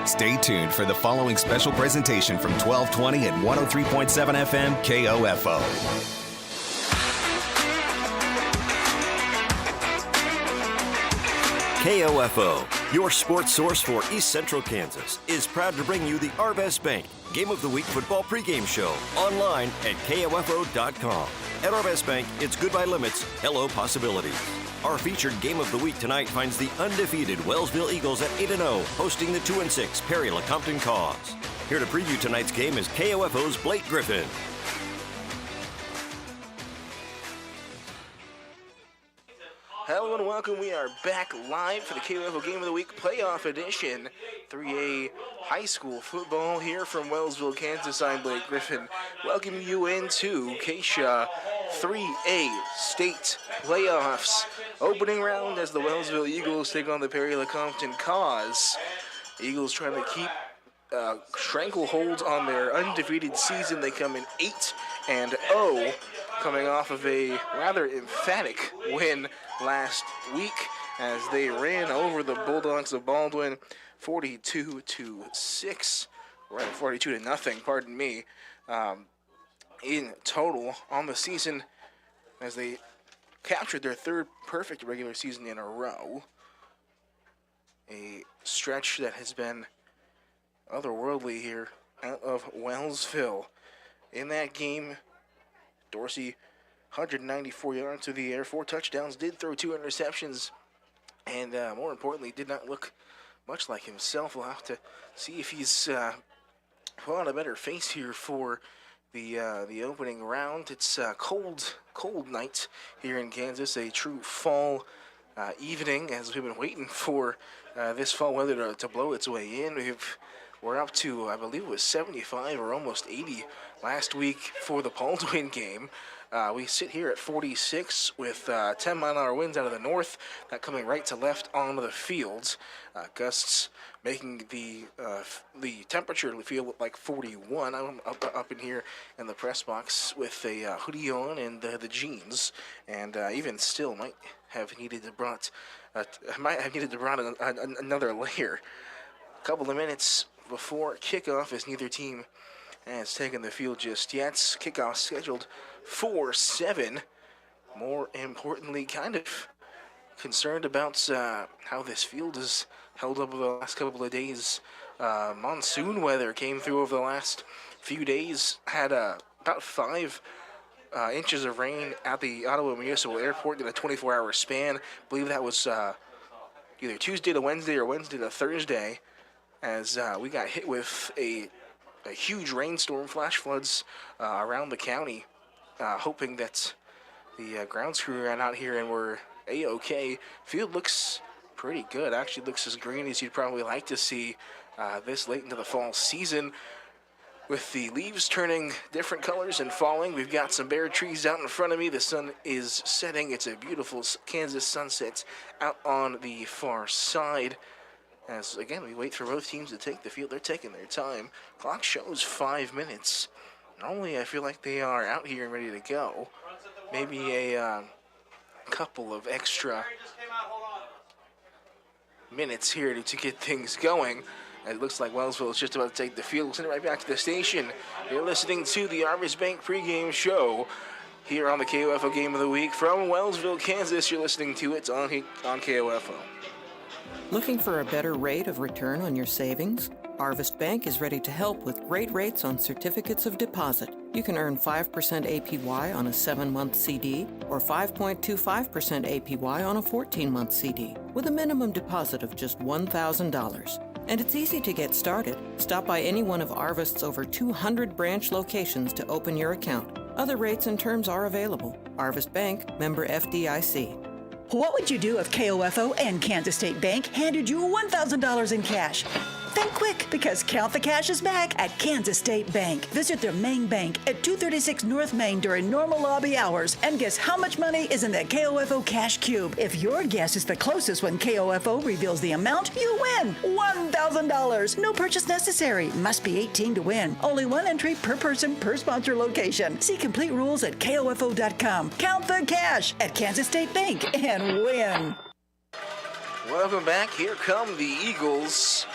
Stay tuned for the following special presentation from 1220 and 103.7 FM KOFO. KOFO, your sports source for East Central Kansas, is proud to bring you the Arvest Bank Game of the Week football pregame show online at KOFO.com. At Arvest Bank, it's goodbye limits, hello possibilities. Our featured Game of the Week tonight finds the undefeated Wellsville Eagles at 8-0, hosting the 2-6 Perry-Lecompton Kaws. Here to preview tonight's game is KOFO's Blake Griffin. Hello and welcome. We are back live for the KOFO Game of the Week Playoff Edition. 3A high school football here from Wellsville, Kansas. I'm Blake Griffin. Welcoming you into KSHA 3A State Playoffs. Opening round as the Wellsville Eagles take on the Perry-Lecompton Kaws. Eagles trying to keep stranglehold on their undefeated season. They come in 8-0, coming off of a rather emphatic win last week as they ran over the Bulldogs of Baldwin 42-6, right, 42-0, pardon me, in total on the season as they captured their third perfect regular season in a row. A stretch that has been otherworldly here out of Wellsville. In that game, Dorsey 194 yards through the air, 4 touchdowns, did throw 2 interceptions, and more importantly, did not look much like himself. We'll have to see if he's put on a better face here for the opening round. It's a cold night here in Kansas, a true fall evening, as we've been waiting for this fall weather to blow its way in. We're up to, I believe it was 75 or almost 80 last week for the Baldwin game. We sit here at 46 with 10-mile-an-hour winds out of the north, coming right to left onto the fields. Gusts making the temperature feel like 41. I'm up in here in the press box with a hoodie on and the jeans, and even still might have needed to brought another layer. A couple of minutes before kickoff, as neither team has taken the field just yet. Kickoff scheduled for 7. More importantly, kind of concerned about how this field has held up over the last couple of days. Monsoon weather came through over the last few days. Had about 5 inches of rain at the Ottawa Municipal Airport in a 24-hour span. I believe that was either Tuesday to Wednesday or Wednesday to Thursday, as we got hit with a huge rainstorm, flash floods around the county, hoping that the grounds crew ran out here and were A-OK. Field looks pretty good. Actually looks as green as you'd probably like to see this late into the fall season. With the leaves turning different colors and falling, we've got some bare trees out in front of me. The sun is setting. It's a beautiful Kansas sunset out on the far side. As, again, we wait for both teams to take the field. They're taking their time. Clock shows 5 minutes. Normally, I feel like they are out here and ready to go. Maybe a couple of extra minutes here to get things going. It looks like Wellsville is just about to take the field. We'll send it right back to the station. You're listening to the Arvest Bank pregame show here on the KOFO Game of the Week from Wellsville, Kansas. You're listening to it on KOFO. Looking for a better rate of return on your savings? Arvest Bank is ready to help with great rates on certificates of deposit. You can earn 5% APY on a 7-month CD or 5.25% APY on a 14-month CD with a minimum deposit of just $1,000. And it's easy to get started. Stop by any one of Arvest's over 200 branch locations to open your account. Other rates and terms are available. Arvest Bank, member FDIC. What would you do if KOFO and Kansas State Bank handed you $1,000 in cash? Think quick, because Count the Cash is back at Kansas State Bank. Visit their main bank at 236 North Main during normal lobby hours and guess how much money is in the KOFO Cash Cube. If your guess is the closest when KOFO reveals the amount, you win $1,000. No purchase necessary. Must be 18 to win. Only one entry per person per sponsor location. See complete rules at KOFO.com. Count the cash at Kansas State Bank and win. Welcome back. Here come the Eagles.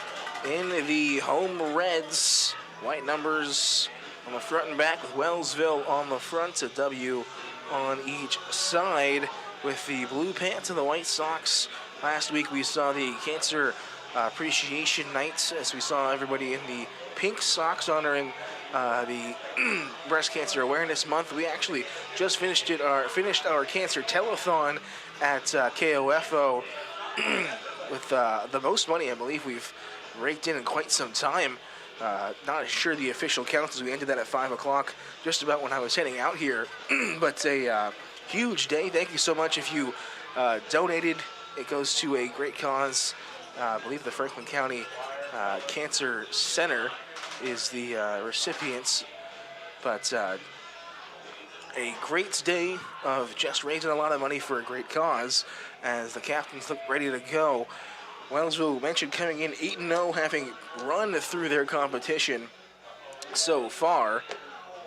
in the home Reds. White numbers on the front and back with Wellsville on the front, a W on each side with the blue pants and the White Sox. Last week we saw the Cancer Appreciation Nights as we saw everybody in the pink socks honoring the Breast Cancer Awareness Month. We actually just finished our cancer telethon at KOFO with the most money I believe we've raked in quite some time. Not sure the official counts as we ended that at 5 o'clock, just about when I was heading out here. But a huge day. Thank you so much if you donated. It goes to a great cause. I believe the Franklin County Cancer Center is the recipients. But a great day of just raising a lot of money for a great cause as the captains look ready to go. Wellsville mentioned coming in 8-0, having run through their competition so far,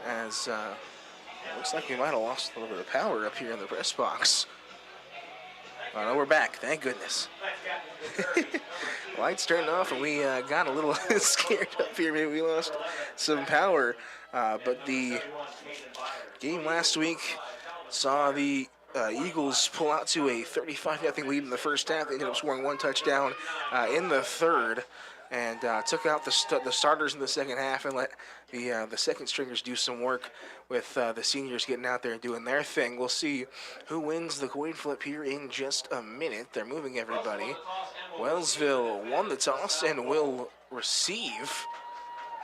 as looks like we might have lost a little bit of power up here in the press box. Oh, no, we're back, thank goodness. Lights turned off and we got a little scared up here. Maybe we lost some power. But the game last week saw the Eagles pull out to a 35-0 lead in the first half. They ended up scoring one touchdown in the third and took out the starters in the second half and let the second stringers do some work with the seniors getting out there and doing their thing. We'll see who wins the coin flip here in just a minute. They're moving everybody. Wellsville won the toss and will receive.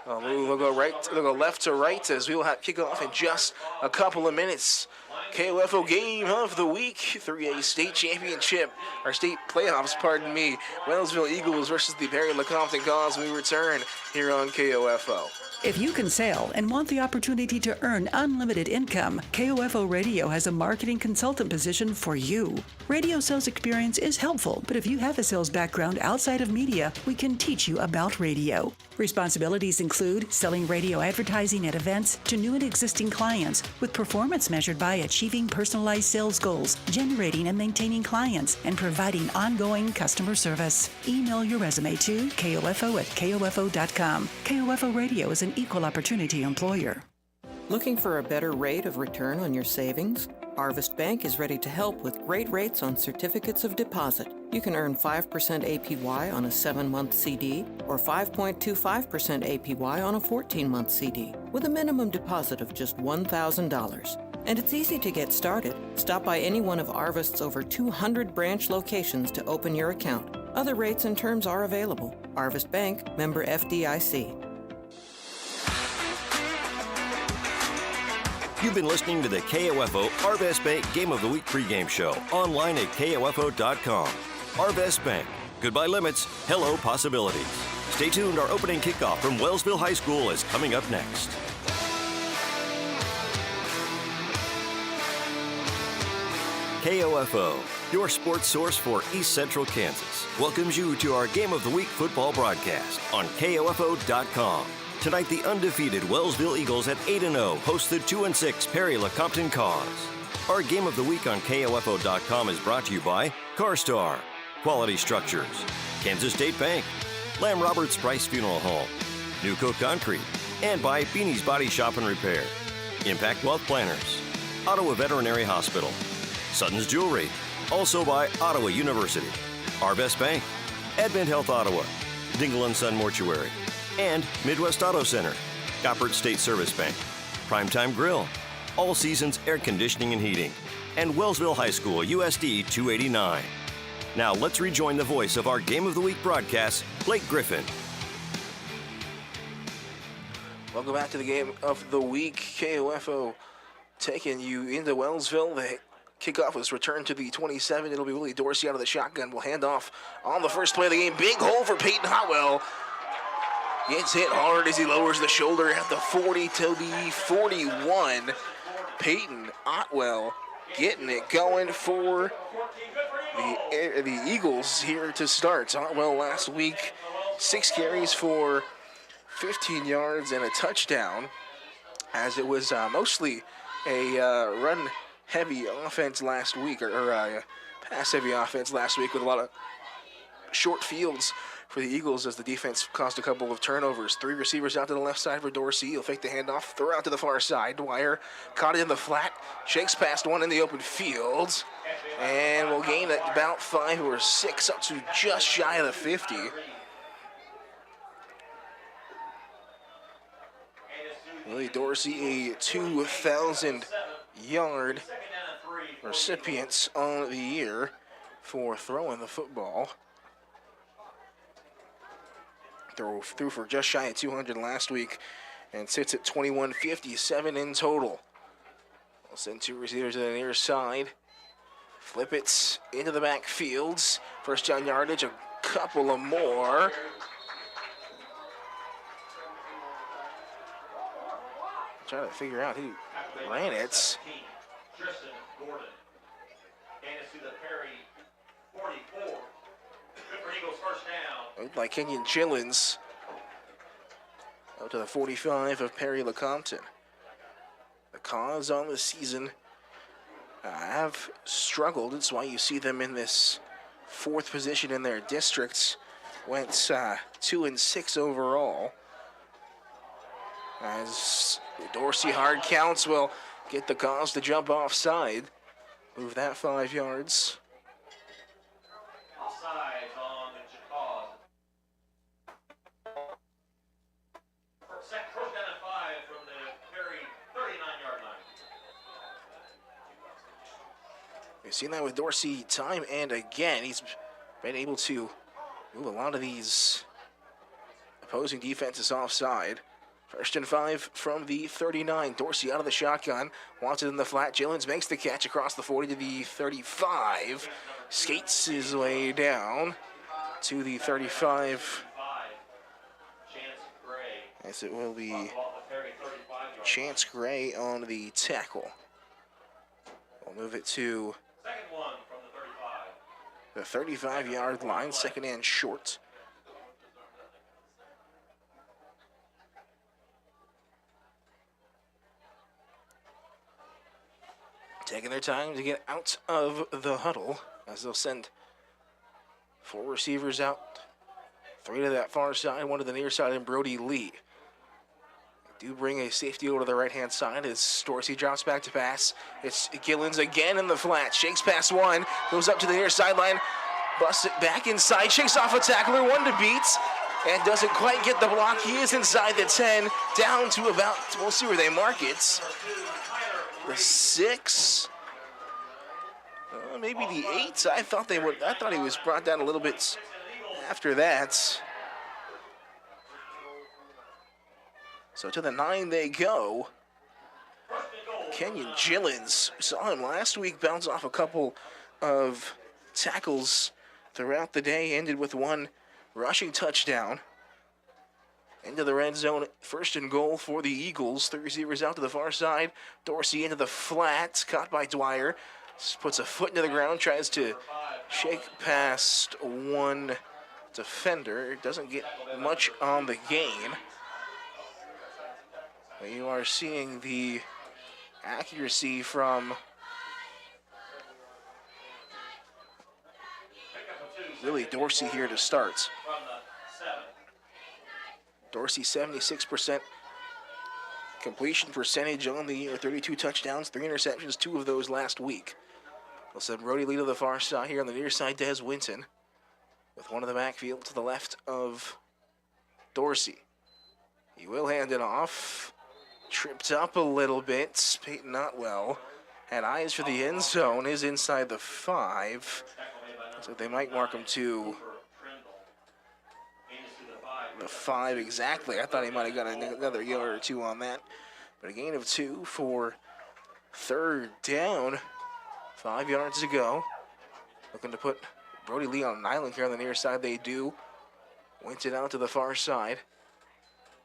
They'll go left to right as we will have kickoff in just a couple of minutes. KOFO game of the week, 3A state championship, or state playoffs, pardon me. Wellsville Eagles versus the Perry-Lecompton Kaws. We return here on KOFO. If you can sail and want the opportunity to earn unlimited income, KOFO Radio has a marketing consultant position for you. Radio sales experience is helpful, but if you have a sales background outside of media, we can teach you about radio. Responsibilities include selling radio advertising at events to new and existing clients, with performance measured by achieving personalized sales goals, generating and maintaining clients, and providing ongoing customer service. Email your resume to kofo@kofo.com. KOFO Radio is an equal opportunity employer. Looking for a better rate of return on your savings? Arvest Bank is ready to help with great rates on certificates of deposit. You can earn 5% APY on a 7-month CD or 5.25% APY on a 14-month CD with a minimum deposit of just $1,000. And it's easy to get started. Stop by any one of Arvest's over 200 branch locations to open your account. Other rates and terms are available. Arvest Bank, member FDIC. You've been listening to the KOFO Arvest Bank Game of the Week pregame show online at KOFO.com. Arvest Bank. Goodbye limits. Hello possibilities. Stay tuned. Our opening kickoff from Wellsville High School is coming up next. KOFO, your sports source for East Central Kansas, welcomes you to our Game of the Week football broadcast on KOFO.com. Tonight, the undefeated Wellsville Eagles at 8-0 host the 2-6 Perry-Lecompton Kaws. Our Game of the Week on KOFO.com is brought to you by CarStar, Quality Structures, Kansas State Bank, Lamb Roberts Price Funeral Home, Newco Concrete, and by Beanie's Body Shop and Repair, Impact Wealth Planners, Ottawa Veterinary Hospital, Sutton's Jewelry, also by Ottawa University, Arvest Bank, Advent Health Ottawa, Dingle & Son Mortuary, and Midwest Auto Center, Goppert State Service Bank, Primetime Grill, All Seasons Air Conditioning and Heating, and Wellsville High School USD 289. Now let's rejoin the voice of our Game of the Week broadcast, Blake Griffin. Welcome back to the Game of the Week. KOFO taking you into Wellsville. The kickoff was returned to the 27. It'll be Willie Dorsey out of the shotgun. We'll hand off on the first play of the game. Big hole for Peyton Hotwell. Gets hit hard as he lowers the shoulder at the 40 to the 41. Peyton Otwell getting it going for the Eagles here to start. Otwell last week, 6 carries for 15 yards and a touchdown, as it was mostly a run-heavy offense last week, or pass-heavy offense last week with a lot of short fields for the Eagles as the defense caused a couple of turnovers. 3 receivers out to the left side for Dorsey. He'll fake the handoff, throw out to the far side. Dwyer caught it in the flat, shakes past one in the open field, and will gain about 5 or 6 up to just shy of the 50. Willie Dorsey, a 2,000-yard recipient on the year for throwing the football. Threw for just shy of 200 last week and sits at 2157 in total. We'll send 2 receivers to the near side. Flip it into the backfields. First down yardage, a couple of more. Trying to figure out who ran it. Looked like Kenyon Chillins out to the 45 of Perry-Lecompton. The Kaws on the season have struggled. It's why you see them in this 4th position in their districts. Went 2-6 overall. As Dorsey hard counts will get the Kaws to jump offside. Move that 5 yards. Offside on the Kaws. First down and 5 from the Perry 39-yard line. We've seen that with Dorsey time and again. He's been able to move a lot of these opposing defenses offside. First and 5 from the 39. Dorsey out of the shotgun. Wants it in the flat. Jillens makes the catch across the 40 to the 35. Skates his way down to the 35. As it will be Chance Gray on the tackle. We'll move it to the 35-yard line. Second and short. Taking their time to get out of the huddle as they'll send 4 receivers out. 3 to that far side, 1 to the near side, and Brody Lee. They do bring a safety over to the right-hand side as Dorsey drops back to pass. It's Gillens again in the flat. Shakes past 1, goes up to the near sideline, busts it back inside, shakes off a tackler, 1 to beat, and doesn't quite get the block. He is inside the 10, down to about, we'll see where they mark it. The 6, maybe the 8. I thought he was brought down a little bit after that. So to the 9 they go. Kenyon Gillens, saw him last week bounce off a couple of tackles throughout the day. Ended with 1 rushing touchdown. Into the red zone, 1st and goal for the Eagles. 3 receivers out to the far side. Dorsey into the flat, caught by Dwyer. Puts a foot into the ground, tries to shake past 1 defender. Doesn't get much on the gain. But you are seeing the accuracy from Willie Dorsey here to start. Dorsey 76% completion percentage on the year, 32 touchdowns, 3 interceptions, 2 of those last week. We'll send Brody Lee to the far side here on the near side, Des Winton, with 1 in the backfield to the left of Dorsey. He will hand it off. Tripped up a little bit. Peyton Notwell had eyes for the end zone, is inside the 5. So they might mark him to the 5 exactly. I thought he might have got another yard or 2 on that. But a gain of 2 for 3rd down. 5 yards to go. Looking to put Brody Lee on an island here on the near side. They do. Went it out to the far side.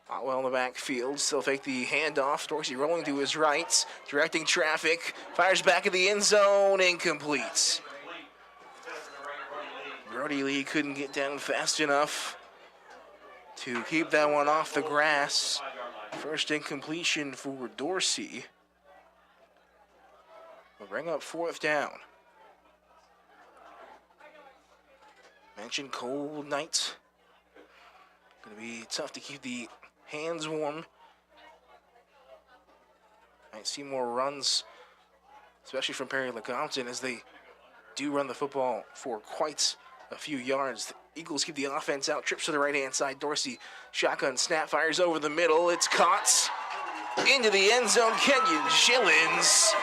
Otwell in the backfield. Still fake the handoff. Dorsey rolling to his right. Directing traffic. Fires back in the end zone. Incomplete. Brody Lee couldn't get down fast enough to keep that one off the grass. First incompletion for Dorsey. We'll bring up 4th down. Mentioned cold night It'll be tough to keep the hands warm. Might see more runs, especially from Perry-Lecompton, as they do run the football for quite a few yards. The Eagles keep the offense out, trips to the right-hand side. Dorsey, shotgun snap, fires over the middle. It's caught into the end zone. Kenyon Gillens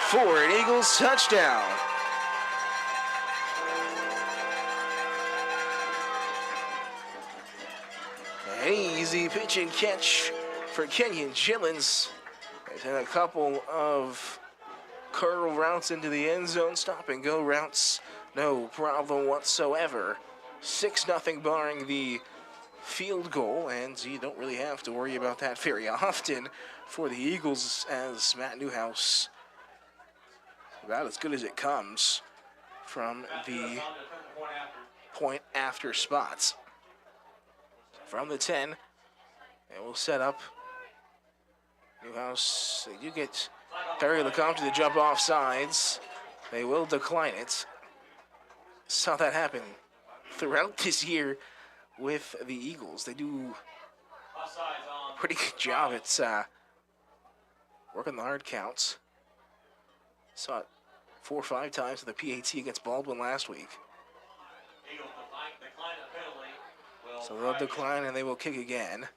for an Eagles touchdown. An easy pitch and catch for Kenyon Gillens. They've had a couple of curl routes into the end zone, stop and go routes, no problem whatsoever. 6-0 barring the field goal, and you don't really have to worry about that very often for the Eagles, as Matt Newhouse about as good as it comes from the point after spots. From the 10, and we'll set up Newhouse. They do get Perry-Lecompton to jump off sides. They will decline it. Saw that happen throughout this year with the Eagles. They do a pretty good job at working the hard counts. Saw it 4 or 5 times with the PAT against Baldwin last week. So they'll decline and they will kick again.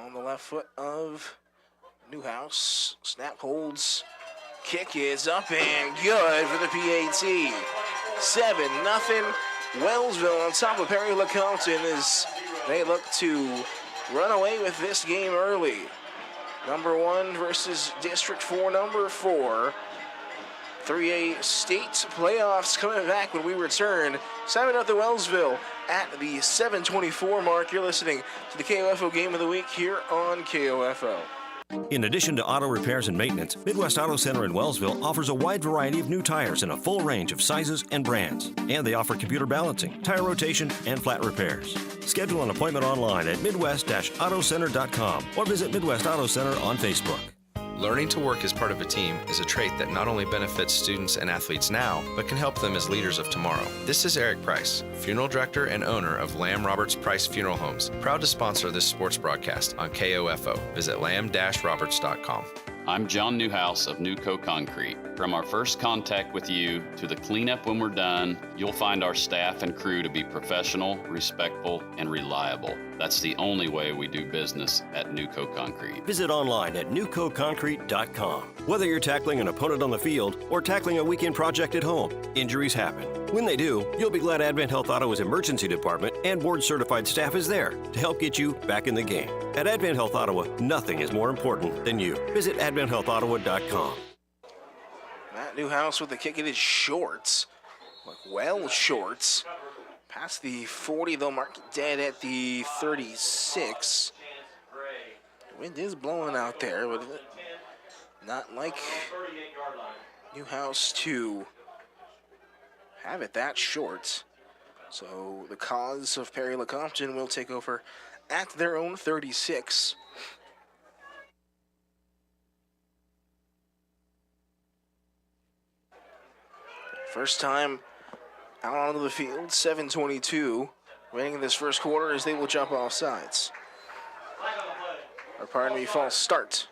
On the left foot of Newhouse. Snap holds. Kick is up and good for the PAT. 7-0. Wellsville on top of Perry-Lecompton as they look to run away with this game early. Number 1 versus District 4, number 4. 3A state playoffs coming back when we return. 7-0 Wellsville at the 7:24 mark. You're listening to the KOFO Game of the Week here on KOFO. In addition to auto repairs and maintenance, Midwest Auto Center in Wellsville offers a wide variety of new tires in a full range of sizes and brands. And they offer computer balancing, tire rotation, and flat repairs. Schedule an appointment online at midwest-autocenter.com or visit Midwest Auto Center on Facebook. Learning to work as part of a team is a trait that not only benefits students and athletes now, but can help them as leaders of tomorrow. This is Eric Price, funeral director and owner of Lamb Roberts Price Funeral Homes, proud to sponsor this sports broadcast on KOFO. Visit lamb-roberts.com. I'm John Newhouse of Newco Concrete. From our first contact with you to the cleanup when we're done, you'll find our staff and crew to be professional, respectful, and reliable. That's the only way we do business at Newco Concrete. Visit online at newcoconcrete.com. Whether you're tackling an opponent on the field or tackling a weekend project at home, injuries happen. When they do, you'll be glad Advent Health Ottawa's emergency department and board-certified staff is there to help get you back in the game. At Advent Health Ottawa, nothing is more important than you. Visit adventhealthottawa.com. Matt Newhouse with the kick. It is short, like well short. Past the 40, they'll mark it dead at the 36. The wind is blowing out there, but not like Newhouse to have it that short. So the Kaws of Perry-Lecompton will take over at their own 36. First time out onto the field, 7:22 remaining in this first quarter as they will jump off sides. Or pardon me, false start.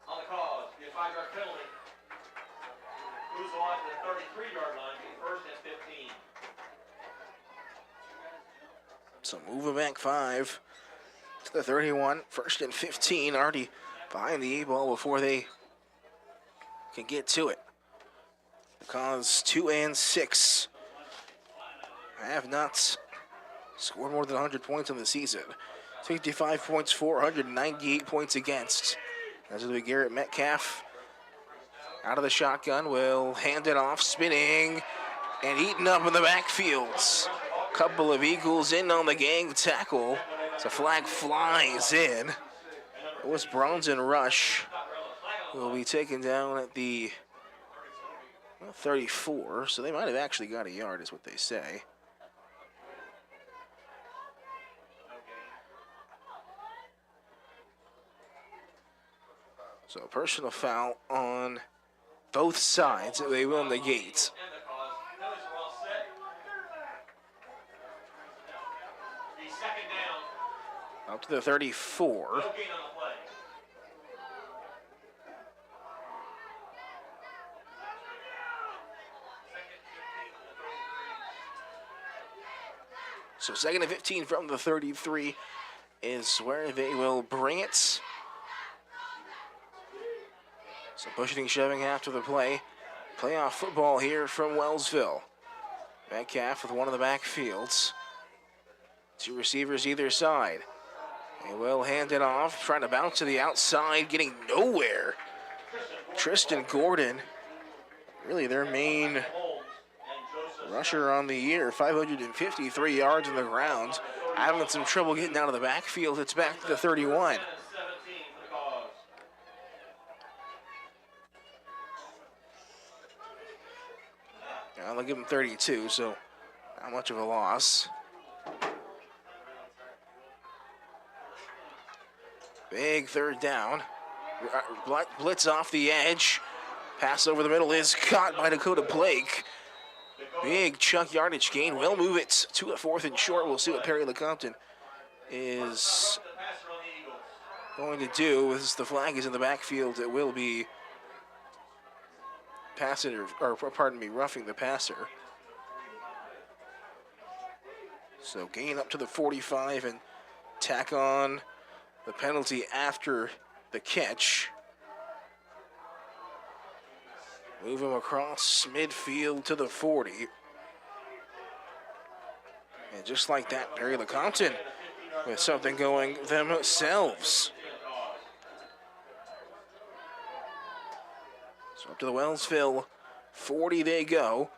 On the cause, be a 5-yard penalty. Moves on to the 33-yard line, first and 15. So moving back 5 to the 31, first and 15, already behind the A-ball before they can get to it. The Kaws 2 and 6 have not scored more than 100 points on the season. 55 points for, 198 points against. As it'll be Garrett Metcalf out of the shotgun, will hand it off, spinning and eaten up in the backfields. Couple of Eagles in on the gang tackle. As a flag flies in. It was Bronson Rush will be taken down at the 34, so they might have actually got a yard is what they say. So a personal foul on both sides. They will negate. second down. Up to the 34. No gain on the play. So 2nd and 15 from the 33 is where they will bring it. So pushing and shoving after the play. Playoff football here from Wellsville. Metcalf with one of the backfields. 2 receivers either side. They will hand it off, trying to bounce to the outside, getting nowhere. Tristan Gordon, really their main rusher on the year, 553 yards on the ground. Having some trouble getting out of the backfield. It's back to the 31. I'll give him 32, so not much of a loss. Big 3rd down. Blitz off the edge. Pass over the middle is caught by Dakota Blake. Big chunk yardage gain. Will move it to a 4th and short. We'll see what Perry-Lecompton is going to do. As the flag is in the backfield, it will be roughing the passer. So gain up to the 45 and tack on the penalty after the catch. Move him across midfield to the 40. And just like that, Perry-Lecompton with something going themselves. So up to the Wellsville 40 they go.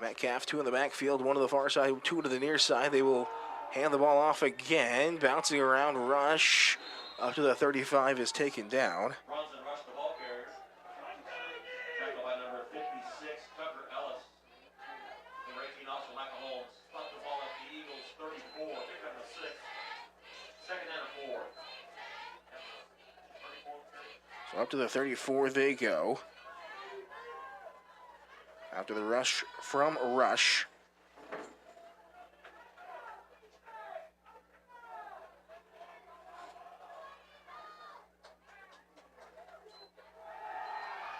Metcalf 2 in the backfield, 1 to the far side, 2 to the near side. They will hand the ball off again. Bouncing around, rush up to the 35 is taken down. Runs and rush the ball carrier. Tackled by number 56, Tucker Ellis. Number 18, also Michael Holmes. Left the ball at the Eagles, 34. Pick up the 6. 2nd and 4. So up to the 34 they go. After the rush from Rush.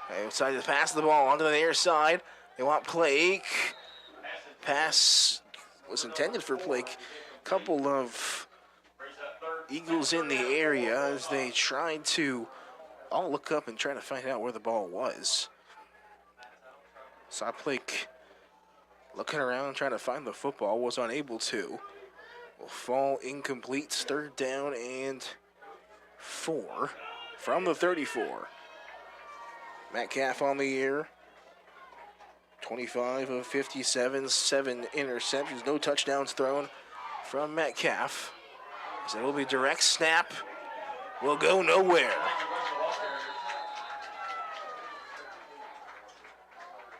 They decided to pass the ball onto the near side. They want Blake. Pass was intended for Blake. Couple of Eagles in the area as they tried to all look up and try to find out where the ball was. Saw Blake looking around trying to find the football, was unable to. Will fall incomplete. 3rd down and 4 from the 34. Metcalf on the year. 25 of 57, 7 interceptions, no touchdowns thrown from Metcalf. So it'll be direct snap. Will go nowhere.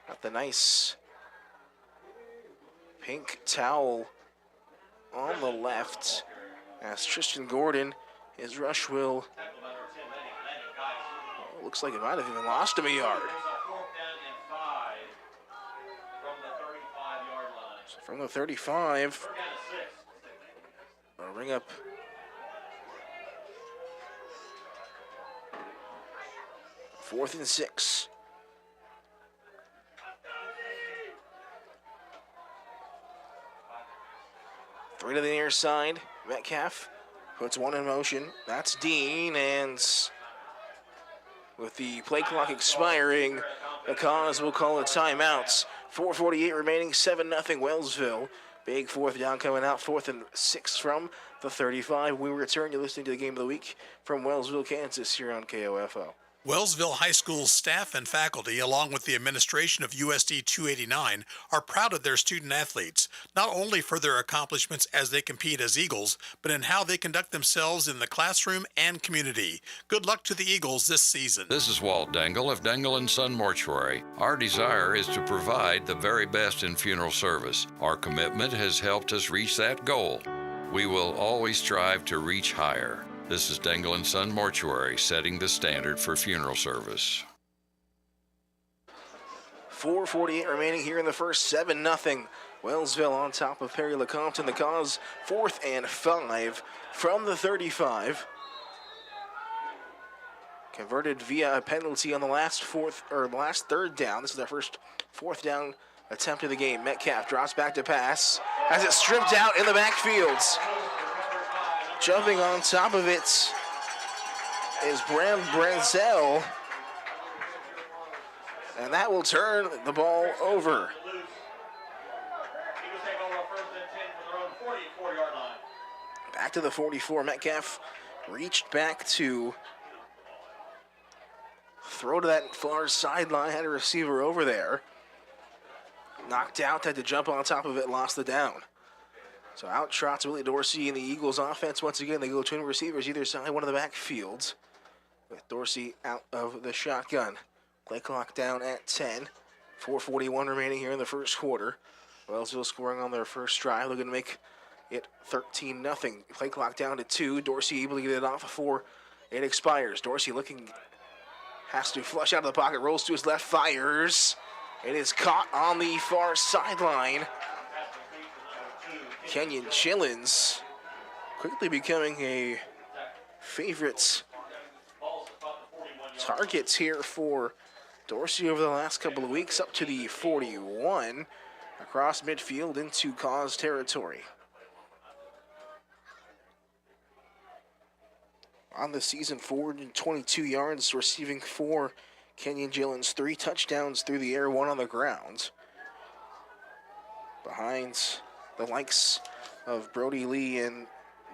Got the nice pink towel on the left as Tristan Gordon, his rush will, looks like it might have even lost him a yard. So from the 35, we'll bring up fourth and 6. Three to the near side. Metcalf puts one in motion. That's Dean, and with the play clock expiring, the Kaws will call it timeouts. 4:48 remaining, 7-0 Wellsville. Big 4th down coming out, 4th and 6 from the 35. We return. You're listening to the Game of the Week from Wellsville, Kansas, here on KOFO. Wellsville High School's staff and faculty, along with the administration of USD 289, are proud of their student athletes, not only for their accomplishments as they compete as Eagles, but in how they conduct themselves in the classroom and community. Good luck to the Eagles this season. This is Walt Dangle of Dangle & Son Mortuary. Our desire is to provide the very best in funeral service. Our commitment has helped us reach that goal. We will always strive to reach higher. This is Dangle & Son Mortuary, setting the standard for funeral service. 4:48 remaining here in the first, 7-0 Wellsville on top of Perry-Lecompton. The Kaws 4th and 5 from the 35. Converted via a penalty on the last third down. This is their first 4th down attempt of the game. Metcalf drops back to pass. Has it stripped out in the backfield. Jumping on top of it is Bram Branzel. And that will turn the ball over. Back to the 44. Metcalf reached back to throw to that far sideline. Had a receiver over there. Knocked out, had to jump on top of it, lost the down. So out trots Willie Dorsey and the Eagles offense. Once again, they go twin receivers either side, one of the backfields. With Dorsey out of the shotgun. Play clock down at 10. 4:41 remaining here in the first quarter. Wellsville scoring on their first drive. They're going to make it 13-0. Play clock down to 2. Dorsey able to get it off before it expires. Dorsey has to flush out of the pocket, rolls to his left, fires. It is caught on the far sideline. Kenyon Chillins quickly becoming a favorite target here for Dorsey over the last couple of weeks, up to the 41, across midfield into Kaws territory. On the season, 422 yards, receiving for Kenyon Chillins, 3 touchdowns through the air, 1 on the ground. Behind the likes of Brody Lee and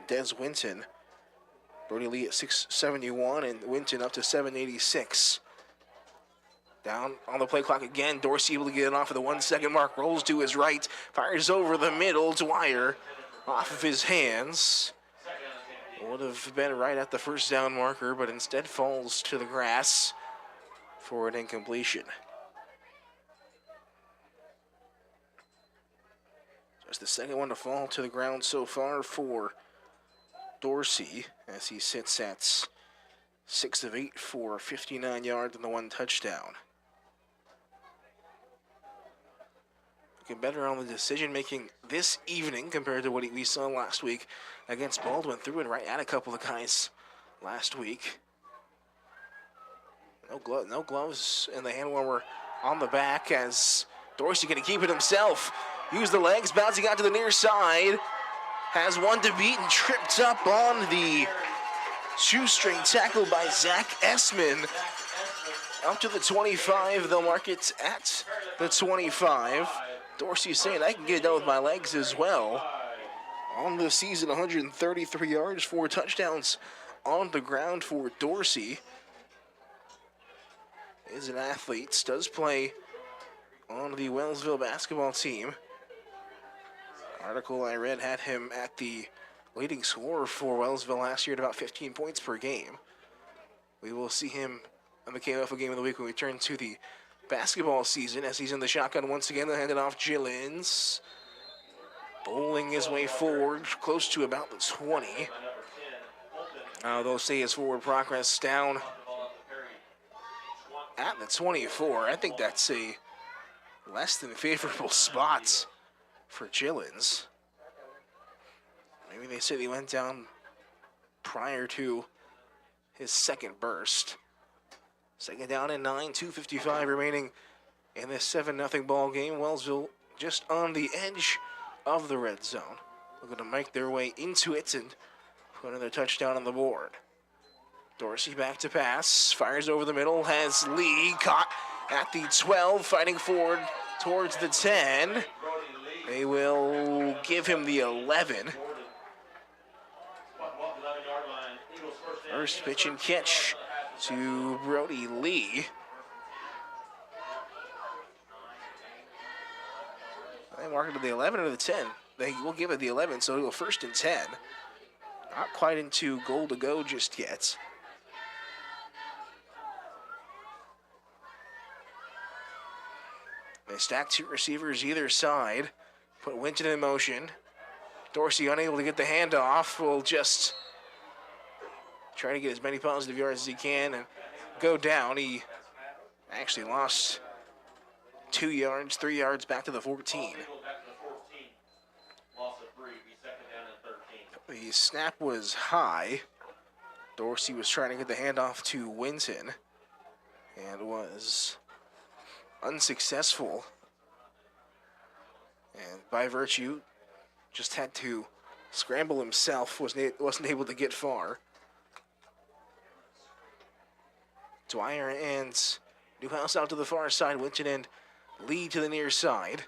Des Winton. Brody Lee at 671 and Winton up to 786. Down on the play clock again. Dorsey able to get it off of the 1 second mark. Rolls to his right. Fires over the middle. Dwyer off of his hands. Would have been right at the first down marker, but instead falls to the grass for an incompletion. Just the second one to fall to the ground so far for Dorsey, as he sits at 6 of 8 for 59 yards and the 1 touchdown. Looking better on the decision making this evening compared to what we saw last week against Baldwin. Threw it right at a couple of guys last week. No gloves in the hand warmer on the back, as Dorsey going to keep it himself. Use the legs, bouncing out to the near side. Has one to beat and tripped up on the shoestring tackle by Zach Essman. Up to the 25, they'll mark it at the 25. Dorsey saying, I can get it done with my legs as well. On the season, 133 yards, 4 touchdowns on the ground for Dorsey. Is an athlete, does play on the Wellsville basketball team. Article I read had him at the leading scorer for Wellsville last year at about 15 points per game. We will see him on the KOFO game of the week when we turn to the basketball season, as he's in the shotgun once again. They'll hand it off Gillins. Bowling his way forward, close to about the 20. They'll say his forward progress down at the 24. I think that's a less than favorable spot for Gillins. Maybe they say he went down prior to his second burst. Second down and 9, 2:55 remaining in this 7-0 ball game. Wellsville just on the edge of the red zone. Looking to make their way into it and put another touchdown on the board. Dorsey back to pass, fires over the middle, has Lee caught at the 12, fighting forward towards the 10. They will give him the 11. First pitch and catch to Brody Lee. They mark it to the 11 or the 10. They will give it the 11, so it'll go 1st and 10. Not quite into goal to go just yet. They stack 2 receivers either side. Put Winton in motion. Dorsey unable to get the handoff. Will just try to get as many positive yards as he can and go down. He actually lost 2 yards, 3 yards back to the 14. The snap was high. Dorsey was trying to get the handoff to Winton and was unsuccessful. And by virtue, just had to scramble himself, wasn't able to get far. Dwyer and Newhouse out to the far side. Winton and Lee to the near side.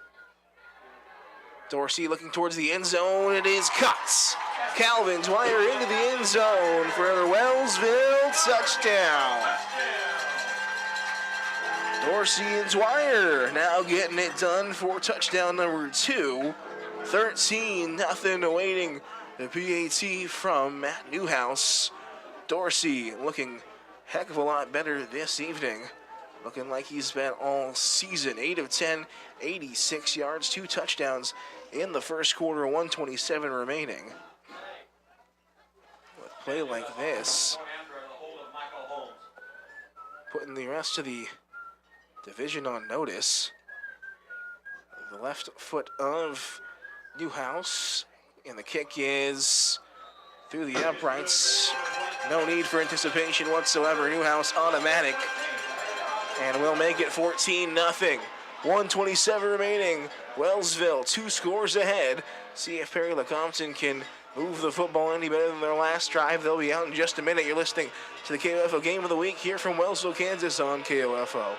Dorsey looking towards the end zone. It is cut. Calvin Dwyer into the end zone for another Wellsville touchdown. Dorsey and Dwyer now getting it done for touchdown number 2. 13-0 awaiting the PAT from Matt Newhouse. Dorsey looking heck of a lot better this evening. Looking like he's been all season. 8 of 10, 86 yards, 2 touchdowns in the first quarter, 1:27 remaining. With a play like this, putting the rest of the division on notice. The left foot of Newhouse, and the kick is through the uprights. No need for anticipation whatsoever. Newhouse automatic, and we'll make it 14-0. 1:27 remaining. Wellsville 2 scores ahead. See if Perry-Lecompton can move the football any better than their last drive. They'll be out in just a minute. You're listening to the KOFO Game of the Week here from Wellsville, Kansas on KOFO.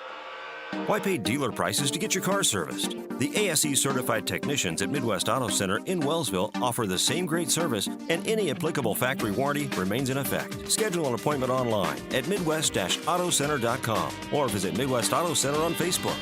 Why pay dealer prices to get your car serviced? The ASE certified technicians at Midwest Auto Center in Wellsville offer the same great service, and any applicable factory warranty remains in effect. Schedule an appointment online at midwest-autocenter.com or visit Midwest Auto Center on Facebook.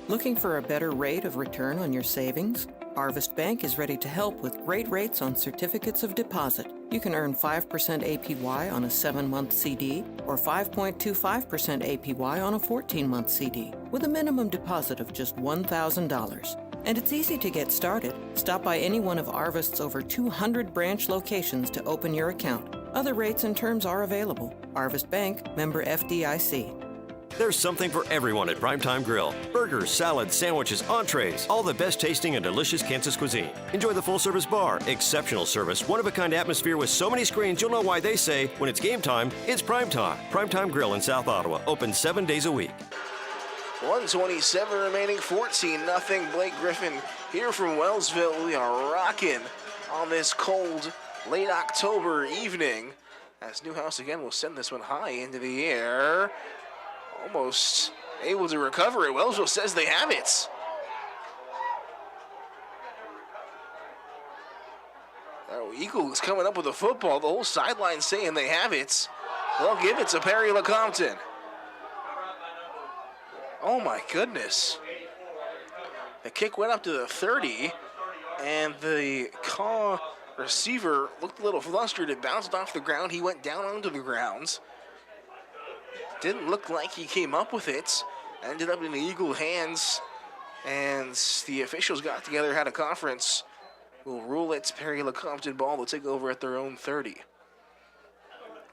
Looking for a better rate of return on your savings? Arvest Bank is ready to help with great rates on certificates of deposit. You can earn 5% APY on a 7-month CD or 5.25% APY on a 14-month CD with a minimum deposit of just $1,000. And it's easy to get started. Stop by any one of Arvest's over 200 branch locations to open your account. Other rates and terms are available. Arvest Bank, member FDIC. There's something for everyone at Primetime Grill. Burgers, salads, sandwiches, entrees, all the best tasting and delicious Kansas cuisine. Enjoy the full-service bar, exceptional service, one-of-a-kind atmosphere with so many screens you'll know why they say, when it's game time, it's Primetime. Primetime Grill in South Ottawa, open 7 days a week. 1:27 remaining, 14-0. Blake Griffin here from Wellsville. We are rocking on this cold, late October evening. As Newhouse again will send this one high into the air. Almost able to recover it. Wellsville says they have it. Eagles coming up with the football. The whole sideline saying they have it. They'll give it to Perry-Lecompton. Oh my goodness. The kick went up to the 30, and the Kaw receiver looked a little flustered. It bounced off the ground. He went down onto the ground. Didn't look like he came up with it. Ended up in the Eagle hands, and the officials got together, had a conference. Will rule it's Perry-Lecompton ball. They'll take over at their own 30.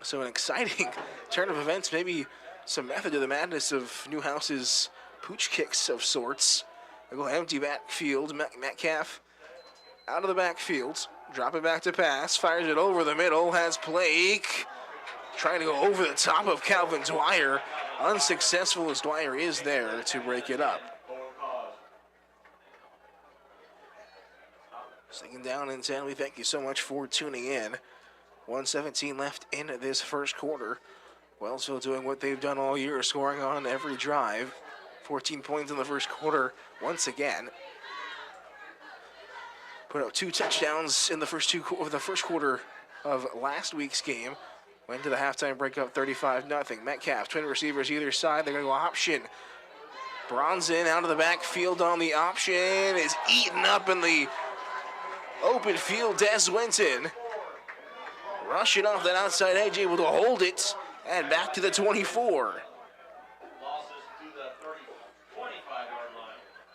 So an exciting turn of events, maybe some method to the madness of Newhouse's pooch kicks of sorts. They go empty backfield. Metcalf out of the backfield. Drop it back to pass. Fires it over the middle. Has Blake trying to go over the top of Calvin Dwyer. Unsuccessful as Dwyer is there to break it up. Second down and 10. We thank you so much for tuning in. 1:17 left in this first quarter. Wellsville doing what they've done all year, scoring on every drive. 14 points in the first quarter once again. Put up 2 touchdowns in the first quarter of last week's game. Went to the halftime break up 35-0. Metcalf, twin receivers either side. They're going to go option. Bronson out of the backfield on the option. Is eaten up in the open field. Des Winton rushing off that outside edge, able to hold it. And back to the 24.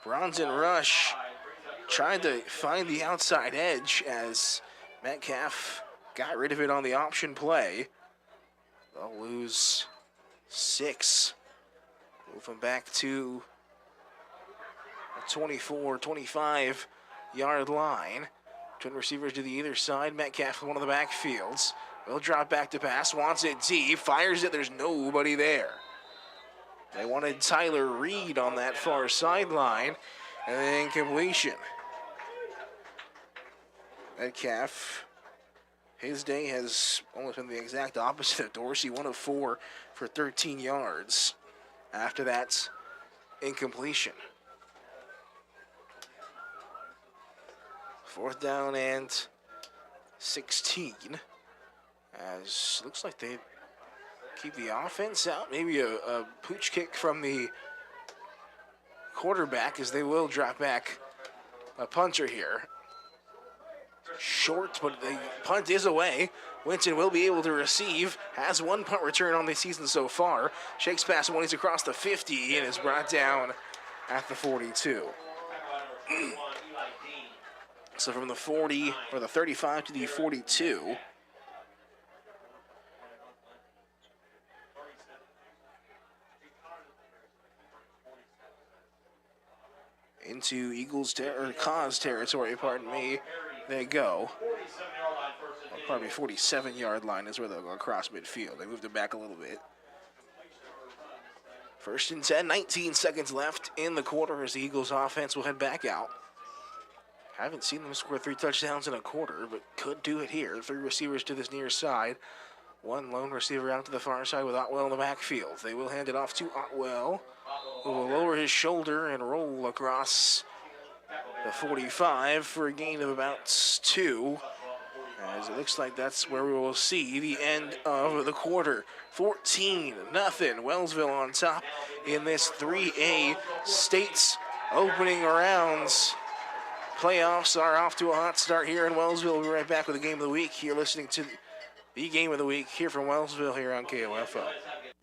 Bronson rush. Trying to find the outside edge as Metcalf got rid of it on the option play. They'll lose 6. Moving back to a 24, 25-yard line. Twin receivers to the either side. Metcalf, one of the backfields. Will drop back to pass, wants it deep, fires it, there's nobody there. They wanted Tyler Reed on that far sideline, and then incompletion. Metcalf, his day has almost been the exact opposite of Dorsey, 1 of 4 for 13 yards. After that, incompletion. 4th down and 16. As looks like they keep the offense out. Maybe a pooch kick from the quarterback, as they will drop back a punter here. Short, but the punt is away. Winton will be able to receive. Has 1 punt return on the season so far. Shakes past one, he's across the 50 and is brought down at the 42. So from the 40, or the 35 to the 42. Into Kaws territory, pardon me. They go. Well, probably 47-yard line is where they'll go across midfield. They moved it back a little bit. 1st and 10, 19 seconds left in the quarter as the Eagles offense will head back out. Haven't seen them score 3 touchdowns in a quarter, but could do it here. 3 receivers to this near side. 1 lone receiver out to the far side with Otwell in the backfield. They will hand it off to Otwell, who will lower his shoulder and roll across the 45 for a gain of about 2. As it looks like that's where we will see the end of the quarter. 14-0. Wellsville on top in this 3A state's opening rounds. Playoffs are off to a hot start here in Wellsville. We'll be right back with the game of the week. You're listening to the game of the week here from Wellsville here on KOFO.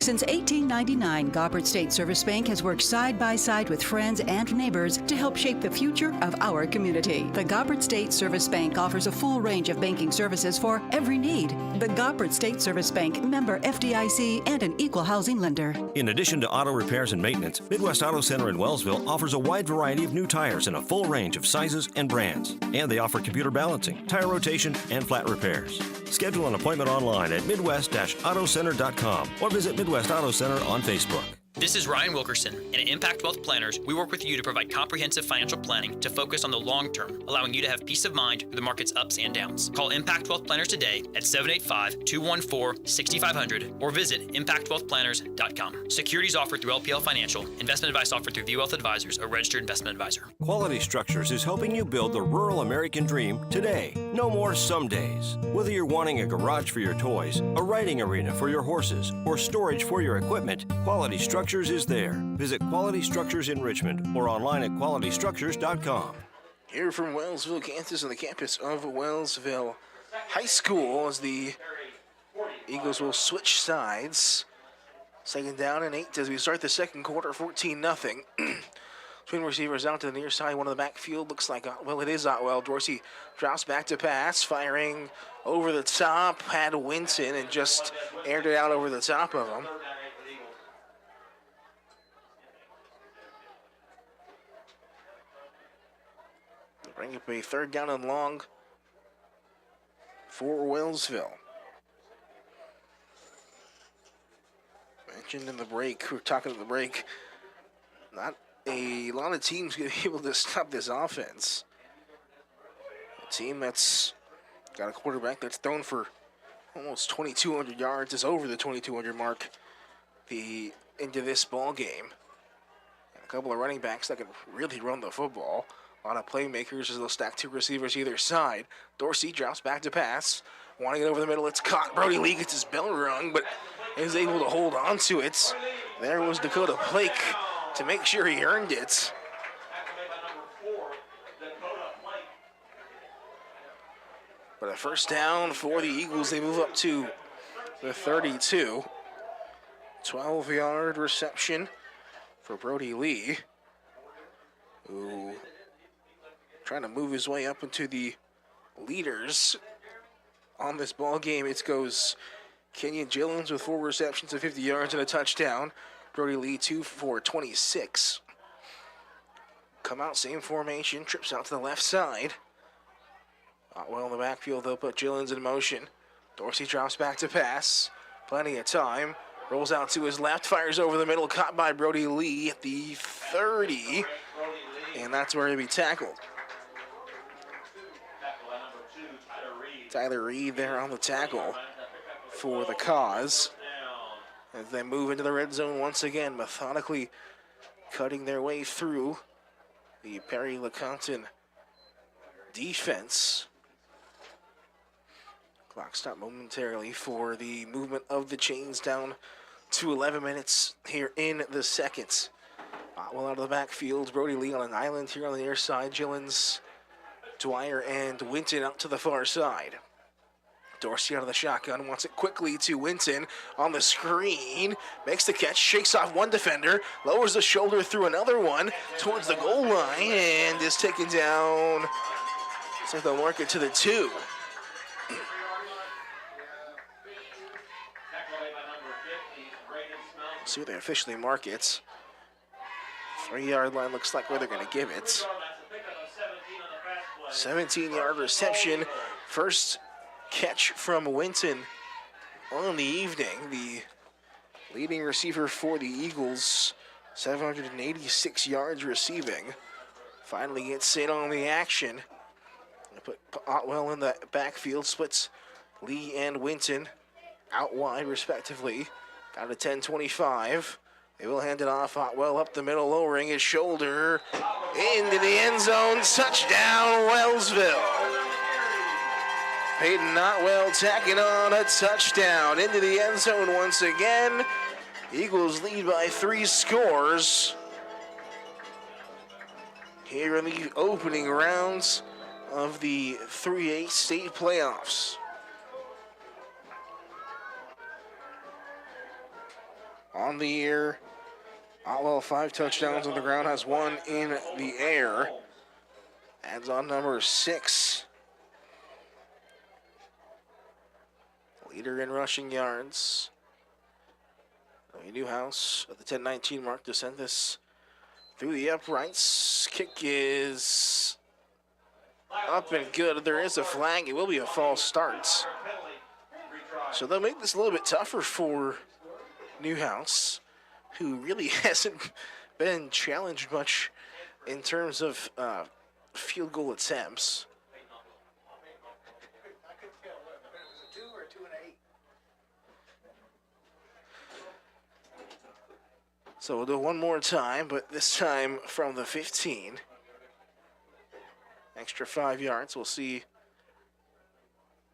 Since 1899, Gobbert State Service Bank has worked side by side with friends and neighbors to help shape the future of our community. The Gobbert State Service Bank offers a full range of banking services for every need. The Gobbert State Service Bank, member FDIC, and an equal housing lender. In addition to auto repairs and maintenance, Midwest Auto Center in Wellsville offers a wide variety of new tires in a full range of sizes and brands. And they offer computer balancing, tire rotation, and flat repairs. Schedule an appointment online at midwest-autocenter.com or visit Midwest Auto Center on Facebook. This is Ryan Wilkerson, and at Impact Wealth Planners, we work with you to provide comprehensive financial planning to focus on the long term, allowing you to have peace of mind through the market's ups and downs. Call Impact Wealth Planners today at 785-214-6500 or visit impactwealthplanners.com. Securities offered through LPL Financial. Investment advice offered through ViewWealth Advisors, a registered investment advisor. Quality Structures is helping you build the rural American dream today. No more some days. Whether you're wanting a garage for your toys, a riding arena for your horses, or storage for your equipment, Quality Structures is there. Visit Quality Structures in Richmond or online at qualitystructures.com. Here from Wellsville, Kansas, on the campus of Wellsville High School, as the Eagles will switch sides. 2nd down and 8 as we start the second quarter, 14-0. Twin receivers out to the near side, one of the backfield. Looks like, well, it is Otwell. Dorsey drops back to pass, firing over the top, had Winton and just aired it out over the top of him. Bring up a 3rd down and long for Wellsville. Mentioned in the break, we're talking in the break, not a lot of teams going to be able to stop this offense. A team that's got a quarterback that's thrown for almost 2,200 yards, is over the 2,200 mark into this ball game. And a couple of running backs that can really run the football. A lot of playmakers as they'll stack 2 receivers either side. Dorsey drops back to pass. Wanting it over the middle, it's caught. Brody Lee gets his bell rung, but is able to hold on to it. There was Dakota Blake to make sure he earned it. But a 1st down for the Eagles. They move up to the 32. 12-yard reception for Brody Lee, who trying to move his way up into the leaders on this ball game. It goes Kenyon Gillens with 4 receptions of 50 yards and a touchdown. Brody Lee 2 for 26. Come out, same formation, trips out to the left side. Well, in the backfield, they'll put Gillens in motion. Dorsey drops back to pass. Plenty of time. Rolls out to his left, fires over the middle, caught by Brody Lee at the 30. And that's where he'll be tackled. Tyler Reed there on the tackle for the Kaws. As they move into the red zone once again, methodically cutting their way through the Perry-Lecompton defense. Clock stopped momentarily for the movement of the chains down to 11 minutes here in the second. Well, out of the backfield, Brody Lee on an island here on the near side. Gillens, Dwyer, and Winton out to the far side. Dorsey out of the shotgun, wants it quickly to Winton on the screen. Makes the catch, shakes off one defender, lowers the shoulder through another one towards the goal line, and is taken down. So they'll mark it to the 2. See where they officially mark it. 3-yard line looks like where they're going to give it. 17-yard reception. First catch from Winton on the evening. The leading receiver for the Eagles, 786 yards receiving. Finally gets in on the action. Put Otwell in the backfield, splits Lee and Winton out wide respectively. Got a 10-25. They will hand it off. Otwell up the middle, lowering his shoulder into the end zone. Touchdown, Wellsville. Peyton Otwell tacking on a touchdown into the end zone once again. Eagles lead by 3 scores here in the opening rounds of the 3A state playoffs. On the year, Otwell 5 touchdowns on the ground, has 1 in the air. Adds on number 6. Leader in rushing yards. Newhouse at the 10-19 mark to send this through the uprights. Kick is up and good. There is a flag. It will be a false start. So they'll make this a little bit tougher for Newhouse, who really hasn't been challenged much in terms of field goal attempts. So we'll do it one more time, but this time from the 15. Extra 5 yards. We'll see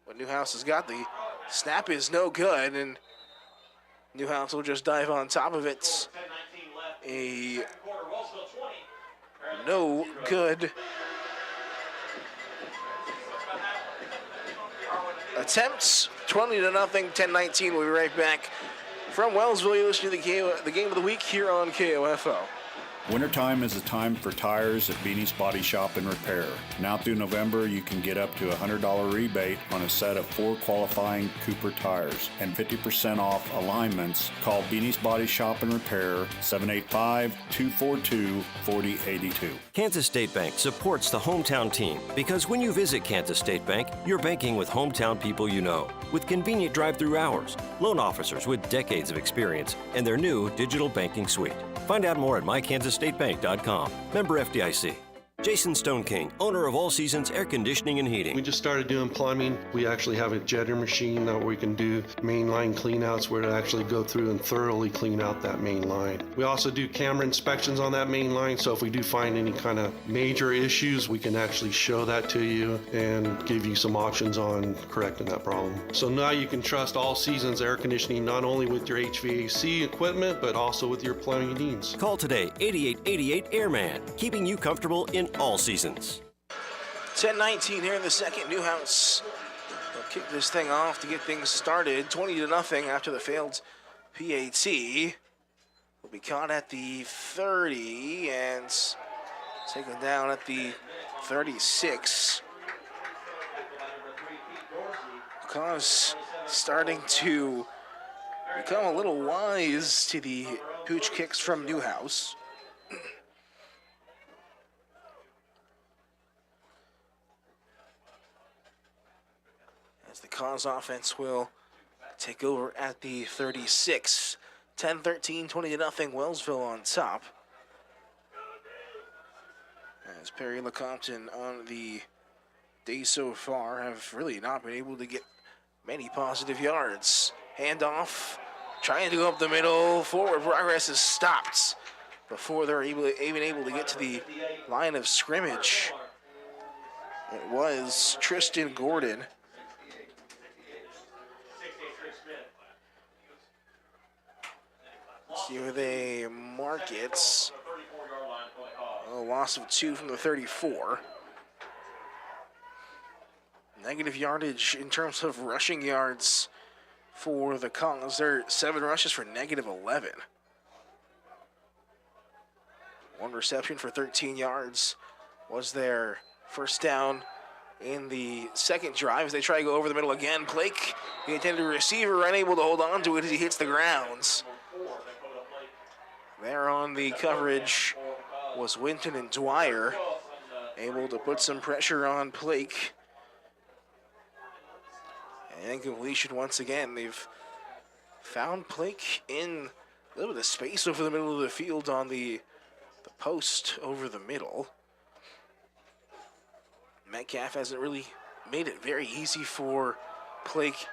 what Newhouse has got. The snap is no good, and Newhouse will just dive on top of it. A no good attempts. 20-0, 10-19. We'll be right back. From Wellsville, you're listening to the game of the week here on KOFO. Wintertime is a time for tires at Beanie's Body Shop and Repair. Now through November, you can get up to a $100 rebate on a set of 4 qualifying Cooper tires and 50% off alignments. Call Beanie's Body Shop and Repair, 785-242-4082. Kansas State Bank supports the hometown team because when you visit Kansas State Bank, you're banking with hometown people you know, with convenient drive-through hours, loan officers with decades of experience, and their new digital banking suite. Find out more at mykansasstatebank.com. Member FDIC. Jason Stone King, owner of All Seasons Air Conditioning and Heating. We just started doing plumbing. We actually have a jetter machine where we can do mainline cleanouts where to actually go through and thoroughly clean out that main line. We also do camera inspections on that main line, so if we do find any kind of major issues, we can actually show that to you and give you some options on correcting that problem. So now you can trust All Seasons Air Conditioning not only with your HVAC equipment, but also with your plumbing needs. Call today, 8888 Airman, keeping you comfortable in all seasons. 10-19 here in the second. Newhouse will kick this thing off to get things started. 20-0 after the failed PAT. Will be caught at the 30 and taken down at the 36. Kaws starting to become a little wise to the pooch kicks from Newhouse. as the Kaws offense will take over at the 36. 10-13, 20-0, Wellsville on top. As Perry-Lecompton on the day so far have really not been able to get many positive yards. Handoff, trying to go up the middle. Forward progress is stopped before they're even able to get to the line of scrimmage. It was Tristan Gordon. See where they mark it. A loss of 2 from the 34. Negative yardage in terms of rushing yards for the Kaws. They're 7 rushes for negative 11. 1 reception for 13 yards was their first down in the second drive as they try to go over the middle again. Blake, the intended receiver, unable to hold on to it as he hits the grounds. There on the coverage was Winton and Dwyer, able to put some pressure on Blake. And incompletion once again. They've found Blake in a little bit of space over the middle of the field on the post over the middle. Metcalf hasn't really made it very easy for Blake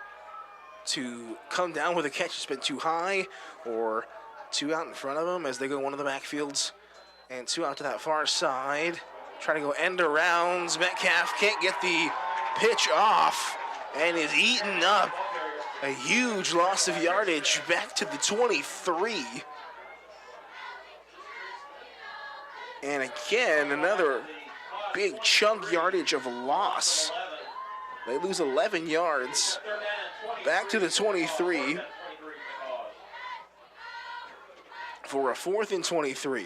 to come down with a catch. It's been too high or too out in front of him as they go one of the backfields and 2 out to that far side. Trying to go end arounds. Metcalf can't get the pitch off and is eaten up. A huge loss of yardage back to the 23. And again, another big chunk yardage of loss. They lose 11 yards. Back to the 23 for a 4th and 23.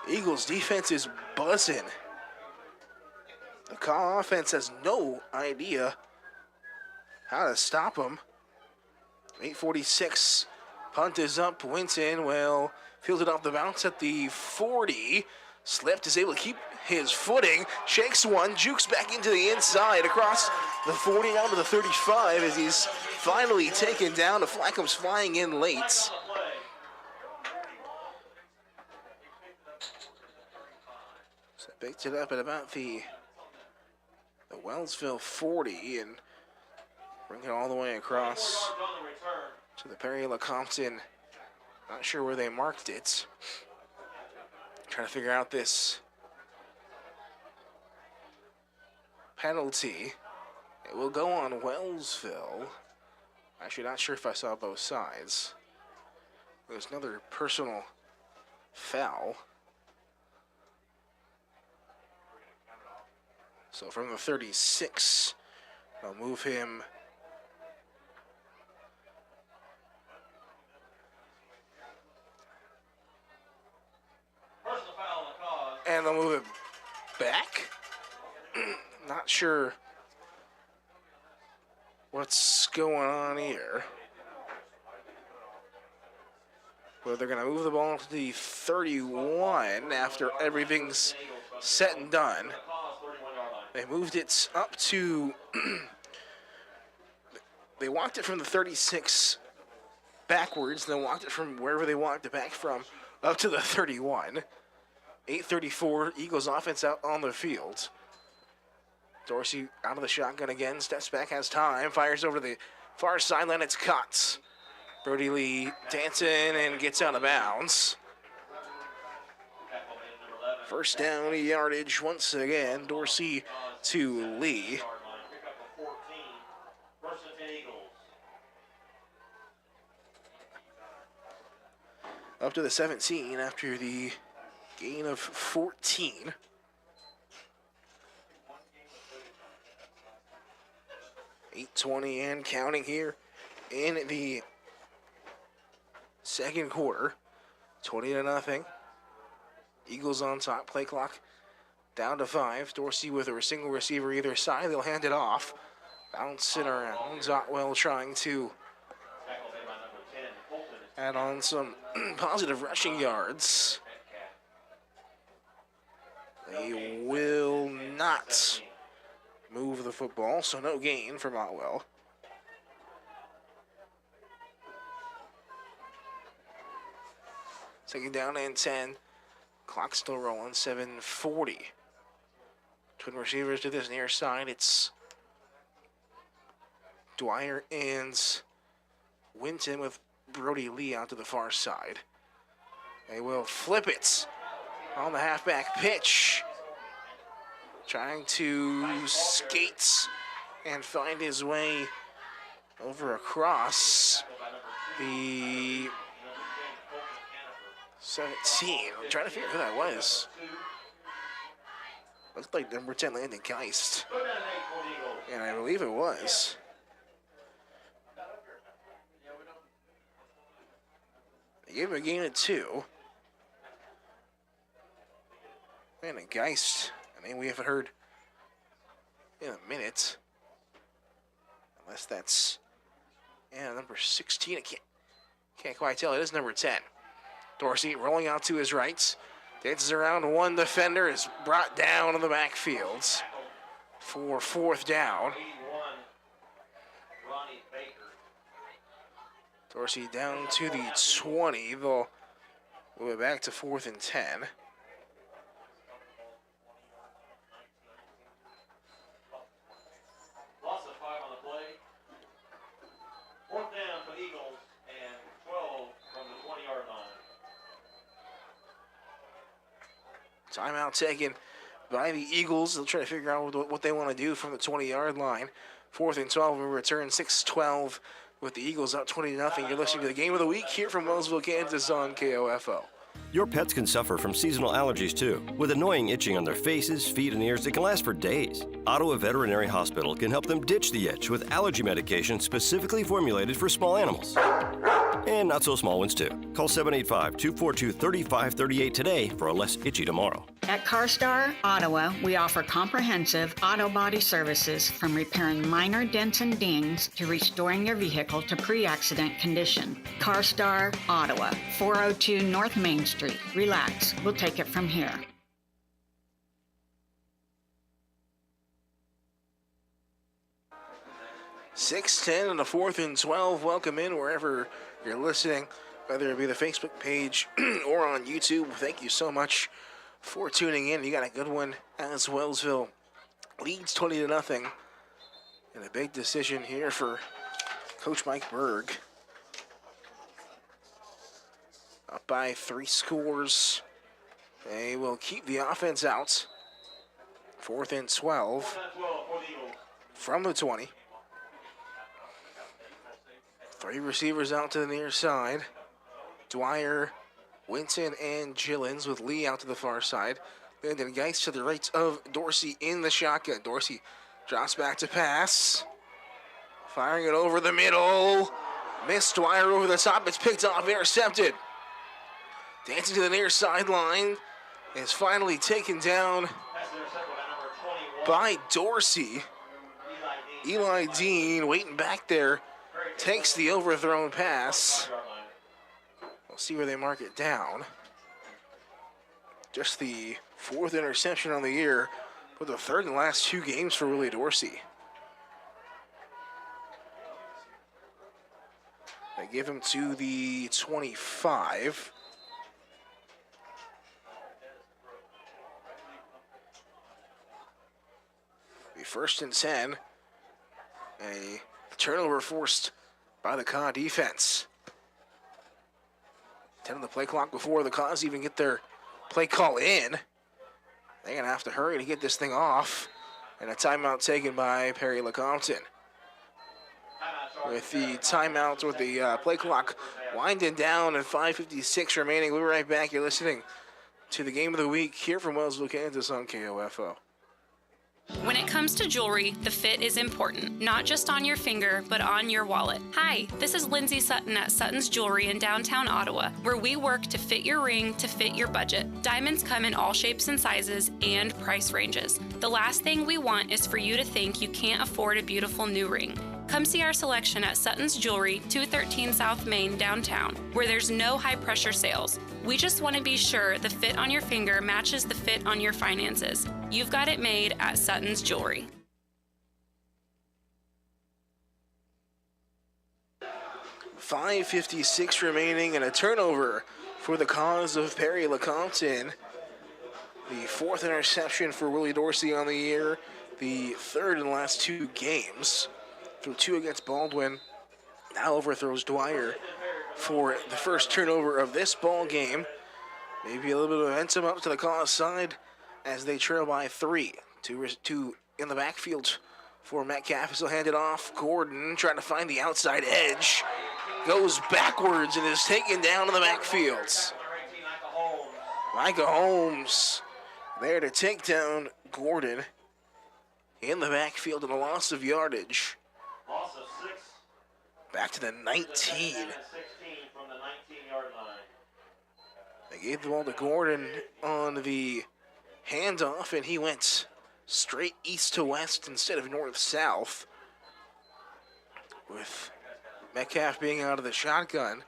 Eagles defense is buzzing. The Kaw offense has no idea how to stop them. 8:46. Punt is up. Winton will field it off the bounce at the 40. Slipped, is able to keep his footing. Shakes one, jukes back into the inside across the 40 down to the 35 as he's finally taken down. The flag comes flying in late. So picked it up at about the Wellsville 40 and bring it all the way across to the Perry-Lecompton. Not sure where they marked it. Trying to figure out this penalty. It will go on Wellsville. Actually, not sure if I saw both sides. There's another personal foul. So from the 36, they'll move him and they'll move it back. Not sure what's going on here. But they're going to move the ball to the 31 after everything's set and done. They moved it up to, they walked it from the 36 backwards, and then walked it from wherever they walked it back from up to the 31. 8:34, Eagles offense out on the field. Dorsey out of the shotgun again, steps back, has time, fires over the far sideline, it's caught. Brody Lee dancing and gets out of bounds. First down yardage once again, Dorsey to Lee. Up to the 17 after the gain of 14. .820 and counting here in the second quarter. 20-0. Eagles on top. Play clock down to 5. Dorsey with a single receiver either side. They'll hand it off. Bouncing around. Zotwell trying to add on some positive rushing yards. They will not move the football, so no gain from Otwell. Second down and 10. Clock still rolling, 7:40. Twin receivers to this near side. It's Dwyer and Winton with Brody Lee out to the far side. They will flip it on the halfback pitch. Trying to skate and find his way over across the 17. I'm trying to figure out who that was. Looked like number 10, Landon Geist. And I believe it was. They gave him a gain of 2. Landon Geist, a name we haven't heard in a minute. Unless that's, number 16. I can't quite tell. It is number 10. Dorsey rolling out to his right. Dances around one defender, is brought down in the backfield for 4th down. Dorsey down to the 20. They'll move it back to 4th and 10. Loss of 5 on the play. 4th down for the Eagles and 12 from the 20-yard line. Timeout taken by the Eagles. They'll try to figure out what they want to do from the 20-yard line. 4th and 12, we return 6-12 with the Eagles up 20-0. You're listening to the Game of the Week here from Wellsville, Kansas on KOFO. Your pets can suffer from seasonal allergies too, with annoying itching on their faces, feet, and ears that can last for days. Ottawa Veterinary Hospital can help them ditch the itch with allergy medication specifically formulated for small animals. And not so small ones too. Call 785-242-3538 today for a less itchy tomorrow. At CarStar Ottawa, we offer comprehensive auto body services from repairing minor dents and dings to restoring your vehicle to pre-accident condition. CarStar Ottawa, 402 North Main Street. Relax, we'll take it from here. .6:10 and a 4th and 12. Welcome in wherever you're listening, whether it be the Facebook page or on YouTube. Thank you so much for tuning in. You got a good one as Wellsville leads 20-0. And a big decision here for Coach Mike Berg. Up by 3 scores. They will keep the offense out. 4th and 12 from the 20. 3 receivers out to the near side. Dwyer, Winton, and Gillens with Lee out to the far side. Landon Geist to the right of Dorsey in the shotgun. Dorsey drops back to pass. Firing it over the middle. Missed Dwyer over the top. It's picked off, intercepted. Dancing to the near sideline. Is finally taken down by Dorsey. Eli Dean waiting back there. Takes the overthrown pass. We'll see where they mark it down. Just the 4th interception on the year, but the 3rd and last 2 games for Willie Dorsey. They give him to the 25. Be 1st and 10. A turnover forced by the Kaw defense. 10 on the play clock before the Kaws even get their play call in. They're going to have to hurry to get this thing off. And a timeout taken by Perry-Lecompton. With the timeout, with the play clock winding down and 5:56 remaining. We'll be right back. You're listening to the Game of the Week here from Wellsville, Kansas on KOFO. When it comes to jewelry, the fit is important, not just on your finger, but on your wallet. Hi, this is Lindsay Sutton at Sutton's Jewelry in downtown Ottawa, where we work to fit your ring to fit your budget. Diamonds come in all shapes and sizes and price ranges. The last thing we want is for you to think you can't afford a beautiful new ring. Come see our selection at Sutton's Jewelry, 213 South Main, downtown, where there's no high-pressure sales. We just want to be sure the fit on your finger matches the fit on your finances. You've got it made at Sutton's Jewelry. 5:56 remaining and a turnover for the Kaws of Perry-Lecompton. The fourth interception for Willie Dorsey on the year, the third in the last two games. Threw two against Baldwin, now overthrows Dwyer for the first turnover of this ball game. Maybe a little bit of momentum up to the Kaws side as they trail by 3. Two in the backfield for Metcalf. He'll hand it off. Gordon trying to find the outside edge. Goes backwards and is taken down in the backfield. Micah Holmes there to take down Gordon in the backfield and a loss of yardage. Loss of 6. Back to the 19. 16 from the 19-yard line. They gave the ball to Gordon on the handoff, and he went straight east to west instead of north-south. With Metcalf being out of the shotgun,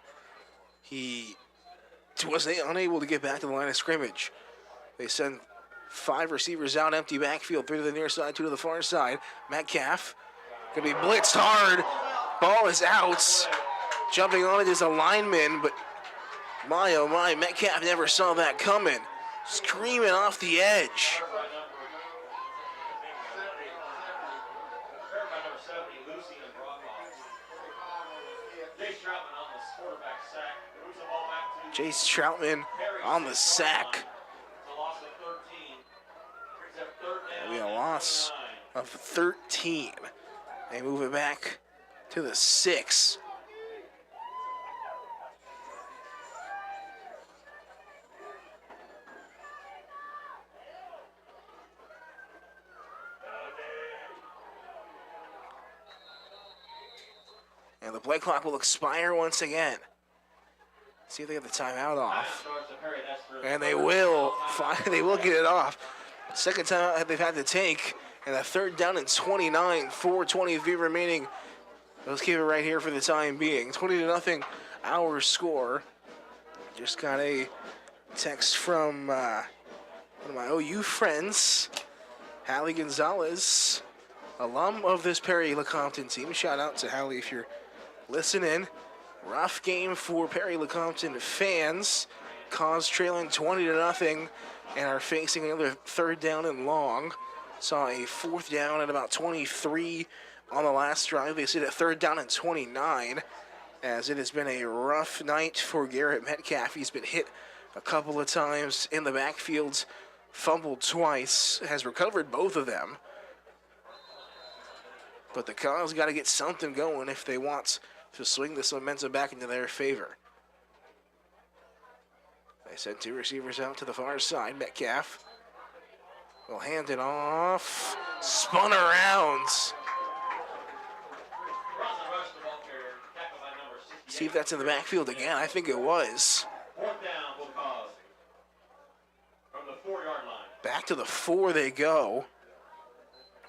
he was unable to get back to the line of scrimmage. They send 5 receivers out, empty backfield, 3 to the near side, 2 to the far side. Metcalf going to be blitzed hard. Ball is out. Jumping on it is a lineman, but my oh my, Metcalf never saw that coming. Screaming off the edge. Jace Troutman on the sack. That'll be a loss of 13. They move it back to the 6. And the play clock will expire once again. See if they get the timeout off. And they will get it off. Second time they've had to take. And a third down and 29, 4:23 remaining. Let's keep it right here for the time being. 20-0, our score. Just got a text from one of my OU friends, Hallie Gonzalez, alum of this Perry-Lecompton team. Shout out to Hallie if you're listening. Rough game for Perry-Lecompton fans. Kaws trailing 20-0 and are facing another third down and long. Saw a fourth down at about 23 on the last drive. They sit at third down and 29 as it has been a rough night for Garrett Metcalf. He's been hit a couple of times in the backfield, fumbled twice, has recovered both of them. But the Kaws got to get something going if they want to swing this momentum back into their favor. They send 2 receivers out to the far side. Metcalf will hand it off. Spun around. See if that's in the backfield again. I think it was. Fourth down will Kaws from the 4-yard line. Back to the 4 they go.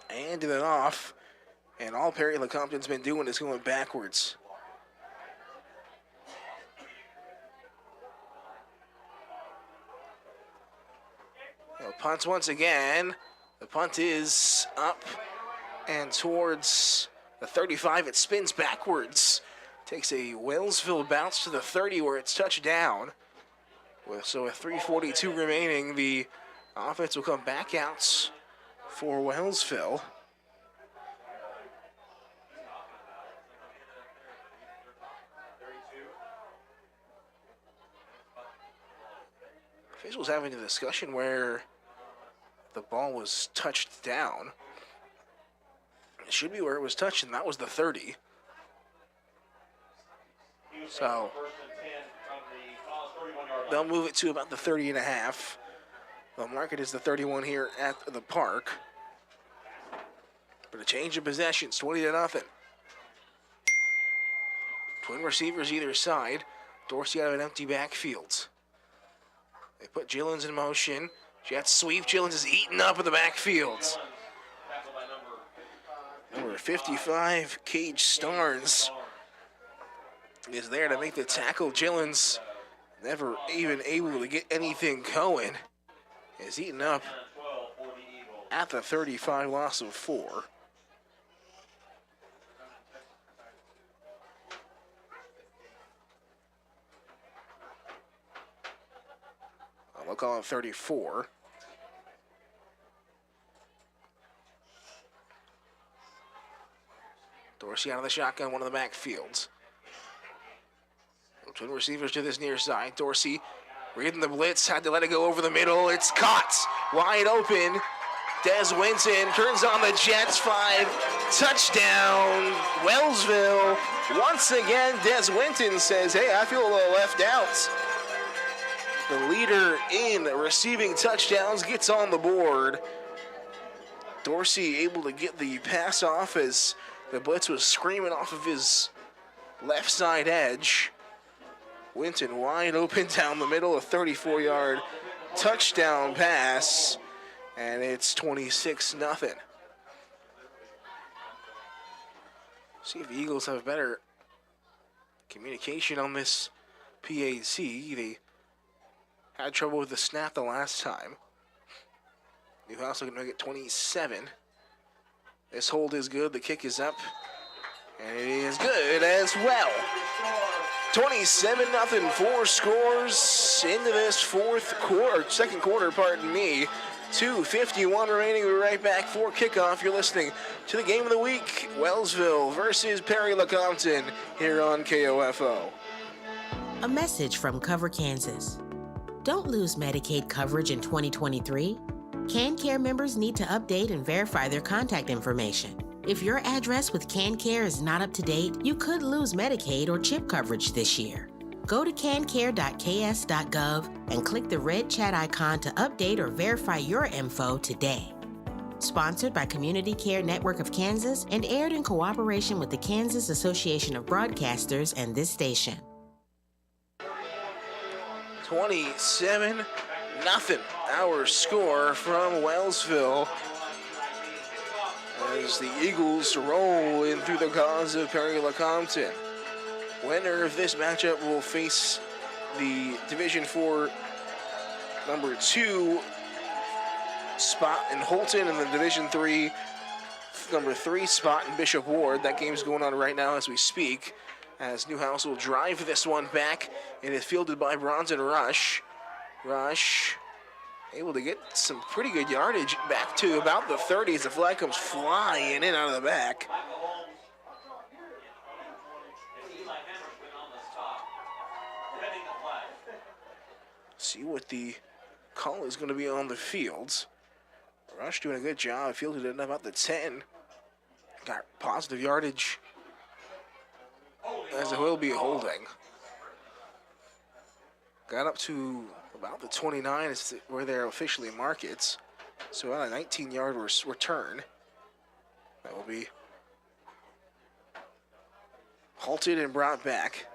Handing it off. And all Perry-Lecompton's been doing is going backwards. Punt once again. The punt is up and towards the 35. It spins backwards. Takes a Wellsville bounce to the 30 where it's touched down. So with 3:42 remaining, the offense will come back out for Wellsville. Officials having a discussion where the ball was touched down. It should be where it was touched, and that was the 30. So they'll move it to about the 30.5. They'll mark it as the 31 here at the park. But a change of possessions, 20-0. Twin receivers either side. Dorsey out of an empty backfield. They put Gillens in motion. Jet sweep. Gillens is eaten up in the backfield. Number 55, Cage Starnes, is there to make the tackle. Gillens never even able to get anything going. Is eaten up at the 35, loss of 4. call it 34. Dorsey out of the shotgun, one of the backfields. Twin receivers to this near side. Dorsey reading the blitz, had to let it go over the middle. It's caught, wide open. Des Winton turns on the Jets, 5, touchdown, Wellsville. Once again, Des Winton says, hey, I feel a little left out. The leader in receiving touchdowns gets on the board. Dorsey able to get the pass off as the blitz was screaming off of his left side edge. Winton wide open down the middle, a 34-yard touchdown pass, and it's 26-0. See if the Eagles have better communication on this PAC. They had trouble with the snap the last time. Newhouse looking to make it 27. This hold is good, the kick is up, and it is good as well. 27-0, 4 scores into this second quarter, pardon me. 2:51 remaining. We're right back for kickoff. You're listening to the game of the week, Wellsville versus Perry-Lecompton here on KOFO. A message from Cover Kansas. Don't lose Medicaid coverage in 2023. CanCare members need to update and verify their contact information. If your address with CanCare is not up to date, you could lose Medicaid or CHIP coverage this year. Go to cancare.ks.gov and click the red chat icon to update or verify your info today. Sponsored by Community Care Network of Kansas and aired in cooperation with the Kansas Association of Broadcasters and this station. 27-0, our score from Wellsville, as the Eagles roll in through the cause of Perry-Lecompton. Winner of this matchup will face the Division IV number 2 spot in Holton and the Division III number 3 spot in Bishop Ward. That game's going on right now as we speak, as Newhouse will drive this one back. It is fielded by Bronson Rush. Rush able to get some pretty good yardage back to about the 30s. The flag comes flying in out of the back. See what the call is going to be on the fields. Rush doing a good job. Fielded it about the 10. Got positive yardage, as it will be holding. Got up to about the 29 is where they're officially mark it. So on a 19-yard return, that will be halted and brought back.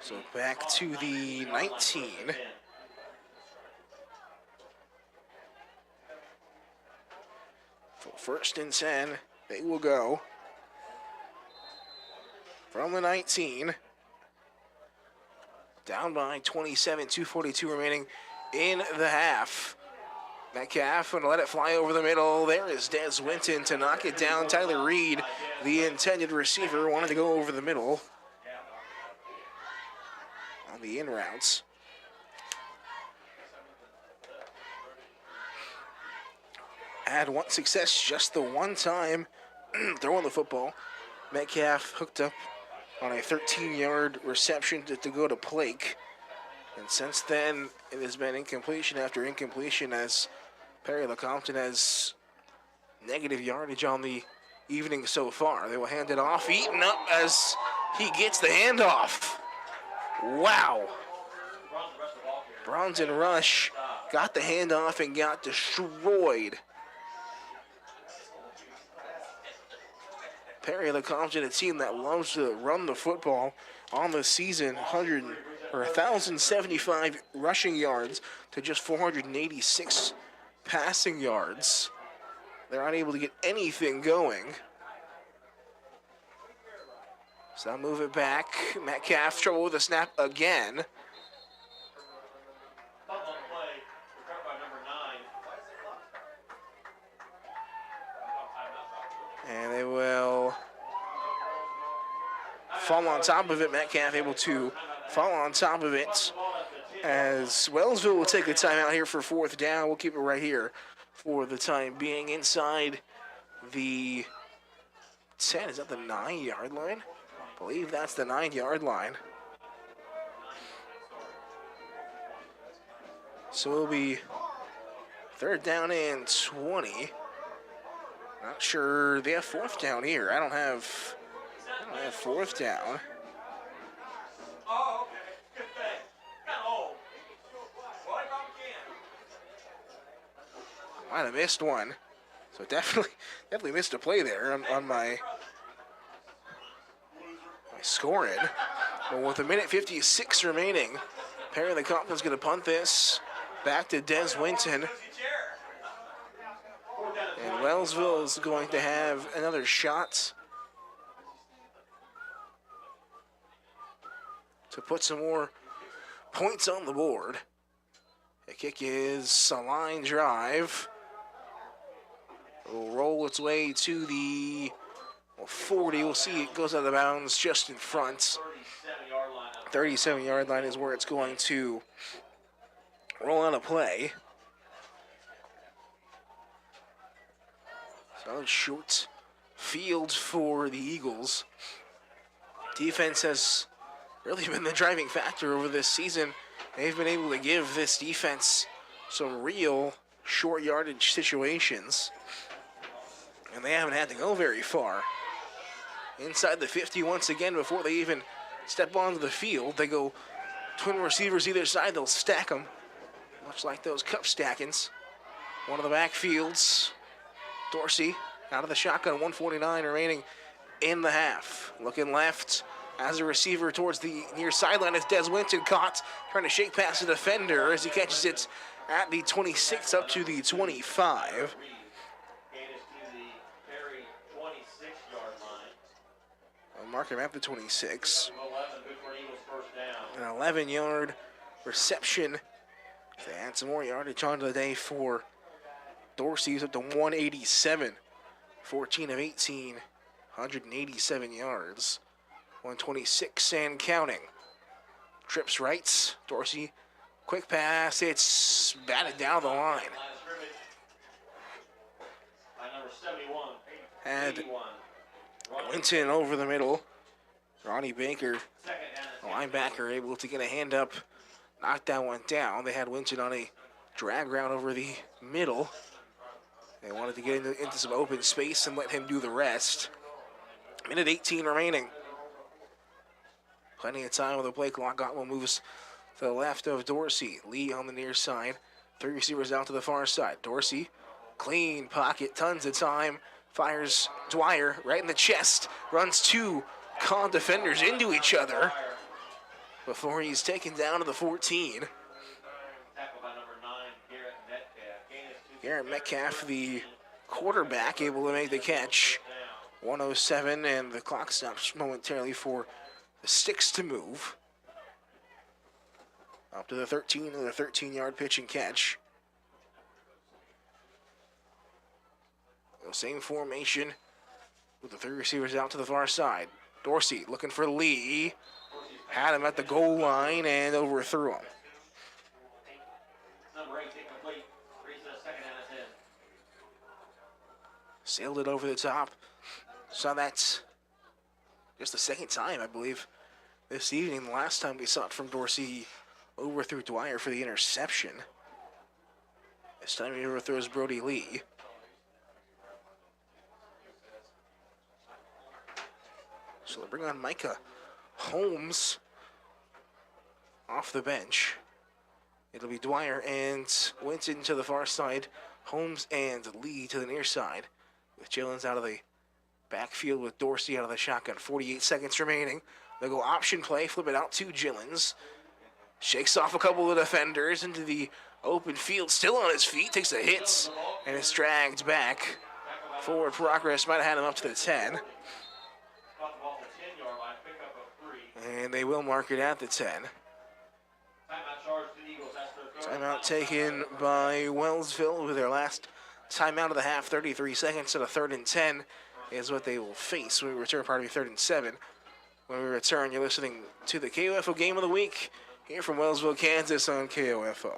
So back to the 19. For 1st and 10, they will go from the 19. Down by 27, 2:42 remaining in the half. Metcalf going to let it fly over the middle. There is Des Winton to knock it down. Tyler Reed, the intended receiver, wanted to go over the middle on the in routes. Had one success just the one time throwing the football. Metcalf hooked up on a 13-yard reception to go to Blake. And since then, it has been incompletion after incompletion, as Perry-Lecompton has negative yardage on the evening so far. They will hand it off, eaten up as he gets the handoff. Wow. Bronson Rush got the handoff and got destroyed. Perry-Lecompton, a team that loves to run the football on the season, 1,075 rushing yards to just 486 passing yards. They're unable to get anything going. So they'll move it back. Metcalf trouble with the snap again. And they will fall on top of it. Metcalf able to fall on top of it as Wellsville will take a timeout here for 4th down. We'll keep it right here for the time being inside the 10. Is that the 9-yard line? I believe that's the 9-yard line. So it'll be 3rd down and 20. Not sure. They have 4th down here. I don't have 4th down. Might have missed one. So definitely missed a play there on my scoring. But with 1:56 remaining, Perry-Lecompton's going to punt this back to Des Winton. And Wellsville is going to have another shot to put some more points on the board. The kick is a line drive. It will roll its way to the 40. We'll see it goes out of bounds just in front. 37-yard line is where it's going to roll on a play. So a short field for the Eagles. Defense has really been the driving factor over this season. They've been able to give this defense some real short yardage situations. And they haven't had to go very far. Inside the 50 once again before they even step onto the field. They go twin receivers either side. They'll stack them, much like those cup stackings. One of the backfields, Dorsey out of the shotgun, 1:49 remaining in the half. Looking left as a receiver towards the near sideline as Des Winton caught, trying to shake past the defender as he catches it at the 26 up to the 25. Mark him at the 26. An 11-yard reception. They add some more yardage onto the day for Dorsey. He's up to 187. 14 of 18. 187 yards. 126 and counting. Trips right. Dorsey, quick pass. It's batted down the line. Had Winton over the middle. Ronnie Baker, the linebacker, able to get a hand up, knock that one down. They had Winton on a drag route over the middle. They wanted to get into some open space and let him do the rest. 1:18 remaining. Plenty of time with the play clock. Gotwell moves to the left of Dorsey. Lee on the near side. 3 receivers out to the far side. Dorsey, clean pocket, tons of time. Fires Dwyer right in the chest. Runs 2 Kaw defenders into each other before he's taken down to the 14. Garrett Metcalf, the quarterback, able to make the catch. 1:07, and the clock stops momentarily for the sticks to move. Up to the 13, and the 13-yard pitch and catch. Same formation with the 3 receivers out to the far side. Dorsey looking for Lee. Had him at the goal line and overthrew him. Sailed it over the top. Saw that just the second time, I believe, this evening. The last time we saw it from Dorsey, he overthrew Dwyer for the interception. This time he overthrows Brody Lee. So they bring on Micah Holmes off the bench. It'll be Dwyer and Winton to the far side. Holmes and Lee to the near side. With Jillens out of the backfield with Dorsey out of the shotgun. 48 seconds remaining. They'll go option play, flip it out to Jillens. Shakes off a couple of defenders into the open field. Still on his feet, takes a hit, and is dragged back. Forward progress might have had him up to the 10. And they will mark it at the 10. Timeout taken by Wellsville with their last timeout of the half. 33 seconds to the 3rd and 10 is what they will face when we return, 3rd and 7. When we return, you're listening to the KOFO Game of the Week here from Wellsville, Kansas on KOFO.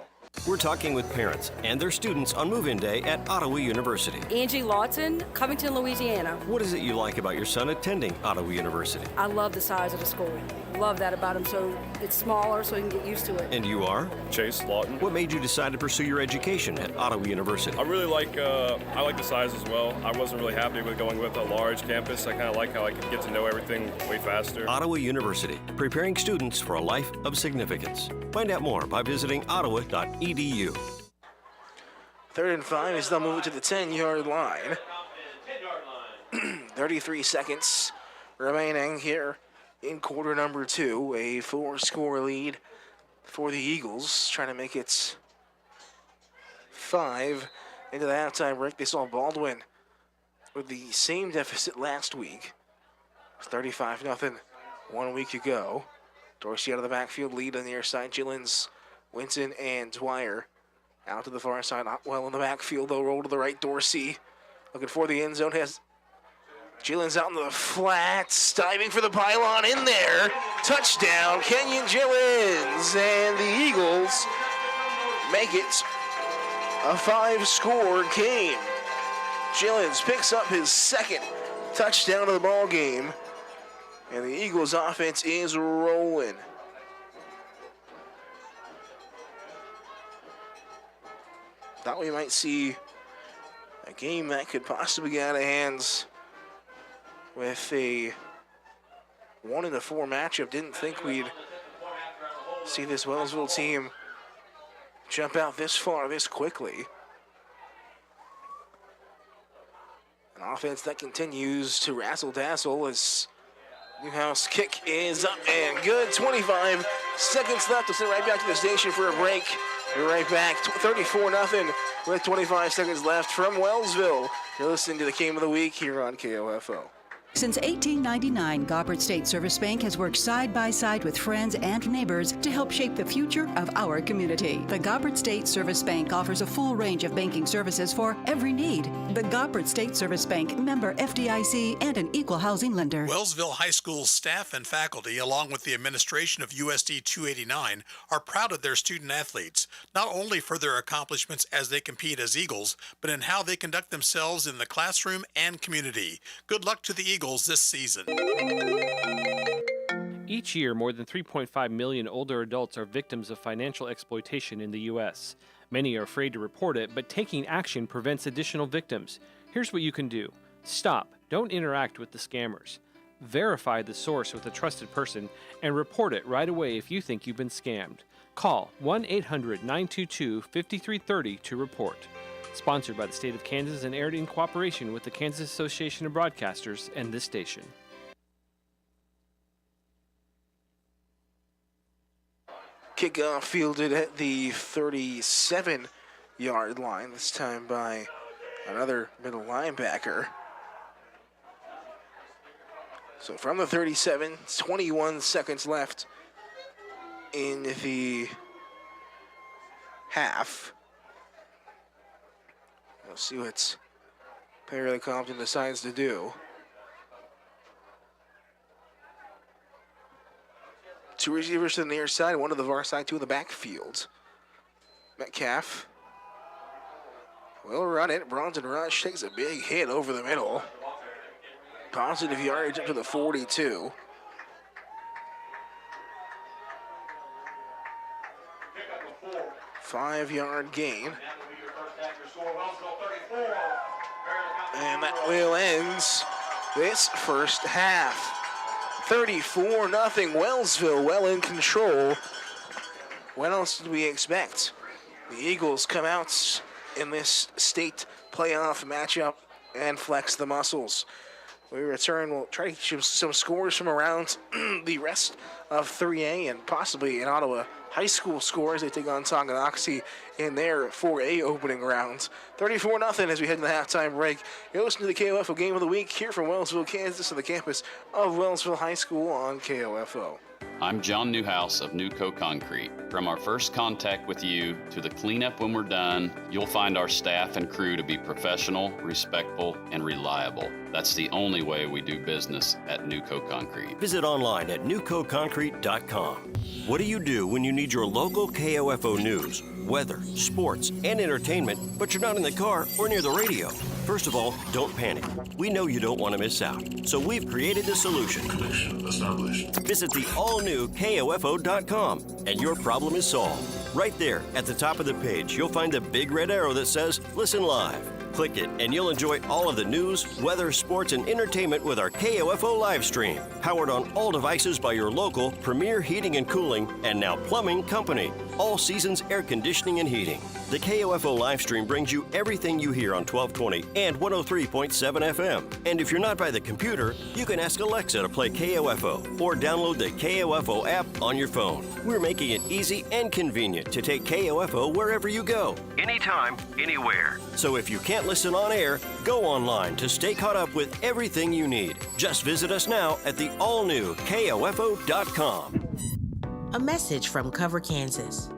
We're talking with parents and their students on move-in day at Ottawa University. Angie Lawton, Covington, Louisiana. What is it you like about your son attending Ottawa University? I love the size of the school. Love that about him, so it's smaller so he can get used to it. And you are? Chase Lawton. What made you decide to pursue your education at Ottawa University? I really like the size as well. I wasn't really happy with going with a large campus. I kind of like how I could get to know everything way faster. Ottawa University, preparing students for a life of significance. Find out more by visiting ottawa.edu. 3rd and 5 is they'll move it to the 10-yard line. 33 seconds remaining here in quarter number 2. A 4-score lead for the Eagles, trying to make it 5 into the halftime break. They saw Baldwin with the same deficit last week. 35-0 1 week ago. Dorsey out of the backfield, lead on the near side. Gillens, Winton, and Dwyer out to the far side. Not well in the backfield, though. Roll to the right. Dorsey looking for the end zone. Has Gillens out in the flats, diving for the pylon in there. Touchdown, Kenyon Gillens. And the Eagles make it a 5-score game. Gillens picks up his second touchdown of the ball game. And the Eagles offense is rolling. Thought we might see a game that could possibly get out of hands with a 1-4 matchup. Didn't think we'd see this Wellsville team jump out this far, this quickly. An offense that continues to razzle-dazzle as Newhouse kick is up and good. 25 seconds left. We'll send right back to the station for a break. We're right back. 34-0 with 25 seconds left from Wellsville. You're listening to the Game of the Week here on KOFO. Since 1899, Gobbert State Service Bank has worked side by side with friends and neighbors to help shape the future of our community. The Gobbert State Service Bank offers a full range of banking services for every need. The Gobbert State Service Bank, member FDIC, and an equal housing lender. Wellsville High School staff and faculty, along with the administration of USD 289, are proud of their student athletes, not only for their accomplishments as they compete as Eagles, but in how they conduct themselves in the classroom and community. Good luck to the Eagles this season. Each year, more than 3.5 million older adults are victims of financial exploitation in the U.S. Many are afraid to report it, but taking action prevents additional victims. Here's what you can do. Stop. Don't interact with the scammers. Verify the source with a trusted person and report it right away if you think you've been scammed. Call 1-800-922-5330 to report. Sponsored by the state of Kansas and aired in cooperation with the Kansas Association of Broadcasters and this station. Kickoff fielded at the 37-yard line, this time by another middle linebacker. So from the 37, 21 seconds left in the half. We'll see what Perry-Lecompton decides to do. Two receivers to the near side, one to the far side, two in the backfield. Metcalf will run it. Bronson Rush takes a big hit over the middle. Positive yardage up to the 42. Five-yard gain. And that will end this first half. 34-0, Wellsville well in control. What else did we expect? The Eagles come out in this state playoff matchup and flex the muscles. We return, we'll try to get you some scores from around the rest of 3A and possibly in Ottawa high school scores. They take on Tonganoxie in their 4A opening rounds. 34-0 as we head to the halftime break. You're listening to the KOFO Game of the Week here from Wellsville, Kansas, on the campus of Wellsville High School on KOFO. I'm John Newhouse of Newco Concrete. From our first contact with you to the cleanup when we're done, you'll find our staff and crew to be professional, respectful, and reliable. That's the only way we do business at Newco Concrete. Visit online at newcoconcrete.com. What do you do when you need your local KOFO news, weather, sports, and entertainment, but you're not in the car or near the radio? First of all, don't panic. We know you don't want to miss out, so we've created a solution. Connection established. Visit the all-new KOFO.com, and your problem is solved. Right there at the top of the page, you'll find the big red arrow that says Listen Live. Click it, and you'll enjoy all of the news, weather, sports, and entertainment with our KOFO live stream. Powered on all devices by your local Premier Heating and Cooling and now Plumbing Company. All seasons air conditioning and heating. The KOFO live stream brings you everything you hear on 1220 and 103.7 FM. And if you're not by the computer, you can ask Alexa to play KOFO or download the KOFO app on your phone. We're making it easy and convenient to take KOFO wherever you go. Anytime, anywhere. So if you can't listen on air, go online to stay caught up with everything you need. Just visit us now at the all-new KOFO.com. A message from Cover Kansas.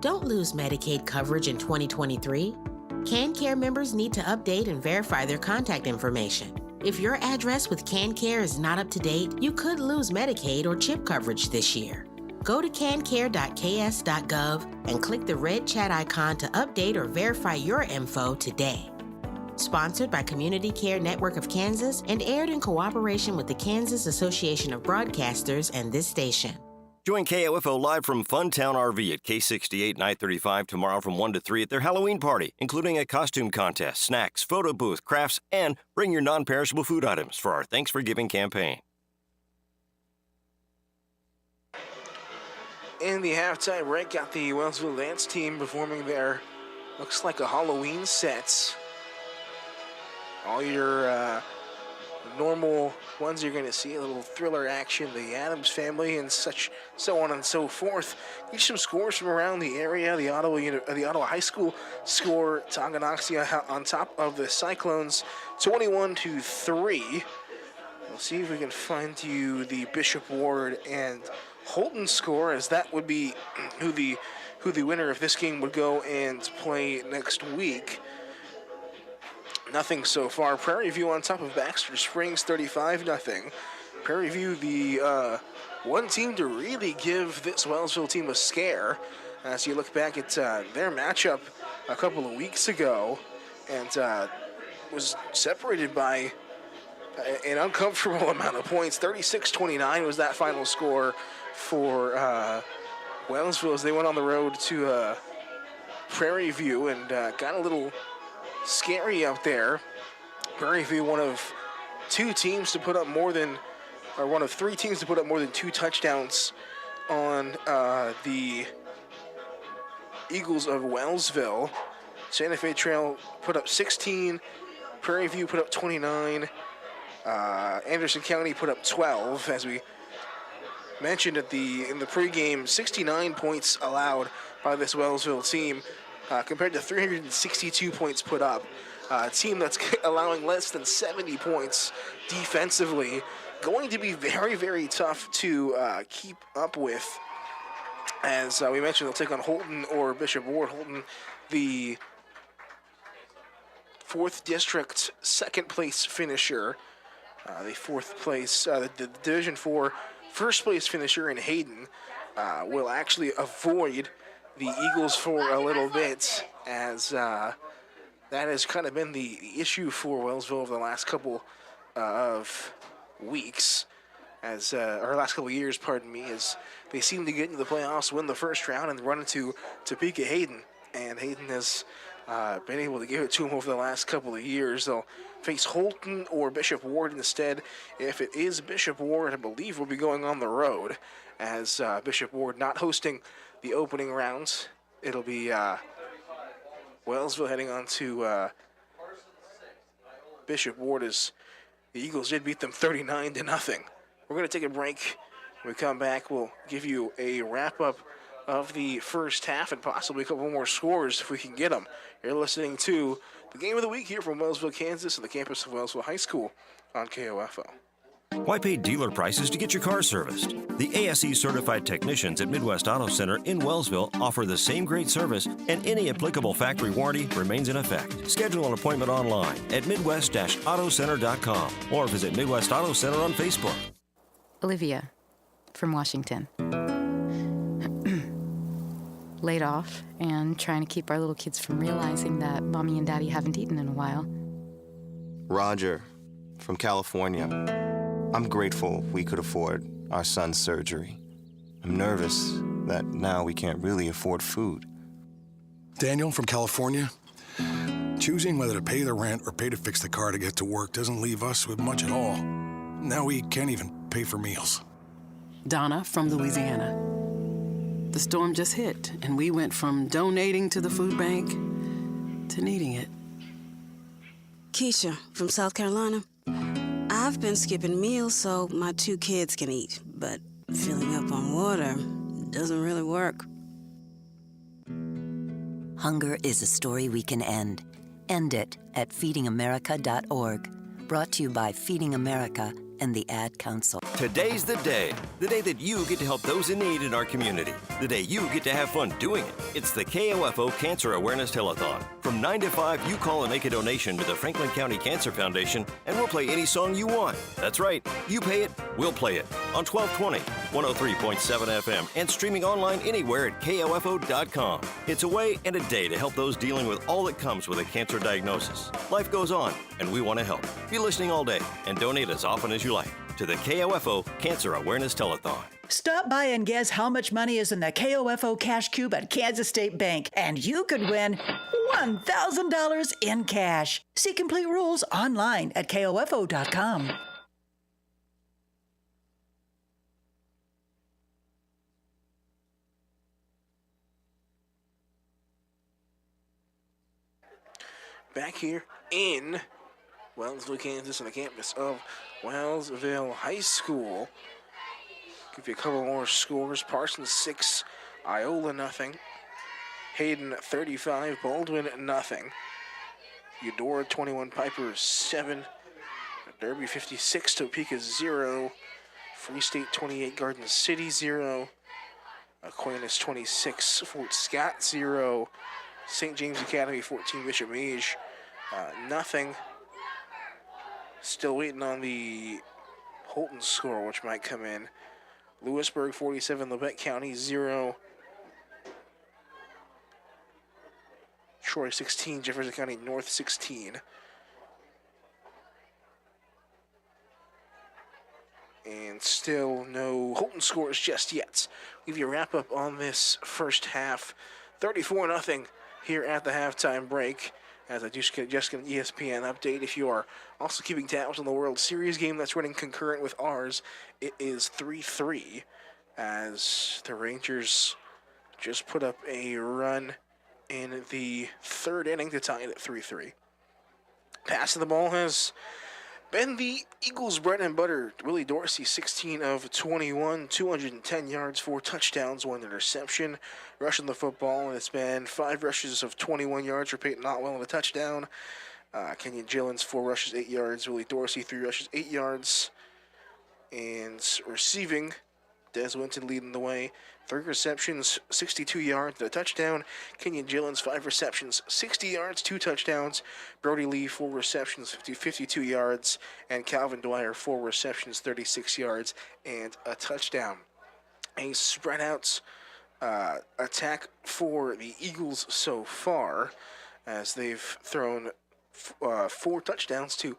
Don't lose Medicaid coverage in 2023. CanCare members need to update and verify their contact information. If your address with CanCare is not up to date, you could lose Medicaid or CHIP coverage this year. Go to cancare.ks.gov and click the red chat icon to update or verify your info today. Sponsored by Community Care Network of Kansas and aired in cooperation with the Kansas Association of Broadcasters and this station. Join KOFO live from Funtown RV at K68 and I-35 tomorrow from 1 to 3 at their Halloween party, including a costume contest, snacks, photo booth, crafts, and bring your non-perishable food items for our Thanks for Giving campaign. In the halftime break, got the Wellsville dance team performing their, looks like a Halloween set. All your normal ones you're going to see, a little thriller action, the Adams family, and so on and so forth. Get some scores from around the area. The Ottawa High School score Tonganoxie on top of the Cyclones, 21-3. We'll see if we can find you the Bishop Ward and Holton score, as that would be who the winner of this game would go and play next week. Nothing so far. Prairie View on top of Baxter Springs, 35-0. Prairie View, the one team to really give this Wellsville team a scare. As you look back at their matchup a couple of weeks ago, and was separated by an uncomfortable amount of points. 36-29 was that final score for Wellsville as they went on the road to Prairie View and got a little scary out there. Prairie View, one of three teams to put up more than 2 touchdowns on the Eagles of Wellsville. Santa Fe Trail put up 16. Prairie View put up 29. Anderson County put up 12. As we mentioned in the pregame, 69 points allowed by this Wellsville team, compared to 362 points put up. A team that's allowing less than 70 points defensively. Going to be very, very tough to keep up with. As we mentioned, they'll take on Holton or Bishop Ward. Holton, the 4th District second place finisher. The 4th place, the Division 4 first place finisher in Hayden will actually avoid the Eagles for a little bit, as that has kind of been the issue for Wellsville over the last couple of weeks, or last couple of years, pardon me, as they seem to get into the playoffs, win the first round, and run into Topeka Hayden. And Hayden has been able to give it to them over the last couple of years. They'll face Holton or Bishop Ward instead. If it is Bishop Ward, I believe we'll be going on the road, as Bishop Ward not hosting the opening rounds. It'll be Wellsville heading on to Bishop Ward, as the Eagles did beat them 39-0. We're going to take a break. When we come back, we'll give you a wrap-up of the first half and possibly a couple more scores if we can get them. You're listening to the Game of the Week here from Wellsville, Kansas, and the campus of Wellsville High School on KOFO. Why pay dealer prices to get your car serviced? The ASE certified technicians at Midwest Auto Center in Wellsville offer the same great service, and any applicable factory warranty remains in effect. Schedule an appointment online at midwest-autocenter.com or visit Midwest Auto Center on Facebook. Olivia from Washington. Laid off and trying to keep our little kids from realizing that Mommy and Daddy haven't eaten in a while. Roger from California. I'm grateful we could afford our son's surgery. I'm nervous that now we can't really afford food. Daniel from California. Choosing whether to pay the rent or pay to fix the car to get to work doesn't leave us with much at all. Now we can't even pay for meals. Donna from Louisiana. The storm just hit, and we went from donating to the food bank to needing it. Keisha from South Carolina. I've been skipping meals so my 2 kids can eat, but filling up on water doesn't really work. Hunger is a story we can end. End it at feedingamerica.org. Brought to you by Feeding America and the Ad Council. Today's the day that you get to help those in need in our community. The day you get to have fun doing it. It's the KOFO Cancer Awareness Telethon. From 9 to 5, you call and make a donation to the Franklin County Cancer Foundation, and we'll play any song you want. That's right. You pay it, we'll play it. On 1220, 103.7 FM, and streaming online anywhere at KOFO.com. It's a way and a day to help those dealing with all that comes with a cancer diagnosis. Life goes on, and we want to help. Be listening all day and donate as often as you like to the KOFO Cancer Awareness Telethon. Stop by and guess how much money is in the KOFO Cash Cube at Kansas State Bank, and you could win $1,000 in cash. See complete rules online at KOFO.com. Back here in Wellsville, Kansas, on the campus of Wellsville High School. Give you a couple more scores. Parsons 6, Iola nothing. Hayden 35, Baldwin nothing. Eudora 21, Piper 7. Derby 56, Topeka 0. Free State 28, Garden City 0. Aquinas 26, Fort Scott 0. St. James Academy 14, Bishop Mage nothing. Still waiting on the Holton score, which might come in. Lewisburg 47, Labette County 0. Troy 16, Jefferson County North 16. And still no Holton scores just yet. We'll give you a wrap up on this first half. 34-0 here at the halftime break. As I just get an ESPN update. If you are also keeping tabs on the World Series game that's running concurrent with ours, it is 3-3 as the Rangers just put up a run in the third inning to tie it at 3-3. Pass of the ball has been the Eagles' bread and butter. Willie Dorsey, 16 of 21, 210 yards, 4 touchdowns, 1 interception. Rushing the football, and it's been 5 rushes of 21 yards for Peyton Otwell and a touchdown. Kenyon Gillens, 4 rushes, 8 yards. Willie Dorsey, 3 rushes, 8 yards. And receiving, Des Winton leading the way. 3 receptions, 62 yards, and a touchdown. Kenyon Gillens, 5 receptions, 60 yards, 2 touchdowns. Brody Lee, 4 receptions, 52 yards. And Calvin Dwyer, 4 receptions, 36 yards, and a touchdown. A spread out attack for the Eagles so far, as they've thrown 4 touchdowns to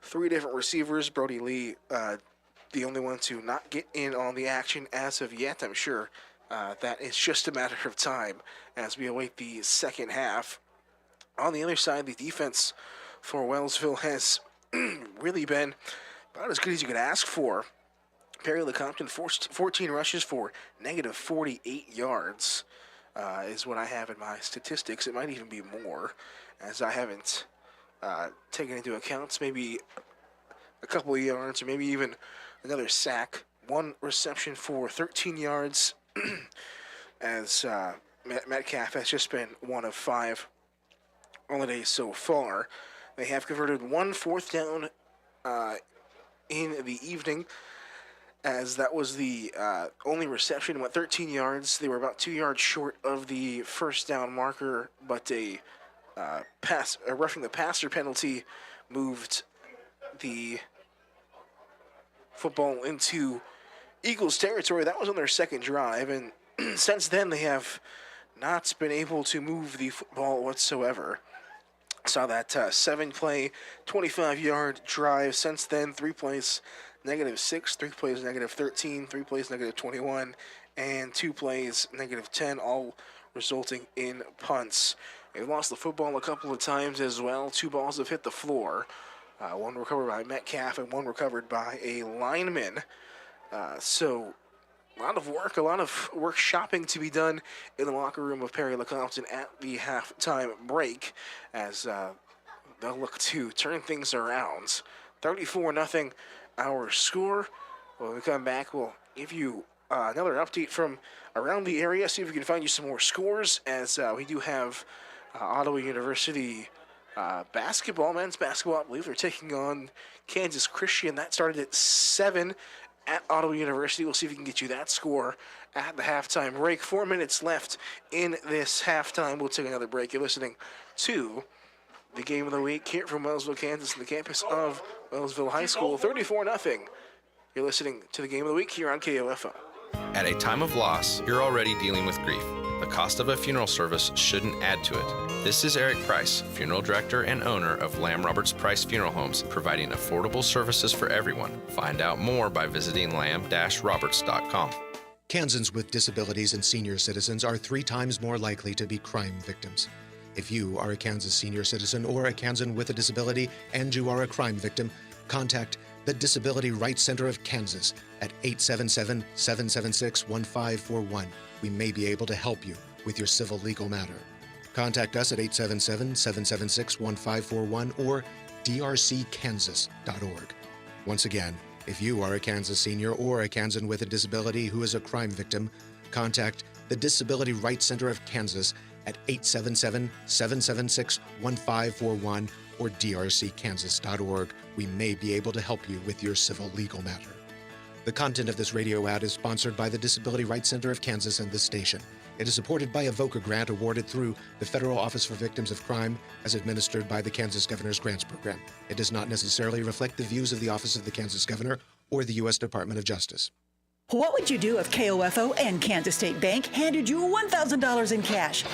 3 different receivers. Brody Lee, the only one to not get in on the action as of yet. I'm sure that is just a matter of time as we await the second half. On the other side, the defense for Wellsville has really been about as good as you could ask for. Perry-Lecompton, 14 rushes for negative 48 yards is what I have in my statistics. It might even be more, as I haven't taken into account maybe a couple of yards or maybe even another sack. 1 reception for 13 yards, as Metcalf has just been 1 of 5 on the day so far. They have converted 1 fourth down in the evening, as that was the only reception. Went 13 yards. They were about 2 yards short of the first down marker, but a roughing the passer penalty moved the football into Eagles territory. That was on their second drive, and since then they have not been able to move the football whatsoever. Saw that 7-play, 25-yard drive. Since then, 3 plays -6, 3 plays -13, 3 plays -21, and 2 plays -10, all resulting in punts. They've lost the football a couple of times as well. 2 balls have hit the floor. One recovered by Metcalf and one recovered by a lineman. So a lot of work shopping to be done in the locker room of Perry-Lecompton at the halftime break, as they'll look to turn things around. 34-0 our score. When we come back, we'll give you another update from around the area, see if we can find you some more scores, as we do have Ottawa University basketball, men's basketball. I believe they're taking on Kansas Christian. That started at 7 at Ottawa University. We'll see if we can get you that score at the halftime break. 4 minutes left in this halftime. We'll take another break. You're listening to the Game of the Week here from Wellsville, Kansas, and the campus of Wellsville High School. 34-0. You're listening to the Game of the Week here on KOFO. At a time of loss, you're already dealing with grief. The cost of a funeral service shouldn't add to it. This is Eric Price, funeral director and owner of Lamb Roberts Price Funeral Homes, providing affordable services for everyone. Find out more by visiting lamb-roberts.com. Kansans with disabilities and senior citizens are 3 times more likely to be crime victims. If you are a Kansas senior citizen or a Kansan with a disability and you are a crime victim, contact the Disability Rights Center of Kansas at 877-776-1541. We may be able to help you with your civil legal matter. Contact us at 877-776-1541 or drckansas.org. Once again, if you are a Kansas senior or a Kansan with a disability who is a crime victim, contact the Disability Rights Center of Kansas at 877-776-1541 or drckansas.org. We may be able to help you with your civil legal matter. The content of this radio ad is sponsored by the Disability Rights Center of Kansas and this station. It is supported by a VOCA grant awarded through the Federal Office for Victims of Crime as administered by the Kansas Governor's Grants Program. It does not necessarily reflect the views of the Office of the Kansas Governor or the U.S. Department of Justice. What would you do if KOFO and Kansas State Bank handed you $1,000 in cash?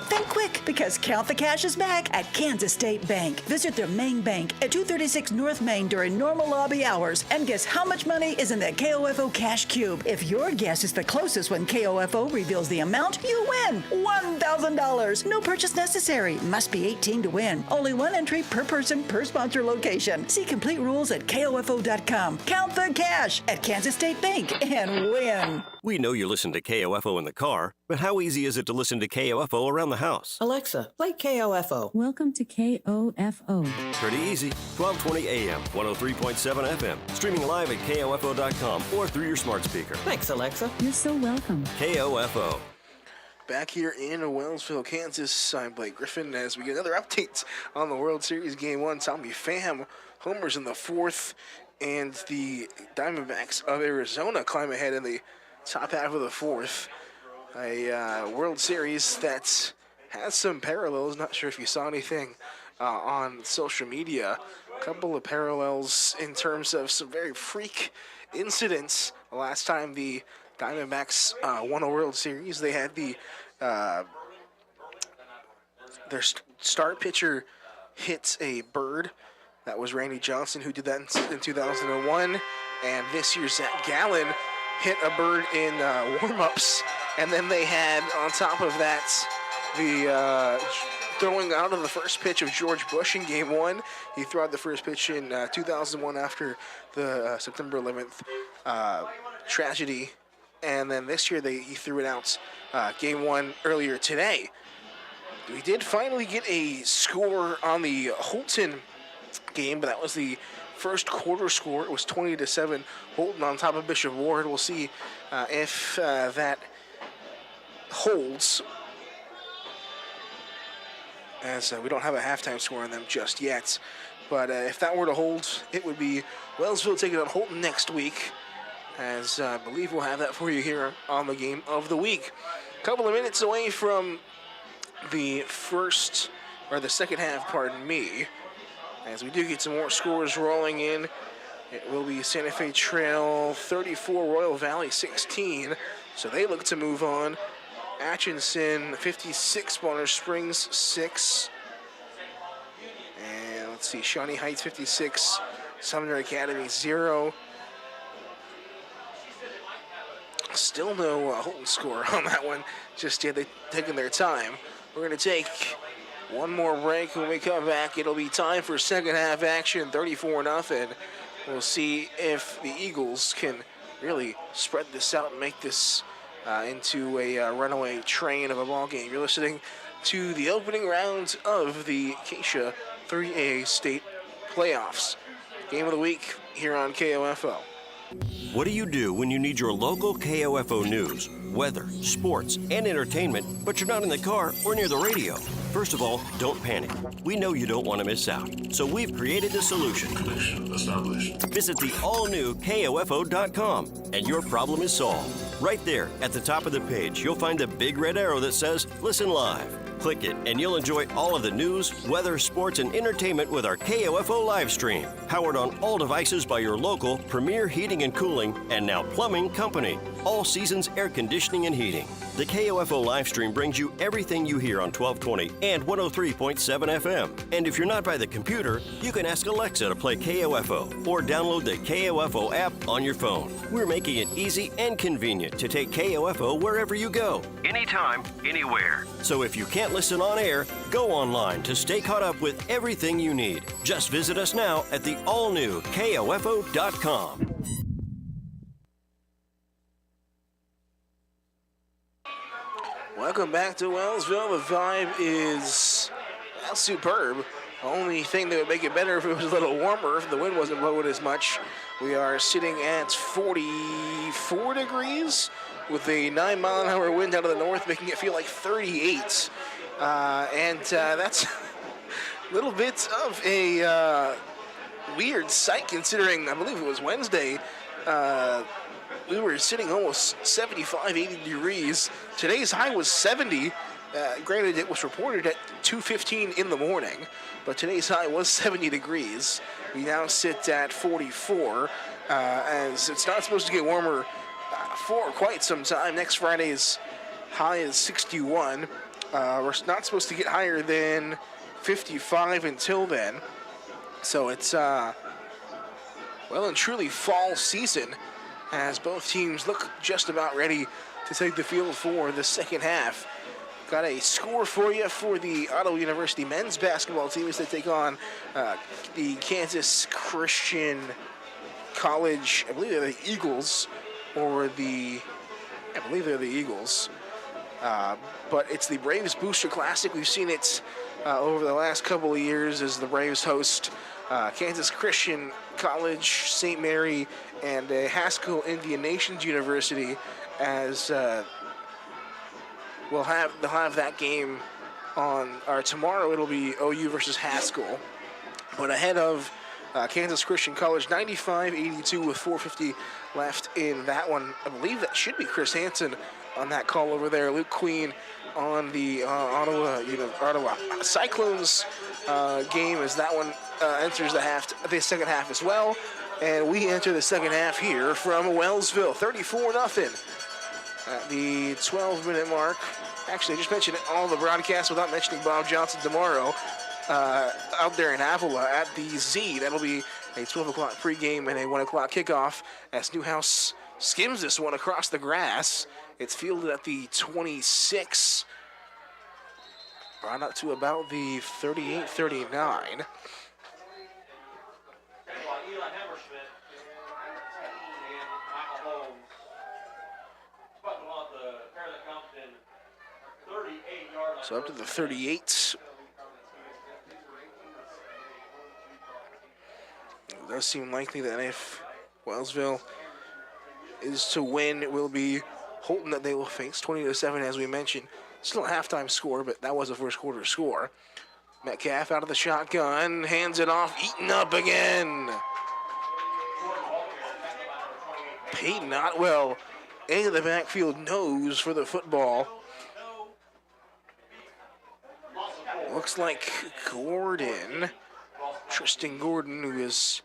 Think quick, because Count the Cash is back at Kansas State Bank. Visit their main bank at 236 North Main during normal lobby hours and guess how much money is in the KOFO Cash Cube. If your guess is the closest when KOFO reveals the amount, you win $1,000. No purchase necessary. Must be 18 to win. Only 1 entry per person per sponsor location. See complete rules at KOFO.com. Count the cash at Kansas State Bank and win. We know you listen to KOFO in the car, but how easy is it to listen to KOFO around the house? Alexa, play KOFO. Welcome to KOFO. Pretty easy. 1220 AM, 103.7 FM. Streaming live at KOFO.com or through your smart speaker. Thanks, Alexa. You're so welcome. KOFO. Back here in Wellsville, Kansas, I'm Blake Griffin as we get another update on the World Series Game 1. Tommy Pham homers in the 4th, and the Diamondbacks of Arizona climb ahead in the top half of the 4th. A World Series that has some parallels. Not sure if you saw anything on social media. A couple of parallels in terms of some very freak incidents. The last time the Diamondbacks won a World Series, they had their start pitcher hit a bird. That was Randy Johnson, who did that in 2001. And this year, Zach Gallen hit a bird in warm-ups. And then they had, on top of that, the throwing out of the first pitch of George Bush in Game 1. He threw out the first pitch in 2001 after the September 11th tragedy. And then this year, he threw it out Game 1 earlier today. We did finally get a score on the Holton game, but that was the first quarter score. It was 20-7, Holton on top of Bishop Ward. We'll see if that holds, as we don't have a halftime score on them just yet. But if that were to hold, it would be Wellsville taking on Holton next week, as I believe we'll have that for you here on the Game of the Week. A couple of minutes away from the second half, pardon me, as we do get some more scores rolling in. It will be Santa Fe Trail 34, Royal Valley 16, so they look to move on. Atchison 56, Bonner Springs 6. And let's see, Shawnee Heights 56, Sumner Academy 0. Still no Holton score on that one just yet. They've taken their time. We're going to take one more break. When we come back, it'll be time for second half action, 34-0. We'll see if the Eagles can really spread this out and make this into a runaway train of a ball game. You're listening to the opening round of the Acacia 3A State Playoffs. Game of the Week here on KOFO. What do you do when you need your local KOFO news, weather, sports, and entertainment, but you're not in the car or near the radio? First of all, don't panic. We know you don't want to miss out, so we've created a solution. Visit the all-new KOFO.com, and your problem is solved. Right there at the top of the page, you'll find a big red arrow that says Listen Live. Click it, and you'll enjoy all of the news, weather, sports, and entertainment with our KOFO live stream. Powered on all devices by your local Premier Heating and Cooling and now Plumbing Company. All seasons air conditioning and heating. The KOFO live stream brings you everything you hear on 1220 and 103.7 FM. And if you're not by the computer, you can ask Alexa to play KOFO or download the KOFO app on your phone. We're making it easy and convenient to take KOFO wherever you go. Anytime, anywhere. So if you can't listen on air, go online to stay caught up with everything you need. Just visit us now at the all-new KOFO.com. Welcome back to Wellsville. The vibe is superb. The only thing that would make it better if it was a little warmer, if the wind wasn't blowing as much. We are sitting at 44 degrees with a 9-mile-an-hour wind out of the north, making it feel like 38. That's a little bit of a weird sight considering, I believe it was Wednesday, we were sitting almost 75, 80 degrees. Today's high was 70. Granted, it was reported at 2:15 in the morning, but today's high was 70 degrees. We now sit at 44, as it's not supposed to get warmer for quite some time. Next Friday's high is 61. We're not supposed to get higher than 55 until then. So it's well and truly fall season, as both teams look just about ready to take the field for the second half. Got a score for you for the Ottawa University men's basketball team as they take on the Kansas Christian College, I believe they're the Eagles, I believe they're the Eagles. But it's the Braves Booster Classic. We've seen it over the last couple of years as the Braves host Kansas Christian College, St. Mary, and Haskell Indian Nations University, as they'll have that game tomorrow. It'll be OU versus Haskell. But ahead of Kansas Christian College, 95-82 with 4:50 left in that one. I believe that should be Chris Hansen on that call over there. Luke Queen on the Ottawa Cyclones game, as that one enters the second half as well. And we enter the second half here from Wellsville, 34-0 at the 12-minute mark. Actually, I just mentioned all the broadcasts without mentioning Bob Johnson tomorrow out there in Avila at the Z. That'll be a 12 o'clock pregame and a 1 o'clock kickoff as Newhouse skims this one across the grass. It's fielded at the 26, brought up to about the 38-39. So up to the 38. It does seem likely that if Wellsville is to win, it will be Holton that they will face, 20-7, as we mentioned. Still a halftime score, but that was a first quarter score. Metcalf out of the shotgun, hands it off, eaten up again. Peyton Otwell into the backfield, nose for the football. Looks like Gordon, Tristan Gordon, who is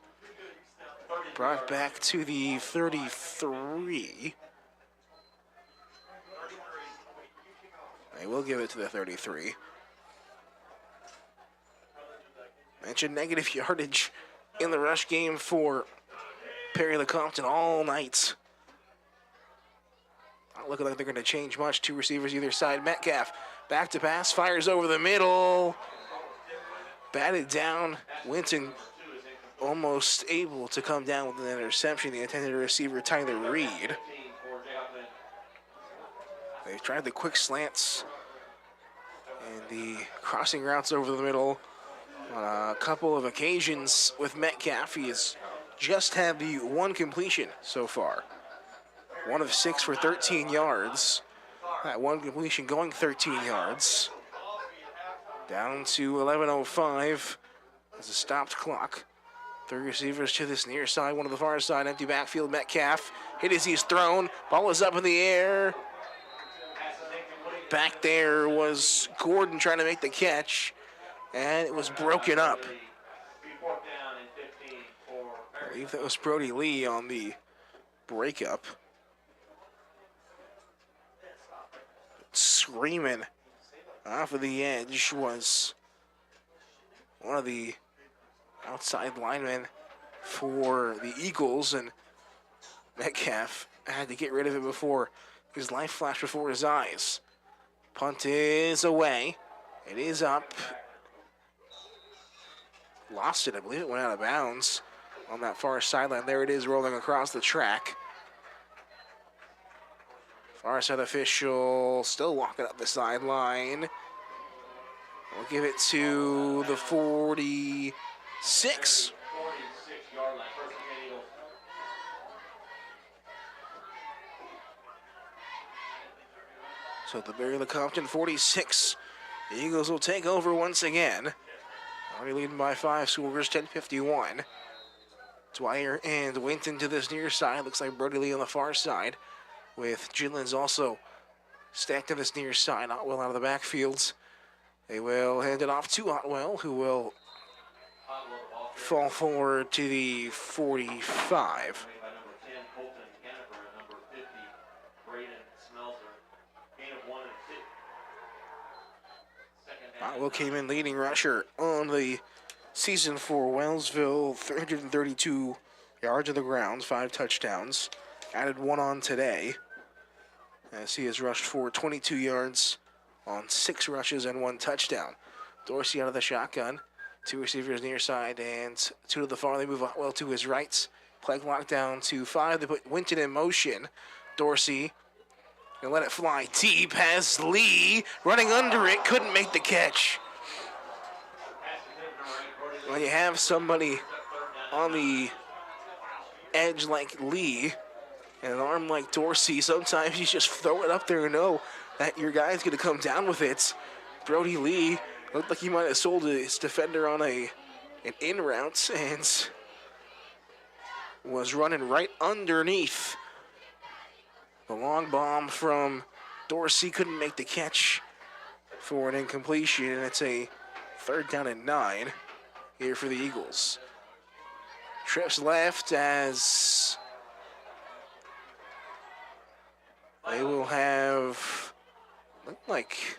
brought back to the 33. They will give it to the 33. Mentioned negative yardage in the rush game for Perry-Lecompton all night. Not looking like they're going to change much. Two receivers either side. Metcalf back to pass, fires over the middle. Batted down. Winton almost able to come down with an interception. The intended receiver, Tyler Reed. They've tried the quick slants and the crossing routes over the middle on a couple of occasions with Metcalf. He has just had the one completion so far. 1 of 6 for 13 yards. That one completion going 13 yards. Down to 11:05 as a stopped clock. 3 receivers to this near side, 1 to the far side, empty backfield. Metcalf hit as he's thrown. Ball is up in the air. Back there was Gordon trying to make the catch, and it was broken up. I believe that was Brody Lee on the breakup. Screaming off of the edge was one of the outside linemen for the Eagles, and Metcalf had to get rid of it before his life flashed before his eyes. Punt is away. It is up. Lost it. I believe it went out of bounds on that far sideline. There it is rolling across the track. Far side official still walking up the sideline. We'll give it to the 46. So the Perry-Lecompton 46. The Eagles will take over once again. Already leading by 5 scores, 10:51. Dwyer and Winton to this near side. Looks like Brody Lee on the far side, with Gillen's also stacked to this near side. Otwell out of the backfields. They will hand it off to Otwell, who will fall forward to the 45. Otwell came in leading rusher on the season for Wellsville, 332 yards of the ground, 5 touchdowns. Added 1 on today, as he has rushed for 22 yards on 6 rushes and 1 touchdown. Dorsey out of the shotgun. 2 receivers near side and 2 to the far. They move Otwell to his right. Play clock down to 5. They put Winton in motion. Dorsey and let it fly deep. Has Lee running under it. Couldn't make the catch. When you have somebody on the edge like Lee and an arm like Dorsey, sometimes you just throw it up there and know that your guy's going to come down with it. Brody Lee looked like he might have sold his defender on an in route and was running right underneath. The long bomb from Dorsey couldn't make the catch for an incompletion, and it's a 3rd down and 9 here for the Eagles. Trips left as they will have, look like,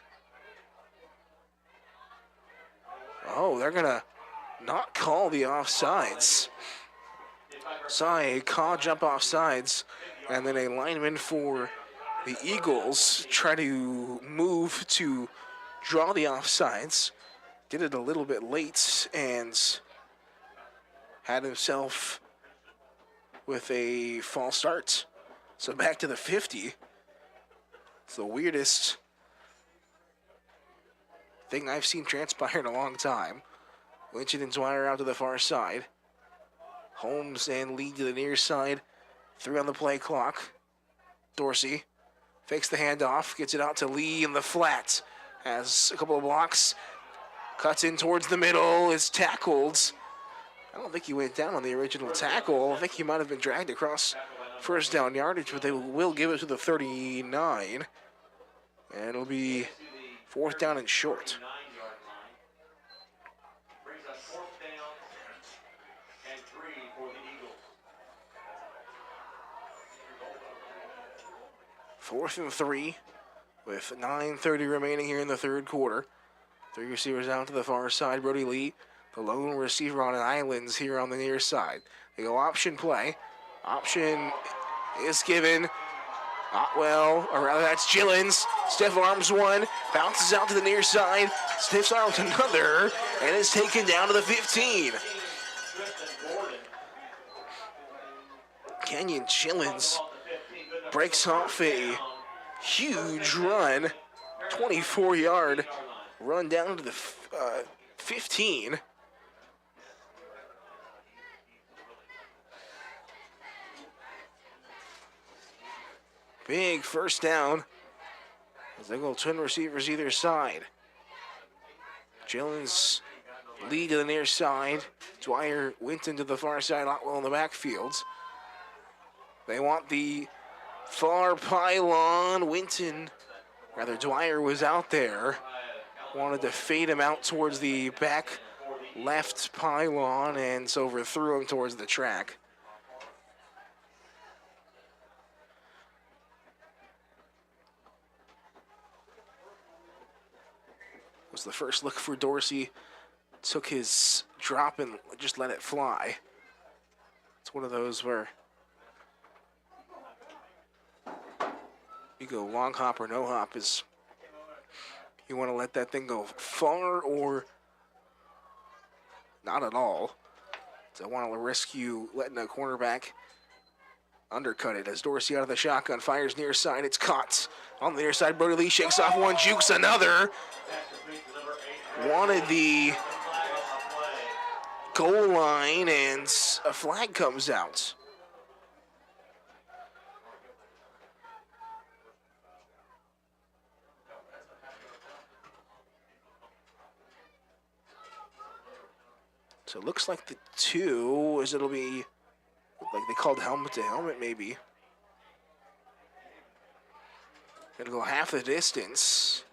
oh, they're going to not call the offsides. Saw a call jump offsides, and then a lineman for the Eagles try to move to draw the offsides. Did it a little bit late and had himself with a false start. So back to the 50. It's the weirdest thing I've seen transpire in a long time. Lynch and Dwyer out to the far side. Holmes and Lee to the near side. 3 on the play clock. Dorsey fakes the handoff, gets it out to Lee in the flat. Has a couple of blocks. Cuts in towards the middle, is tackled. I don't think he went down on the original tackle. I think he might have been dragged across first down yardage, but they will give it to the 39. And it'll be 4th down and short. Brings us 4th down and 3 for the Eagles. 4th and 3 with 9:30 remaining here in the third quarter. 3 receivers out to the far side. Brody Lee, the lone receiver on islands here on the near side. They go option play. Option is given. Otwell, or rather that's Gillens. Stiff arms one, bounces out to the near side. Stiff arms another, and is taken down to the 15. Kenyon Gillens breaks off a huge run, 24-yard run down to the 15. Big first down as they go twin receivers either side. Gillens lead to the near side. Dwyer went into the far side, Otwell in the backfield. They want the far pylon. Dwyer was out there. Wanted to fade him out towards the back left pylon and so overthrew him towards the track. Was the first look for Dorsey. Took his drop and just let it fly. It's one of those where you go long hop or no hop. Is you want to let that thing go far or not at all. So I want to risk you letting a cornerback undercut it as Dorsey out of the shotgun fires near side. It's caught on the near side. Brody Lee shakes off one, jukes another. Wanted the goal line, and a flag comes out. So it looks like the two, it'll be like they called helmet to helmet maybe. Gonna go half the distance.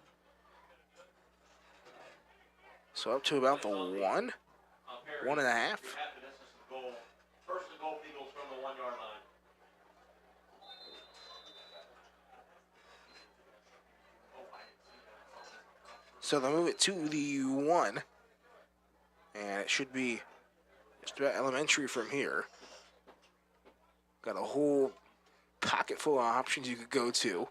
So up to about the 1.5. First and goal, Eagles from the 1-yard line. So they'll move it to the 1. And it should be just about elementary from here. Got a whole pocket full of options you could go to.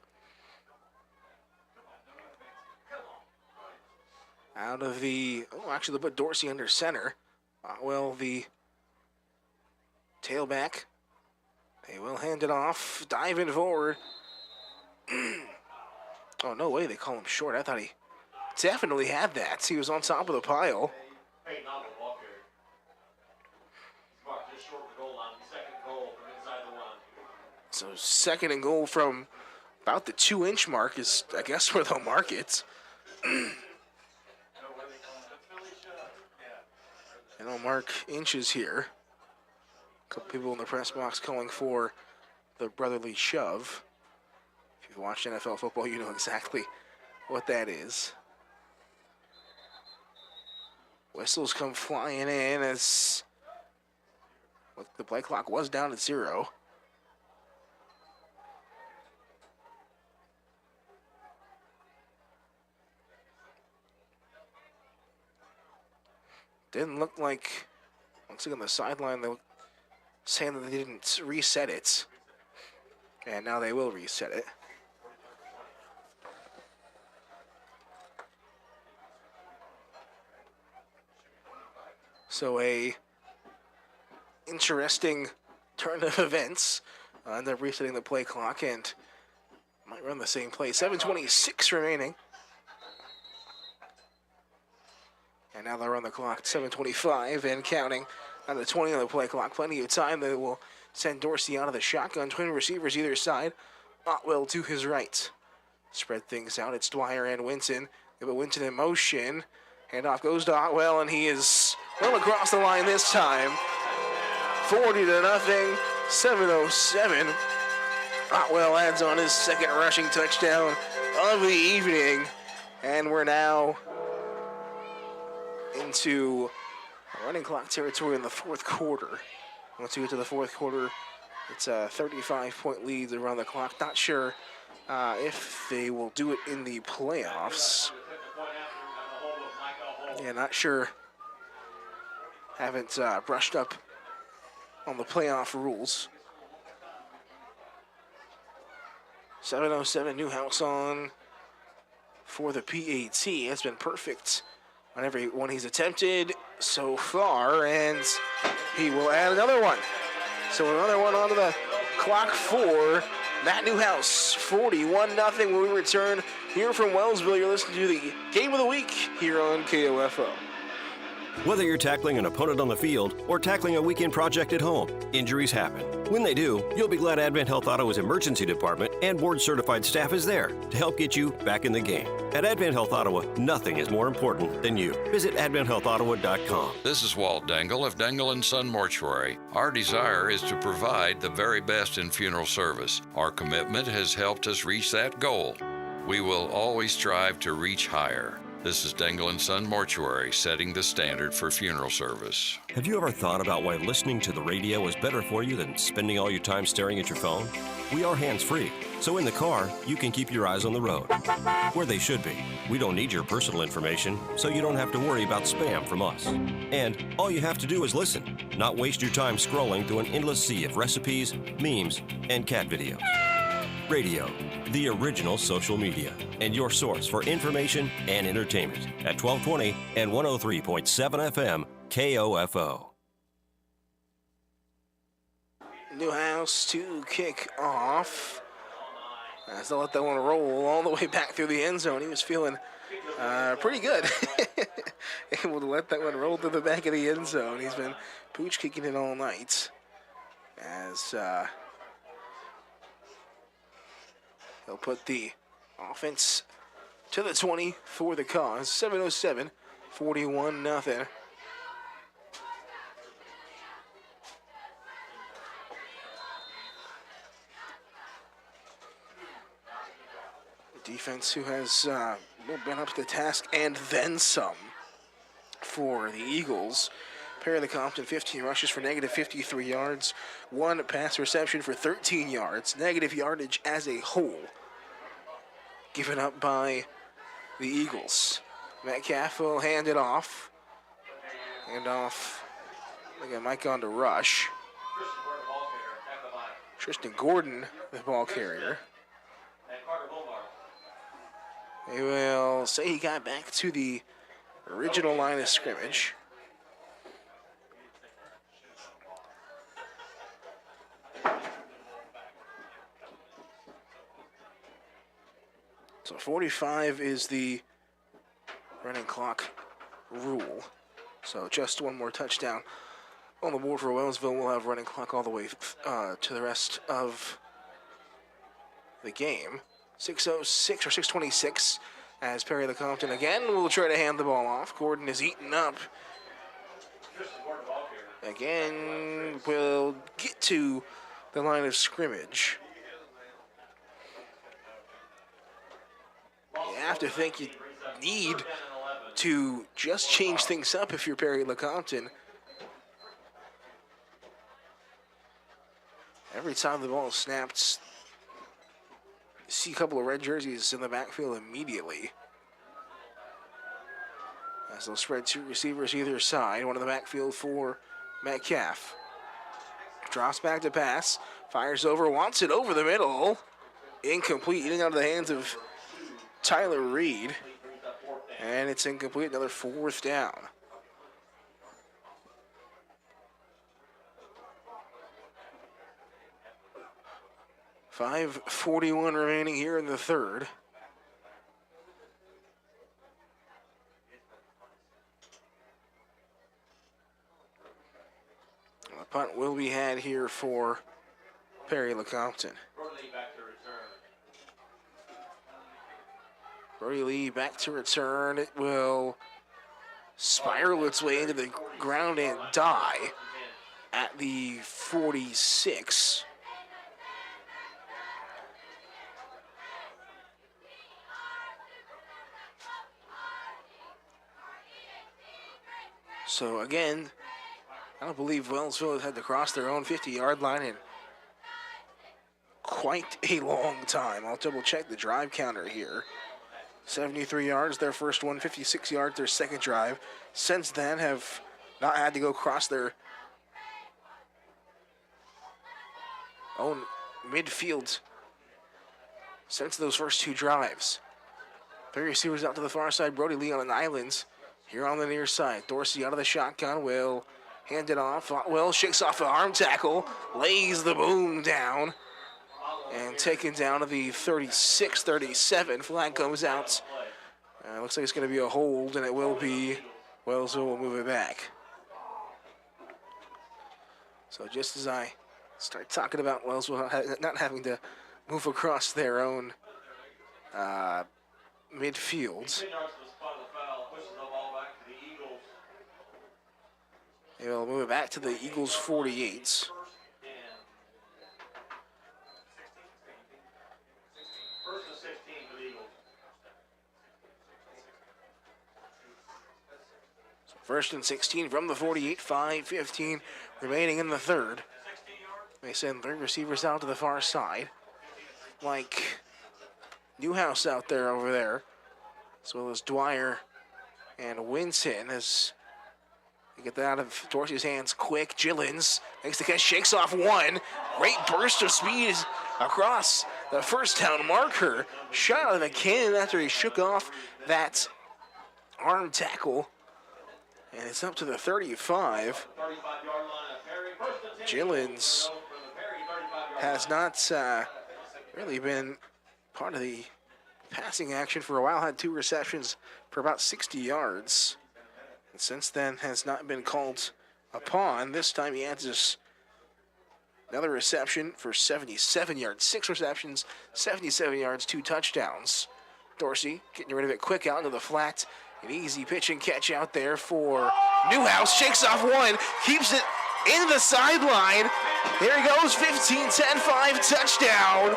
Out of the, actually they'll put Dorsey under center. Well, the tailback, they will hand it off, diving forward. Oh, no way, they call him short. I thought he definitely had that. He was on top of the pile. Hey, not a ball carrier. Mark just short of the goal line. Second goal from inside the 1. So second and goal from about the 2-inch mark is, I guess, where they'll mark it. And they'll mark inches here. A couple people in the press box calling for the brotherly shove. If you've watched NFL football, you know exactly what that is. Whistles come flying in as the play clock was down at 0. Didn't look like, once again, on the sideline, they were saying that they didn't reset it. And now they will reset it. So a interesting turn of events. End up resetting the play clock and might run the same play. 7:26 remaining. And now they'll run the clock at 7:25 and counting on the 20 on the play clock. Plenty of time. They will send Dorsey out of the shotgun. Twin receivers either side. Otwell to his right. Spread things out. It's Dwyer and Winton. They put Winton in motion. Handoff goes to Otwell, and he is well across the line this time. 40-0, 7:07. Otwell adds on his second rushing touchdown of the evening. And we're now into running clock territory in the fourth quarter. Once we get to the fourth quarter, it's a 35-point lead around the clock. Not sure if they will do it in the playoffs. Yeah, not sure. Haven't brushed up on the playoff rules. 7:07, Newhouse on for the PAT. Has been perfect on every one he's attempted so far, and he will add another one. So another one onto the clock for Matt Newhouse. 41-0 when we return here from Wellsville. You're listening to the Game of the Week here on KOFO. Whether you're tackling an opponent on the field or tackling a weekend project at home, injuries happen. When they do, you'll be glad Advent Health Ottawa's emergency department and board-certified staff is there to help get you back in the game. At Advent Health Ottawa, nothing is more important than you. Visit AdventHealthOttawa.com. This is Walt Dangle of Dangle & Son Mortuary. Our desire is to provide the very best in funeral service. Our commitment has helped us reach that goal. We will always strive to reach higher. This is Dangle & Son Mortuary, setting the standard for funeral service. Have you ever thought about why listening to the radio is better for you than spending all your time staring at your phone? We are hands-free, so in the car, you can keep your eyes on the road, where they should be. We don't need your personal information, so you don't have to worry about spam from us. And all you have to do is listen, not waste your time scrolling through an endless sea of recipes, memes, and cat videos. Radio, the original social media, and your source for information and entertainment at 1220 and 103.7 FM KOFO. Newhouse to kick off. As they'll let that one roll all the way back through the end zone. He was feeling pretty good. Able to let that one roll through the back of the end zone. He's been pooch kicking it all night. As he'll put the offense to the 20 for the Kaws. 7:07, 41-0. Defense who has been up to the task and then some for the Eagles. Perry-Lecompton, 15 rushes for negative 53 yards, 1 pass reception for 13 yards, negative yardage as a whole given up by the Eagles. Metcalf will hand it off. Hand off. Again, Mike on to rush. Tristan Gordon, the ball carrier. They will say he got back to the original line of scrimmage. So 45 is the running clock rule. So just one more touchdown on the board for Wellsville. We'll have running clock all the way to the rest of the game. 6:06 or 6:26 as Perry-Lecompton again will try to hand the ball off. Gordon is eaten up. Again, will get to the line of scrimmage. You have to think you need to just change things up if you're Perry-Lecompton. Every time the ball snaps, you see a couple of red jerseys in the backfield immediately. As they'll spread 2 receivers either side, one in the backfield for Metcalf. Drops back to pass, fires over, wants it over the middle. Incomplete, getting out of the hands of Tyler Reed. And it's incomplete, another 4th down. .5:41 remaining here in the third. A punt will be had here for Perry-Lecompton. Brody Lee back to return. It will spiral its way into the ground and die at the 46. So again, I don't believe Wellsville has had to cross their own 50-yard line in quite a long time. I'll double check the drive counter here. 73 yards, their first one, 56 yards, their second drive. Since then, have not had to go cross their own midfield since those first two drives. Three receivers out to the far side. Brody Lee on the islands. Here on the near side, Dorsey out of the shotgun, will hand it off. Will shakes off an arm tackle, lays the boom down, and taken down to the 36-37. Flag comes out. Looks like it's going to be a hold, and it will be. Wellsville will move it back. So just as I start talking about Wellsville not having to move across their own midfield, they will move it back to the Eagles' 48s. First and 16 from the 48, 5:15 remaining in the third. They send three receivers out to the far side. Like Newhouse out there over there, as well as Dwyer and Winton as they get that out of Dorsey's hands quick. Gillens makes the catch, shakes off one. Great burst of speed across the first down marker. Shot out of a cannon after he shook off that arm tackle. And it's up to the 35. Gillens has not really been part of the passing action for a while. Had two receptions for about 60 yards. And since then has not been called upon. This time he adds us another reception for 77 yards. 6 receptions, 77 yards, 2 touchdowns. Dorsey getting rid of it quick out into the flat. An easy pitch and catch out there for Newhouse. Shakes off one, keeps it in the sideline. There he goes, 15-10-5 touchdown.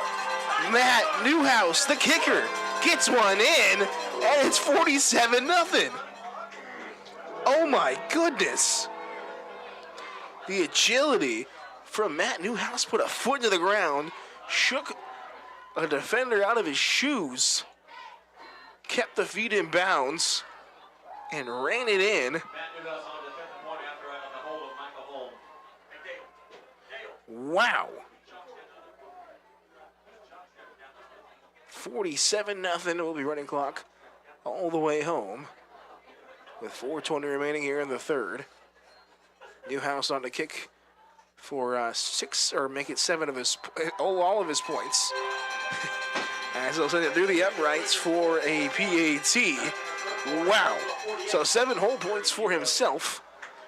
Matt Newhouse, the kicker, gets one in, and it's 47-0. Oh my goodness. The agility from Matt Newhouse, put a foot into the ground, shook a defender out of his shoes, kept the feet in bounds, and ran it in. Wow. 47-0 will be running clock all the way home with 4:20 remaining here in the third. Newhouse on the kick for 6, or make it 7 of his, all of his points. As he'll send it through the uprights for a PAT. Wow. So 7 whole points for himself.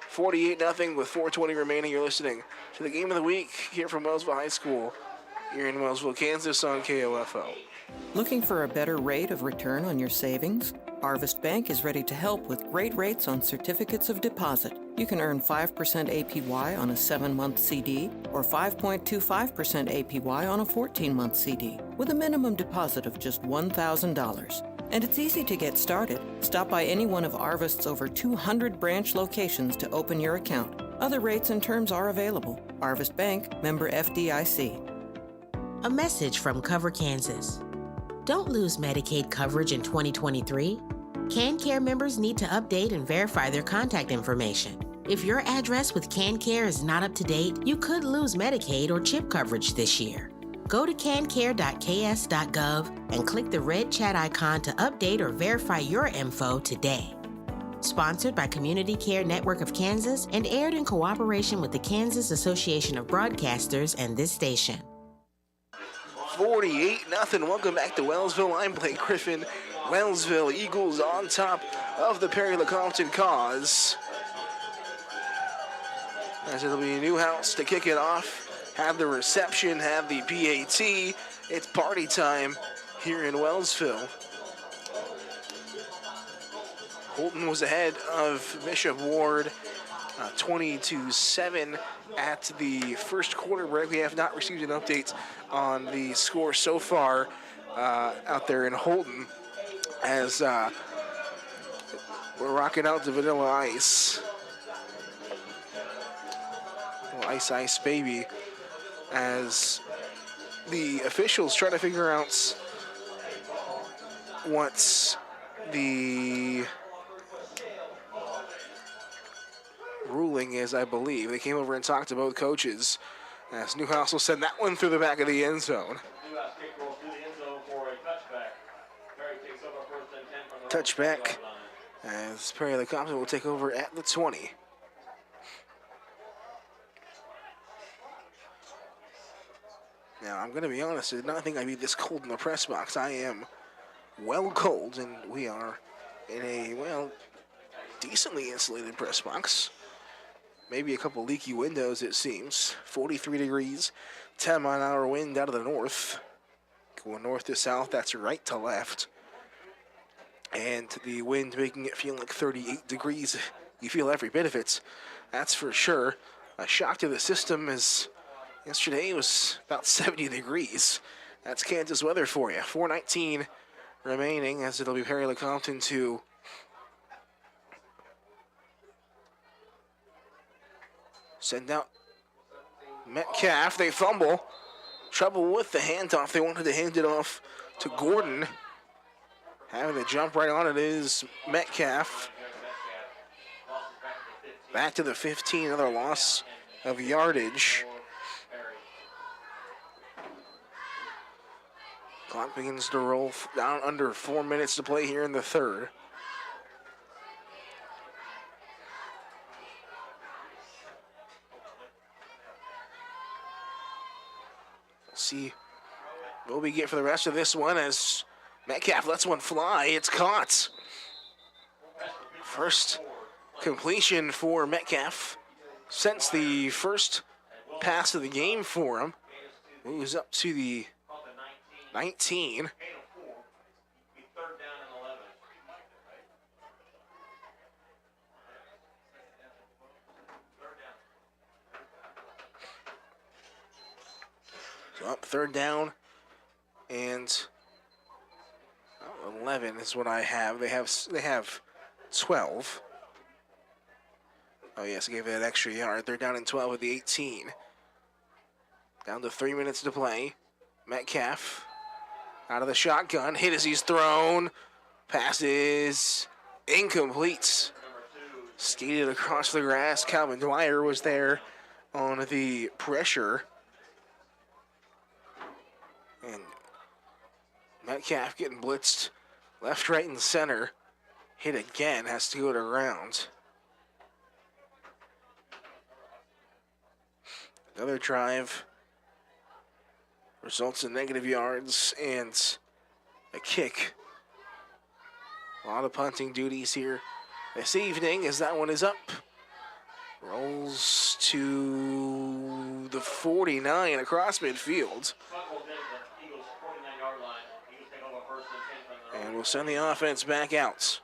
48-0 with 4:20 remaining. You're listening to the game of the week here from Wellsville High School here in Wellsville, Kansas on KOFO. Looking for a better rate of return on your savings? Arvest Bank is ready to help with great rates on certificates of deposit. You can earn 5% APY on a 7-month CD or 5.25% APY on a 14-month CD with a minimum deposit of just $1,000. And it's easy to get started. Stop by any one of Arvest's over 200 branch locations to open your account. Other rates and terms are available. Arvest Bank, member FDIC. A message from Cover Kansas. Don't lose Medicaid coverage in 2023. CanCare members need to update and verify their contact information. If your address with CanCare is not up to date, you could lose Medicaid or CHIP coverage this year. Go to cancare.ks.gov and click the red chat icon to update or verify your info today. Sponsored by Community Care Network of Kansas and aired in cooperation with the Kansas Association of Broadcasters and this station. 48-0. Welcome back to Wellsville. I'm Blake Griffin. Wellsville Eagles on top of the Perry-Lecompton Kaws. As it'll be Newhouse to kick it off. Have the reception, have the PAT. It's party time here in Wellsville. Holton was ahead of Bishop Ward 20-7 at the first quarter break. We have not received an update on the score so far out there in Holton as we're rocking out to Vanilla Ice. Little Ice Ice Baby as the officials try to figure out what's the ruling is, I believe. They came over and talked to both coaches as Newhouse will send that one through the back of the end zone. Newhouse kick rolls through the end zone for a touchback. Perry takes over first and 10 from the Touchback as Perry-Lecompton will take over at the 20. Now, I'm going to be honest, I did not think I'd be this cold in the press box. I am well cold, and we are in a, well, decently insulated press box. Maybe a couple leaky windows, it seems. 43 degrees, 10-mile-an-hour wind out of the north. Going north to south, that's right to left. And the wind making it feel like 38 degrees. You feel every bit of it, that's for sure. A shock to the system is yesterday was about 70 degrees. That's Kansas weather for you. 4:19 remaining as it'll be Perry-Lecompton to send out Metcalf. They fumble. Trouble with the handoff. They wanted to hand it off to Gordon. Having to jump right on it is Metcalf. Back to the 15, another loss of yardage. Clock begins to roll down under 4 minutes to play here in the third. See what we get for the rest of this one as Metcalf lets one fly. It's caught. First completion for Metcalf since the first pass of the game for him. Moves up to the 19. So up third down and 11 is what I have. They have 12. Oh yes, I gave it an extra yard. They're down in 12 at the 18. Down to 3 minutes to play. Metcalf out of the shotgun. Hit as he's thrown. Pass is incomplete. Skated across the grass. Calvin Dwyer was there on the pressure. And Metcalf getting blitzed left, right, and center. Hit again. Has to go to ground. Another drive. Results in negative yards and a kick. A lot of punting duties here this evening as that one is up. Rolls to the 49 across midfield. And we'll send the offense back out.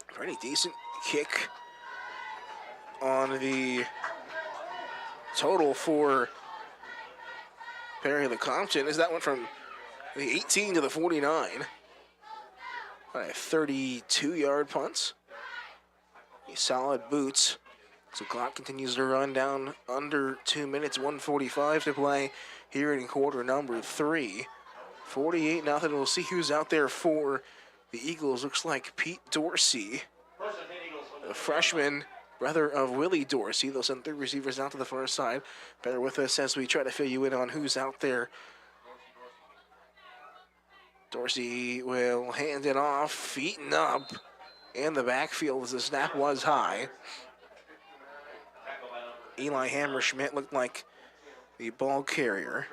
Pretty decent kick on the total for Perry-Lecompton as that went from the 18 to the 49. A 32-yard punt. A solid boots. So clock continues to run down under 2 minutes, 1:45 to play here in quarter number 3. 48-0. We'll see who's out there for the Eagles. Looks like Pete Dorsey, a freshman, brother of Willie Dorsey. They'll send 3 receivers out to the far side. Bear with us as we try to fill you in on who's out there. Dorsey will hand it off, eaten up in the backfield as the snap was high. Eli Hammerschmidt looked like the ball carrier.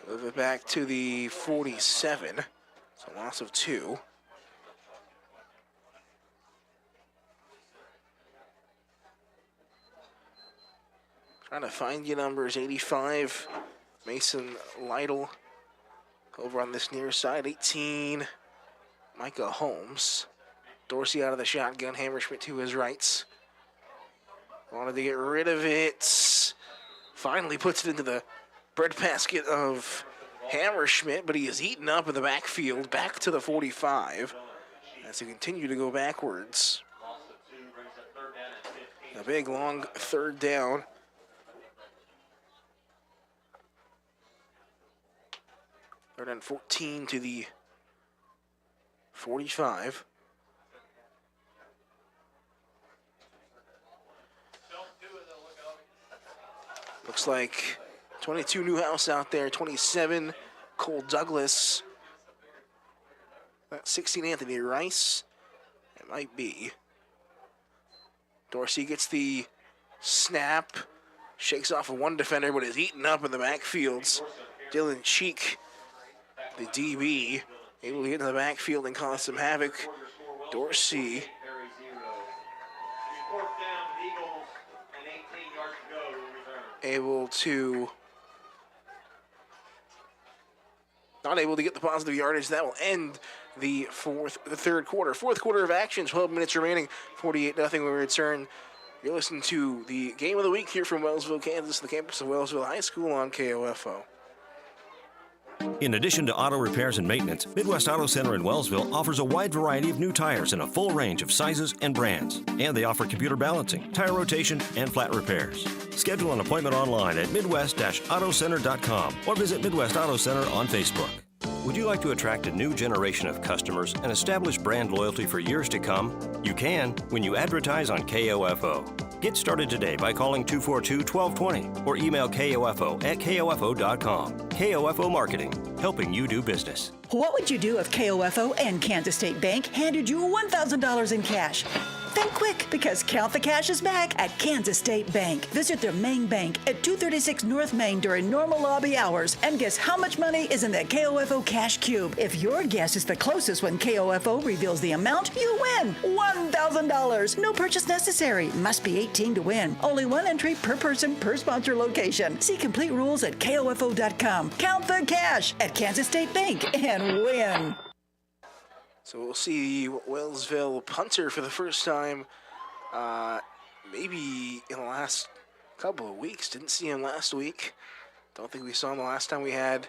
Move it back to the 47. So loss of 2. Trying to find you numbers. 85, Mason Lytle Over on this near side, 18, Micah Holmes. Dorsey out of the shotgun, Hammerschmidt to his rights. Wanted to get rid of it. Finally puts it into the breadbasket of Hammerschmidt, but he is eaten up in the backfield, back to the 45 as he continue to go backwards. A big, long third down. Third and 14 to the 45. Looks like 22 Newhouse out there, 27 Cole Douglas. That's 16 Anthony Rice. It might be. Dorsey gets the snap, shakes off of one defender, but is eaten up in the backfields. Dylan Cheek, the DB, able to get in the backfield and cause some havoc. Dorsey not able to get the positive yardage. That will end the third quarter. Fourth quarter of action, 12 minutes remaining, 48-0 we return. You're listening to the game of the week here from Wellsville, Kansas, the campus of Wellsville High School on KOFO. In addition to auto repairs and maintenance, Midwest Auto Center in Wellsville offers a wide variety of new tires in a full range of sizes and brands. And they offer computer balancing, tire rotation, and flat repairs. Schedule an appointment online at midwest-autocenter.com or visit Midwest Auto Center on Facebook. Would you like to attract a new generation of customers and establish brand loyalty for years to come? You can when you advertise on KOFO. Get started today by calling 242-1220 or email KOFO@KOFO.com. KOFO Marketing, helping you do business. What would you do if KOFO and Kansas State Bank handed you $1,000 in cash? Think quick, because Count the Cash is back at Kansas State Bank. Visit their main bank at 236 North Main during normal lobby hours and guess how much money is in the KOFO Cash Cube. If your guess is the closest when KOFO reveals the amount, you win $1,000. No purchase necessary. Must be 18 to win. Only one entry per person per sponsor location. See complete rules at KOFO.com. Count the cash at Kansas State Bank and win. So we'll see Wellsville punter for the first time, maybe in the last couple of weeks. Didn't see him last week. Don't think we saw him the last time we had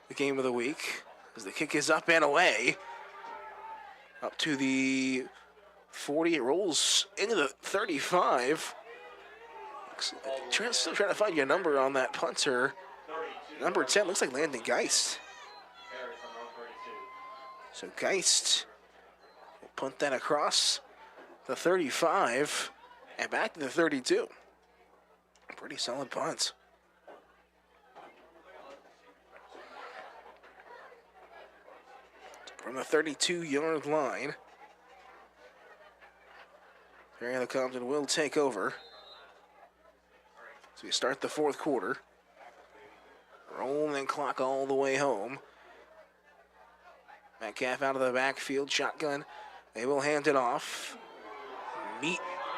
the game of the week. As the kick is up and away. Up to the 40, it rolls into the 35. Still trying to find your number on that punter. Number 10 looks like Landon Geist. So Geist will punt that across the 35 and back to the 32. Pretty solid punt. From the 32-yard line, Perry-Lecompton will take over. So we start the fourth quarter. Rolling clock all the way home. Metcalf out of the backfield, shotgun. They will hand it off.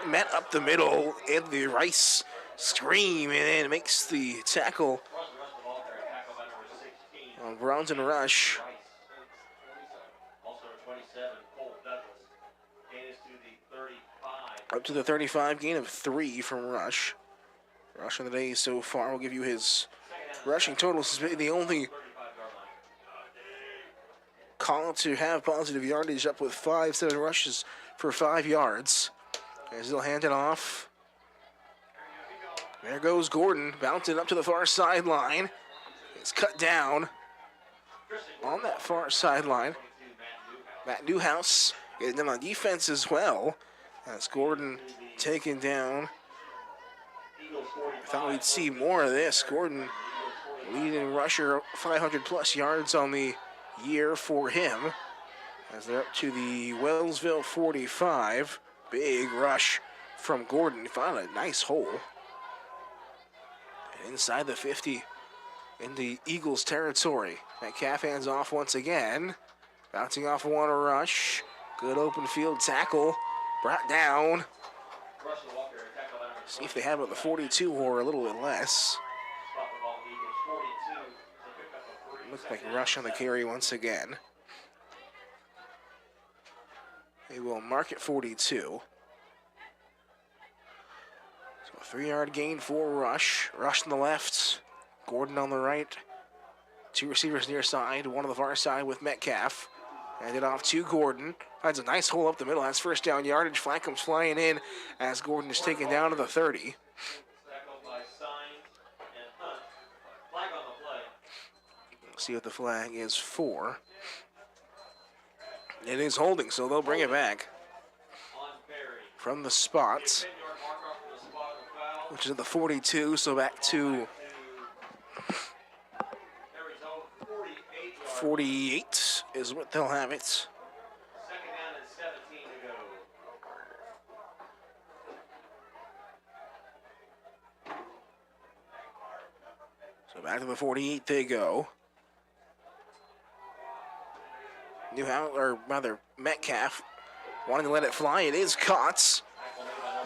Met up the middle, Anthony Rice scream and then makes the tackle on Browns and Rush. Up to the 35, gain of 3 from Rush. Rush on the day so far will give you his rushing totals. The only call to have positive yardage, up with 7 rushes for 5 yards. As he'll hand it off. There goes Gordon, bouncing up to the far sideline. It's cut down on that far sideline. Matt Newhouse getting them on defense as well. As Gordon taken down. I thought we'd see more of this. Gordon, leading rusher, 500-plus yards on the year for him. As they're up to the Wellsville 45. Big rush from Gordon. Found a nice hole. And inside the 50 in the Eagles territory. Metcalf hands off once again. Bouncing off one rush. Good open field tackle. Brought down. See if they have it at the 42 or a little bit less. Looks like Rush on the carry once again. They will mark it 42. So a 3-yard gain for Rush. Rush on the left, Gordon on the right. 2 receivers near side, one on the far side with Metcalf. Hand it off to Gordon. Finds a nice hole up the middle. That's first down yardage. Flag comes flying in as Gordon is taken down to the 30. See what the flag is for. It is holding, so they'll bring it back from the spot, which is at the 42, so back to 48 is what they'll have it. So back to the 48 they go. Metcalf wanting to let it fly. It is caught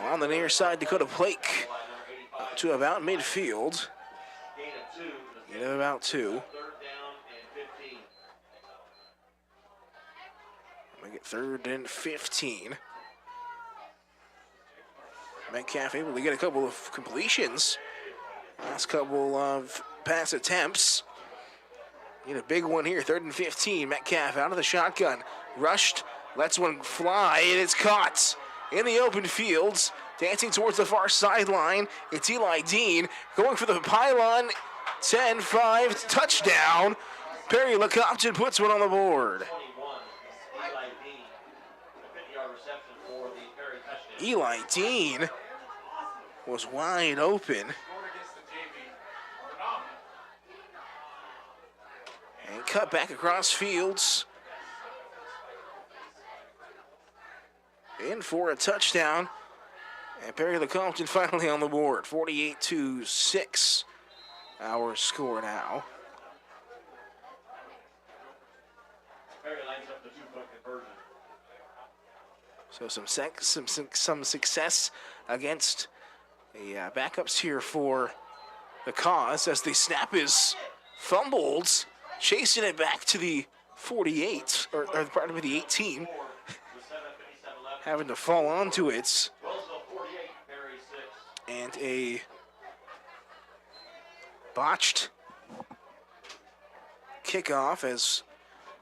on the near side. Dakota Blake to about midfield. About 2. Make it 3rd and 15. Metcalf able to get a couple of completions. Last couple of pass attempts. Need a big one here, 3rd and 15. Metcalf out of the shotgun. Rushed, lets one fly, and it's caught in the open fields. Dancing towards the far sideline. It's Eli Dean going for the pylon. 10-5, touchdown. Perry-Lecompton puts one on the board. Eli Dean was wide open. And cut back across fields. In for a touchdown. And Perry-Lecompton finally on the board. 48-6. Our score now. So some success against the backups here for the Kaws as the snap is fumbled, chasing it back to the 48, or pardon me, the 18. Having to fall onto it. And a botched kickoff as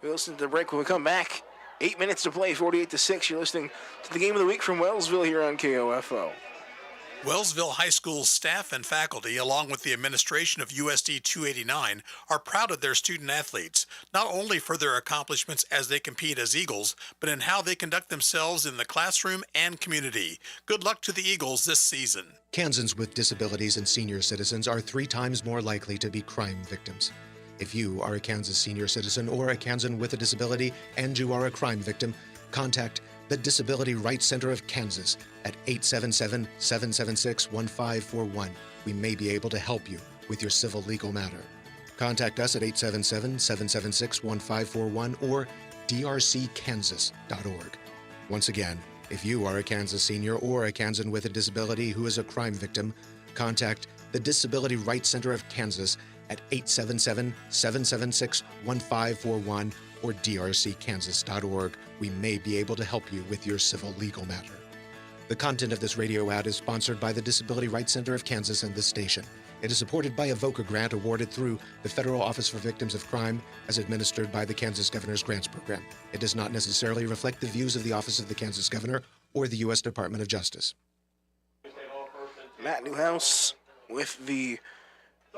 we listen to the break when we come back. 8 minutes to play, 48-6. You're listening to the Game of the Week from Wellsville here on KOFO. Wellsville High School's staff and faculty, along with the administration of USD 289, are proud of their student athletes, not only for their accomplishments as they compete as Eagles, but in how they conduct themselves in the classroom and community. Good luck to the Eagles this season. Kansans with disabilities and senior citizens are 3 times more likely to be crime victims. If you are a Kansas senior citizen or a Kansan with a disability and you are a crime victim, contact the Disability Rights Center of Kansas at 877-776-1541. We may be able to help you with your civil legal matter. Contact us at 877-776-1541 or drckansas.org. Once again, if you are a Kansas senior or a Kansan with a disability who is a crime victim, contact the Disability Rights Center of Kansas at 877-776-1541 or drckansas.org. We may be able to help you with your civil legal matter. The content of this radio ad is sponsored by the Disability Rights Center of Kansas and this station. It is supported by a VOCA grant awarded through the Federal Office for Victims of Crime as administered by the Kansas Governor's Grants Program. It does not necessarily reflect the views of the Office of the Kansas Governor or the U.S. Department of Justice. Matt Newhouse with the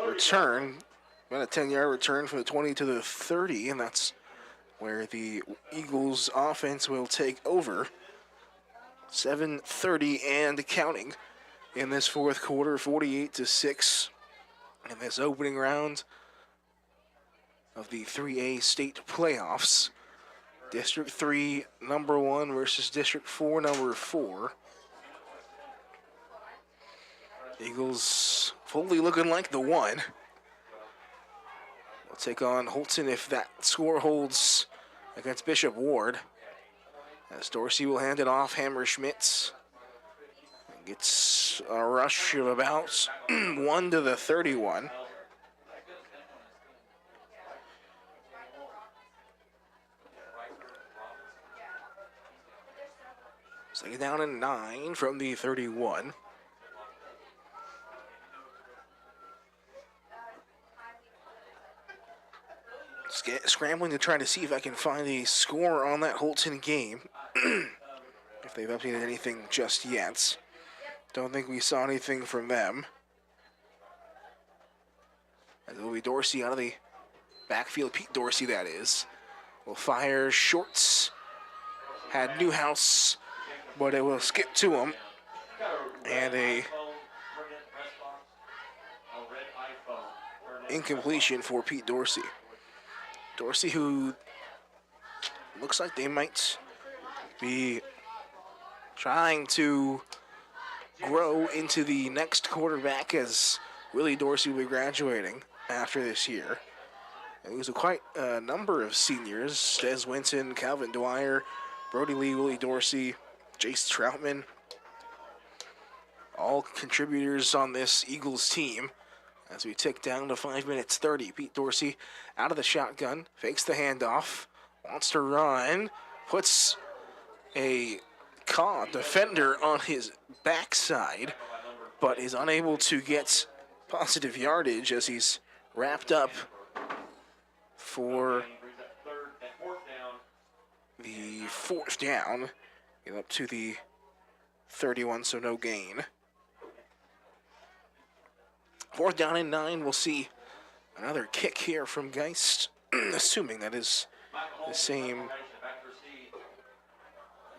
return, about a 10-yard return from the 20 to the 30, and that's where the Eagles offense will take over. 7:30 and counting in this fourth quarter, 48-6 in this opening round of the 3A state playoffs. District 3, number 1 versus District 4, number 4. Eagles fully looking like the 1. We'll take on Holton if that score holds against Bishop Ward. As Dorsey will hand it off, Hammerschmidt gets a rush of about 1 to the 31. Second down and 9 from the 31. Scrambling to try to see if I can find a score on that Holton game. If they've updated anything just yet. Don't think we saw anything from them. As it will be Dorsey out of the backfield. Pete Dorsey, that is. Will fire shorts. Had Newhouse, but it will skip to him. And a incompletion for Pete Dorsey. Dorsey, who looks like they might be trying to grow into the next quarterback, as Willie Dorsey will be graduating after this year. And there's quite a number of seniors: Des Winton, Calvin Dwyer, Brody Lee, Willie Dorsey, Jace Troutman. All contributors on this Eagles team. As we tick down to 5 minutes 30, Pete Dorsey out of the shotgun, fakes the handoff, wants to run, puts a defender on his backside, but is unable to get positive yardage as he's wrapped up for the fourth down. Get up to the 31, so no gain. Fourth down and 9, we'll see another kick here from Geist, assuming that is the same.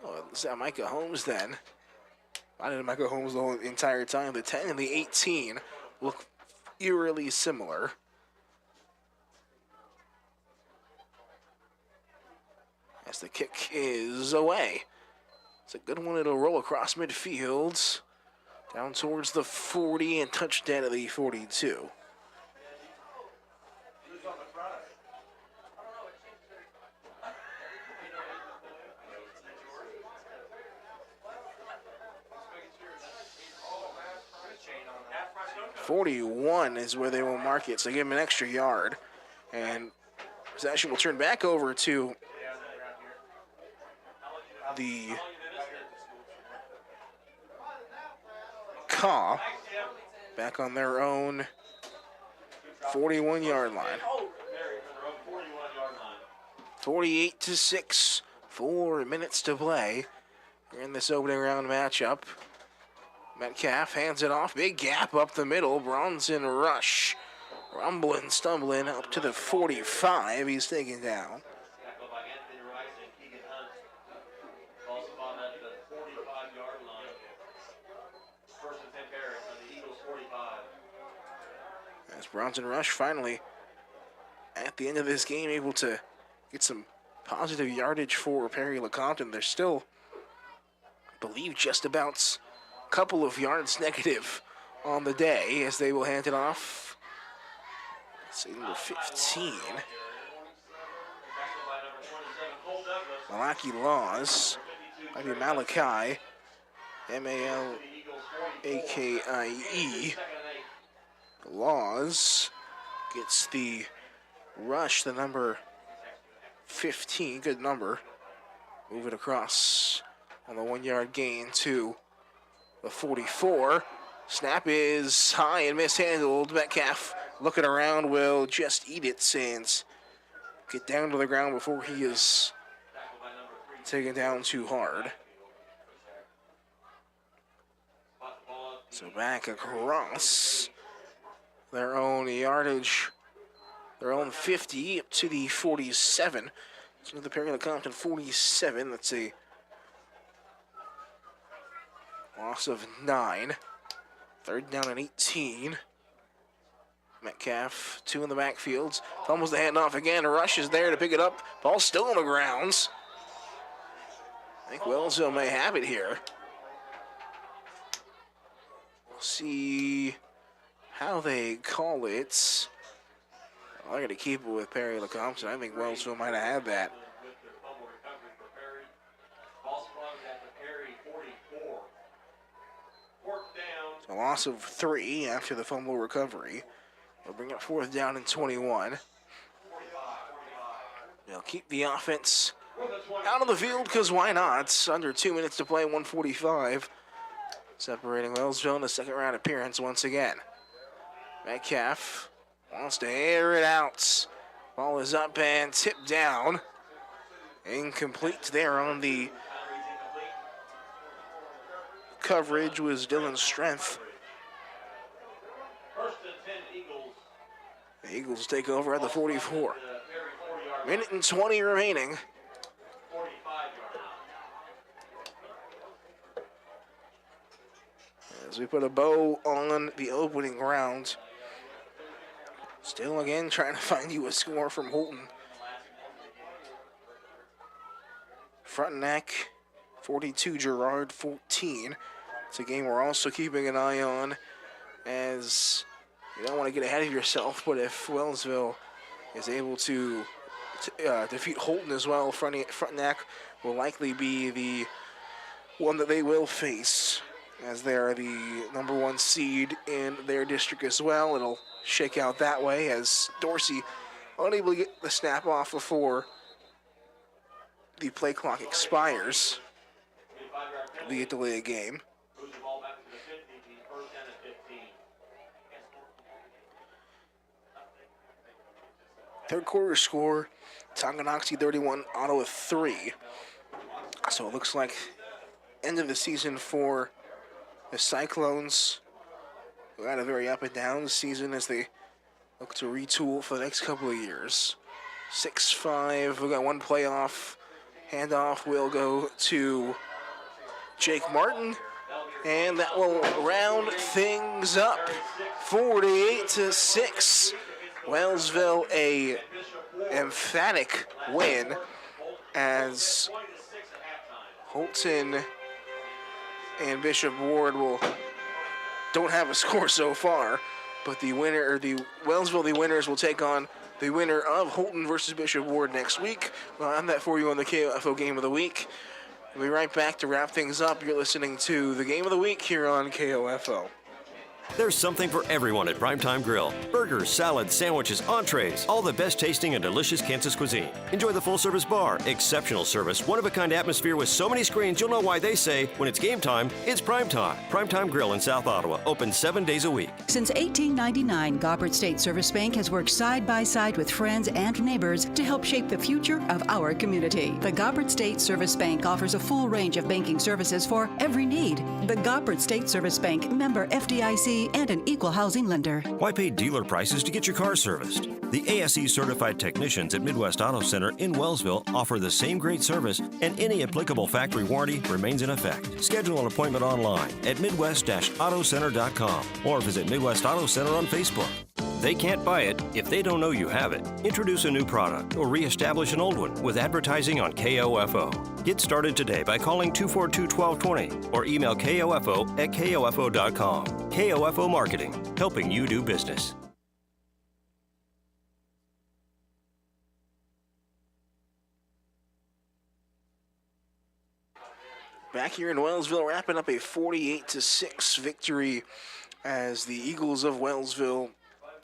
Oh, is that Micah Holmes then? I didn't Micah Holmes the whole entire time. The 10 and the 18 look eerily similar. As the kick is away. It's a good one. It'll roll across midfield. Down towards the 40 and touchdown at the 42. .41 is where they will mark it, so give him an extra yard. And possession will turn back over to the Kaw, back on their own 41-yard line. 48-6, 4 minutes to play in this opening round matchup. Metcalf hands it off, big gap up the middle. Bronson Rush, rumbling, stumbling up to the 45. He's taken down. As Bronson Rush finally, at the end of this game, able to get some positive yardage for Perry-Lecompton. They're still, I believe, just about a couple of yards negative on the day, as they will hand it off. Let's see, number 15. Malachi Laws. Might be Malachi. M-A-L-A-K-I-E. Laws gets the rush, the number 15, good number. Move it across on the 1-yard gain to the 44. Snap is high and mishandled. Metcalf looking around will just eat it and get down to the ground before he is taken down too hard. So back across their own yardage, their own 50 up to the 47. So the Perry-Lecompton 47. That's a loss of 9. Third down and 18. Metcalf, 2 in the backfields. Fumbles the handoff again. Rush is there to pick it up. Ball still on the grounds. I think Wellsville may have it here. We'll see how they call it. I got to keep it with Perry-Lecompton. I think Wellsville might have had that. A loss of 3 after the fumble recovery. We'll bring up fourth down and 21. They'll keep the offense out of the field because why not? Under 2 minutes to play, 1:45. Separating Wellsville in the second round appearance once again. Metcalf wants to air it out. Ball is up and tipped down. Incomplete there on the coverage was Dylan's strength. The Eagles take over at the 44. Minute and 20 remaining. As we put a bow on the opening round. Still again trying to find you a score from Holton. Frontenac 42, Girard 14. It's a game we're also keeping an eye on, as you don't want to get ahead of yourself, but if Wellsville is able to defeat Holton as well, Frontenac will likely be the one that they will face, as they are the #1 seed in their district as well. It'll shake out that way, as Dorsey unable to get the snap off before the play clock expires. We get to delay a game. Third quarter score, Tonganoxie 31, Ottawa 3. So it looks like end of the season for the Cyclones, who had a very up and down season as they look to retool for the next couple of years. 6-5, we got one playoff. Handoff will go to Jake Martin, and that will round things up. 48-6. Wellsville a emphatic win, as Holton and Bishop Ward don't have a score so far, but the winner, or the Wellsville, the winners will take on the winner of Holton versus Bishop Ward next week. Well, I'm that for you on the KOFO Game of the Week. We'll be right back to wrap things up. You're listening to the Game of the Week here on KOFO. There's something for everyone at Primetime Grill. Burgers, salads, sandwiches, entrees, all the best tasting and delicious Kansas cuisine. Enjoy the full-service bar, exceptional service, one-of-a-kind atmosphere with so many screens you'll know why they say, when it's game time, it's prime time. Primetime Grill in South Ottawa, open 7 days a week. Since 1899, Gobbert State Service Bank has worked side by side with friends and neighbors to help shape the future of our community. The Gobbert State Service Bank offers a full range of banking services for every need. The Gobbert State Service Bank, member FDIC, and an equal housing lender. Why pay dealer prices to get your car serviced? The ASE certified technicians at Midwest Auto Center in Wellsville offer the same great service, and any applicable factory warranty remains in effect. Schedule an appointment online at midwest-autocenter.com or visit Midwest Auto Center on Facebook. They can't buy it if they don't know you have it. Introduce a new product or reestablish an old one with advertising on KOFO. Get started today by calling 242-1220 or email kofo@kofo.com. KOFO Marketing, helping you do business. Back here in Wellsville, wrapping up a 48-6 victory as the Eagles of Wellsville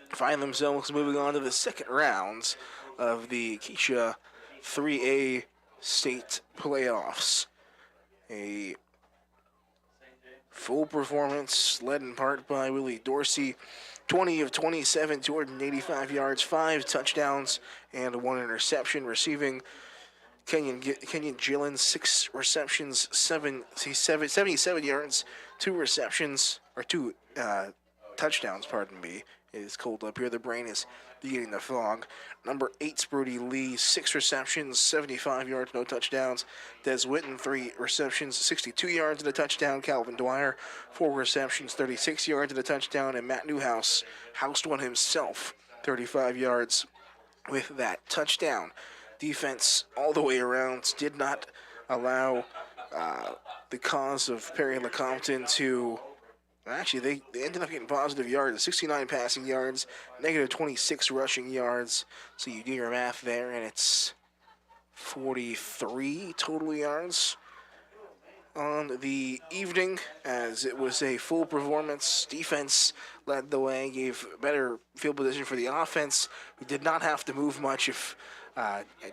find themselves moving on to the second rounds of the Keisha 3A state playoffs. A full performance led in part by Willie Dorsey. 20 of 27, 285 yards, 5 touchdowns, and 1 interception. Receiving Kenyon Gillen, 6 receptions, 77 yards, 2 receptions, or 2 touchdowns, pardon me. It is cold up here. The brain is beginning to fog. Number 8, Brody Lee, 6 receptions, 75 yards, no touchdowns. Des Witten, 3 receptions, 62 yards and a touchdown. Calvin Dwyer, 4 receptions, 36 yards and a touchdown. And Matt Newhouse housed one himself, 35 yards with that touchdown. Defense all the way around did not allow the cause of Perry-Lecompton to... Actually, they ended up getting positive yards, 69 passing yards, negative 26 rushing yards. So you do your math there, and it's 43 total yards on the evening, as it was a full performance. Defense led the way, gave better field position for the offense. We did not have to move much if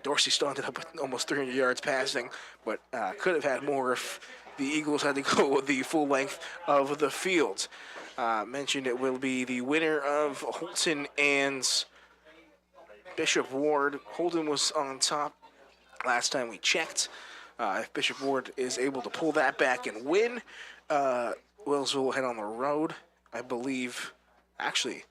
Dorsey still ended up with almost 300 yards passing, but could have had more if the Eagles had to go the full length of the field. Mentioned it will be the winner of Holton and Bishop Ward. Holton was on top last time we checked. If Bishop Ward is able to pull that back and win, Wellsville will head on the road, I believe. Actually,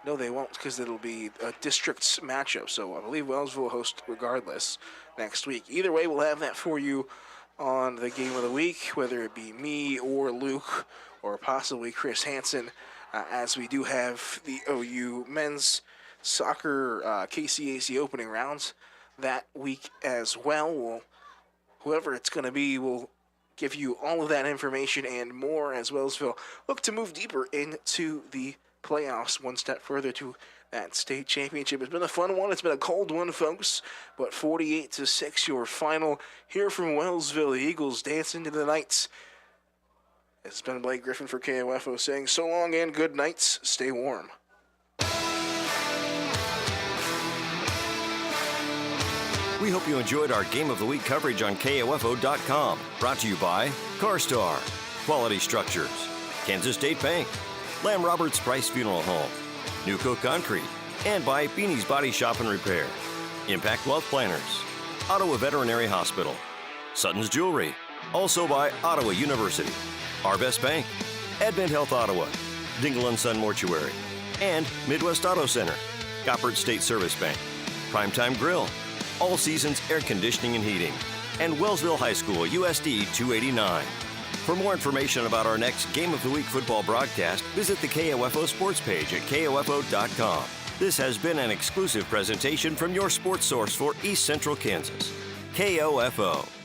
no, they won't, because it'll be a district's matchup. So I believe Wellsville will host regardless next week. Either way, we'll have that for you on the game of the week, whether it be me or Luke or possibly Chris Hansen, as we do have the OU men's soccer KCAC opening rounds that week as well. Whoever it's going to be will give you all of that information and more as Wellsville look to move deeper into the playoffs, one step further to that state championship. It's been a fun one. It's been a cold one, folks, but 48-6 your final here from Wellsville. The Eagles dance into the night. It's been Blake Griffin for KOFO saying so long and good nights. Stay warm. We hope you enjoyed our Game of the Week coverage on KOFO.com. Brought to you by CarStar, Quality Structures, Kansas State Bank, Lamb Roberts Price Funeral Home, Nuco Concrete, and by Beanie's Body Shop and Repair, Impact Wealth Planners, Ottawa Veterinary Hospital, Sutton's Jewelry, also by Ottawa University, Arvest Bank, Advent Health Ottawa, Dingle & Son Mortuary, and Midwest Auto Center, Goppert State Service Bank, Primetime Grill, All Seasons Air Conditioning and Heating, and Wellsville High School USD 289. For more information about our next Game of the Week football broadcast, visit the KOFO Sports page at KOFO.com. This has been an exclusive presentation from your sports source for East Central Kansas, KOFO.